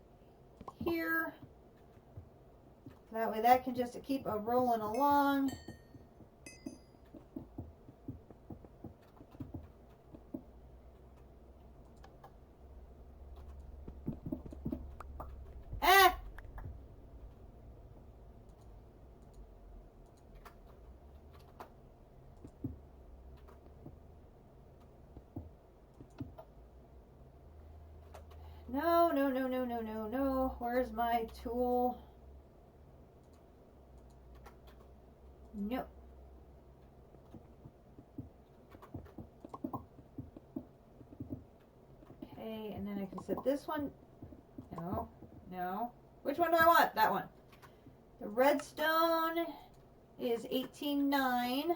here. That way that can just keep a rolling along. Ah! No. Where's my tool? Nope. Okay, and then I can set this one. No. Which one do I want? That one. The redstone is 18.9.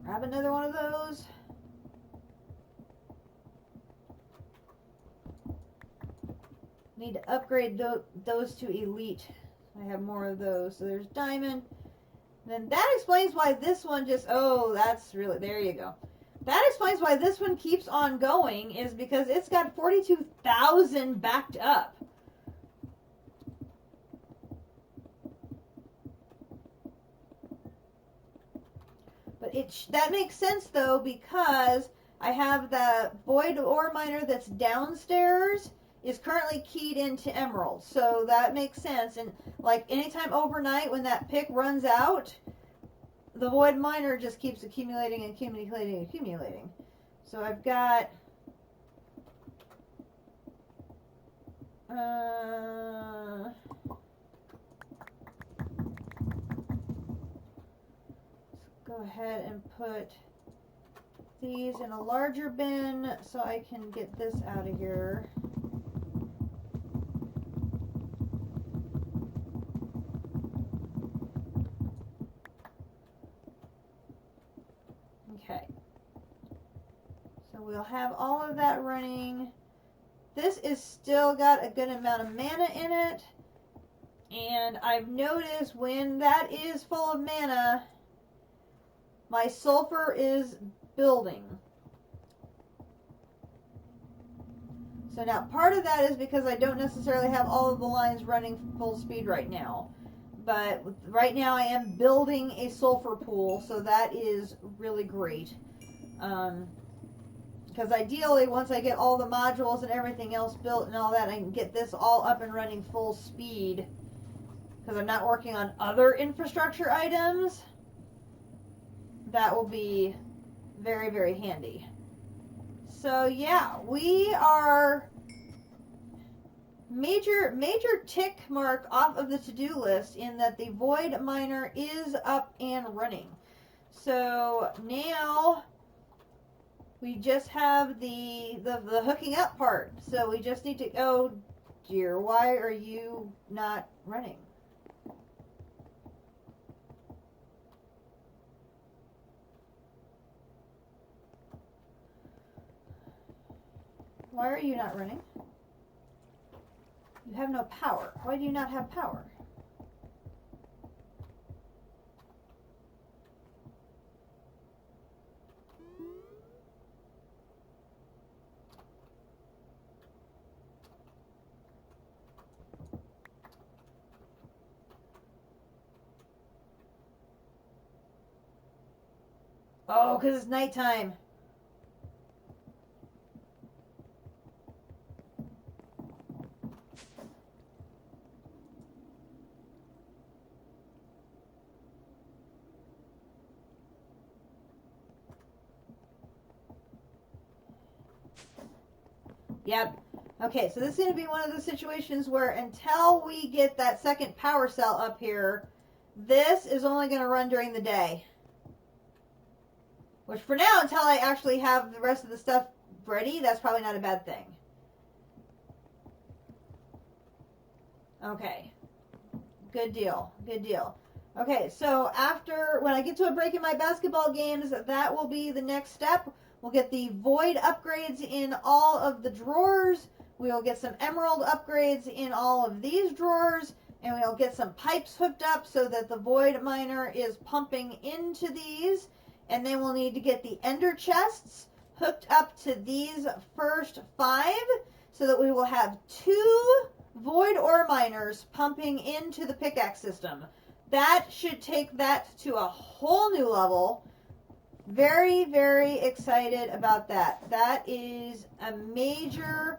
Grab another one of those. Need to upgrade those to elite. I have more of those. So there's diamond. And then that explains why this one just, oh, that's really, there you go. That explains why this one keeps on going, is because it's got 42,000 backed up. But that makes sense though, because I have the void ore miner that's downstairs is currently keyed into emerald, so that makes sense. And like anytime overnight when that pick runs out, the void miner just keeps accumulating. So I've got go ahead and put these in a larger bin so I can get this out of here. Okay. So we'll have all of that running. This is still got a good amount of mana in it. And I've noticed when that is full of mana, my sulfur is building. So now part of that is because I don't necessarily have all of the lines running full speed right now. But right now I am building a sulfur pool, so that is really great. Because Because ideally, once I get all the modules and everything else built and all that, I can get this all up and running full speed. Because I'm not working on other infrastructure items. That will be very, very handy. So yeah, we are major tick mark off of the to-do list in that the Void Miner is up and running. So now we just have the hooking up part. So we just need to, oh dear, why are you not running? Why are you not running? You have no power. Why do you not have power? Oh, because it's nighttime. Yep. Okay, so this is going to be one of those situations where until we get that second power cell up here, this is only going to run during the day. Which for now, until I actually have the rest of the stuff ready, that's probably not a bad thing. Okay. Good deal. Good deal. Okay, so when I get to a break in my basketball games, that will be the next step. We'll get the Void upgrades in all of the drawers. We'll get some Emerald upgrades in all of these drawers. And we'll get some pipes hooked up so that the Void Miner is pumping into these. And then we'll need to get the Ender chests hooked up to these first 5 so that we will have 2 Void ore miners pumping into the pickaxe system. That should take that to a whole new level. Very, very excited about that. That is a major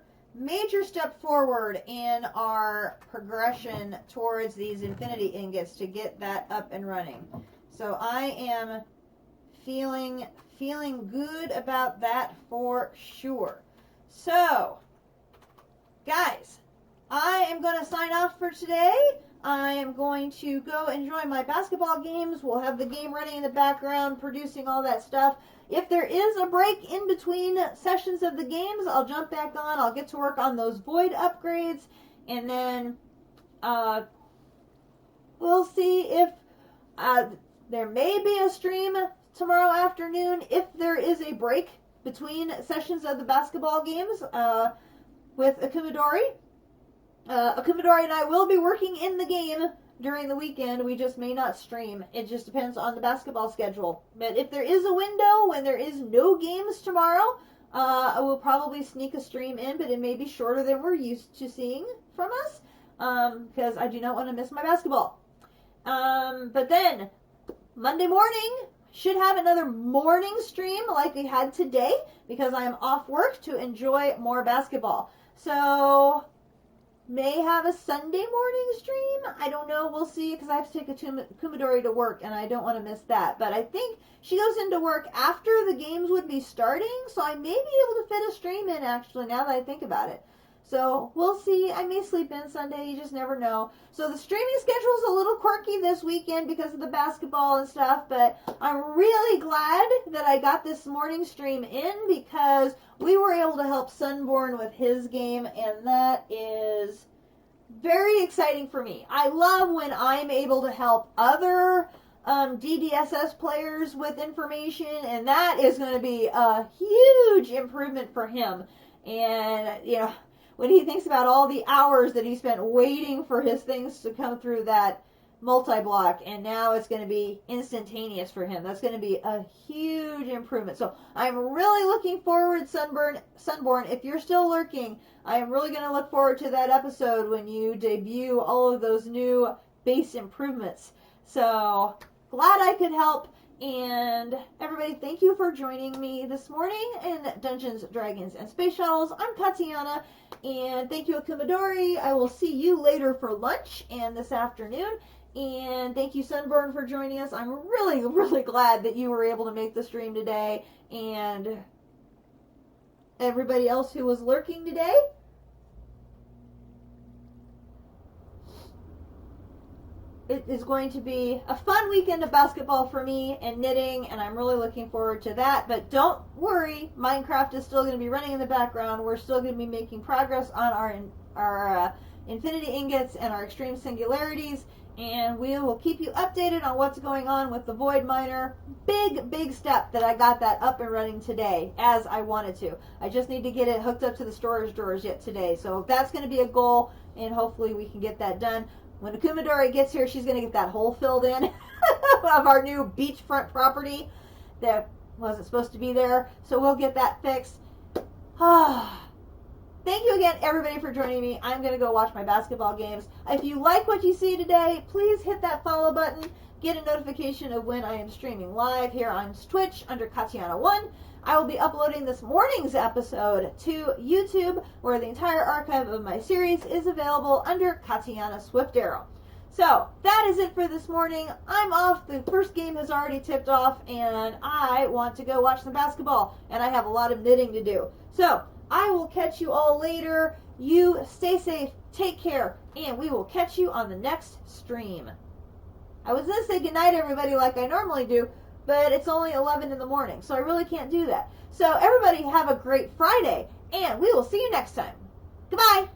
step forward in our progression towards these infinity ingots to get that up and running. So I am feeling good about that for sure. So, guys, I am going to sign off for today. I am going to go enjoy my basketball games. We'll have the game running in the background, producing all that stuff. If there is a break in between sessions of the games, I'll jump back on. I'll get to work on those Void upgrades. And then we'll see if there may be a stream tomorrow afternoon if there is a break between sessions of the basketball games with Akumidori. Akumidori and I will be working in the game during the weekend. We just may not stream. It just depends on the basketball schedule. But if there is a window when there is no games tomorrow, I will probably sneak a stream in, but it may be shorter than we're used to seeing from us because I do not want to miss my basketball. But then, Monday morning, should have another morning stream like we had today because I am off work to enjoy more basketball. So, may have a Sunday morning stream. I don't know. We'll see because I have to take a Kumidori to work and I don't want to miss that. But I think she goes into work after the games would be starting. So I may be able to fit a stream in actually now that I think about it. So we'll see. I may sleep in Sunday. You just never know. So the streaming schedule is a little quirky this weekend because of the basketball and stuff. But I'm really glad that I got this morning stream in because we were able to help Sunborn with his game. And that is very exciting for me. I love when I'm able to help other DDSS players with information. And that is going to be a huge improvement for him. And, you know, when he thinks about all the hours that he spent waiting for his things to come through that multi-block, and now it's going to be instantaneous for him. That's going to be a huge improvement. So I'm really looking forward, Sunborn, if you're still lurking, I'm really going to look forward to that episode when you debut all of those new base improvements. So glad I could help. And everybody, thank you for joining me this morning in Dungeons, Dragons, and Space Shuttles. I'm Tatiana, and thank you, Akumadori. I will see you later for lunch and this afternoon. And thank you, Sunburn, for joining us. I'm really, really glad that you were able to make the stream today. And everybody else who was lurking today. It is going to be a fun weekend of basketball for me and knitting, and I'm really looking forward to that. But don't worry, Minecraft is still going to be running in the background. We're still going to be making progress on our infinity ingots and our extreme singularities, and we will keep you updated on what's going on with the void miner. Big step that I got that up and running today as I wanted to. I just need to get it hooked up to the storage drawers yet today. So that's going to be a goal, and hopefully we can get that done. When Akumadori gets here, she's going to get that hole filled in of our new beachfront property that wasn't supposed to be there. So we'll get that fixed. Thank you again, everybody, for joining me. I'm going to go watch my basketball games. If you like what you see today, please hit that follow button. Get a notification of when I am streaming live here on Twitch under Katiana1. I will be uploading this morning's episode to YouTube, where the entire archive of my series is available under Katiana Swift Arrow. So, that is it for this morning. I'm off. The first game has already tipped off, and I want to go watch some basketball, and I have a lot of knitting to do. So, I will catch you all later. You stay safe, take care, and we will catch you on the next stream. I was going to say goodnight, everybody, like I normally do, but it's only 11 in the morning, so I really can't do that. So everybody have a great Friday, and we will see you next time. Goodbye!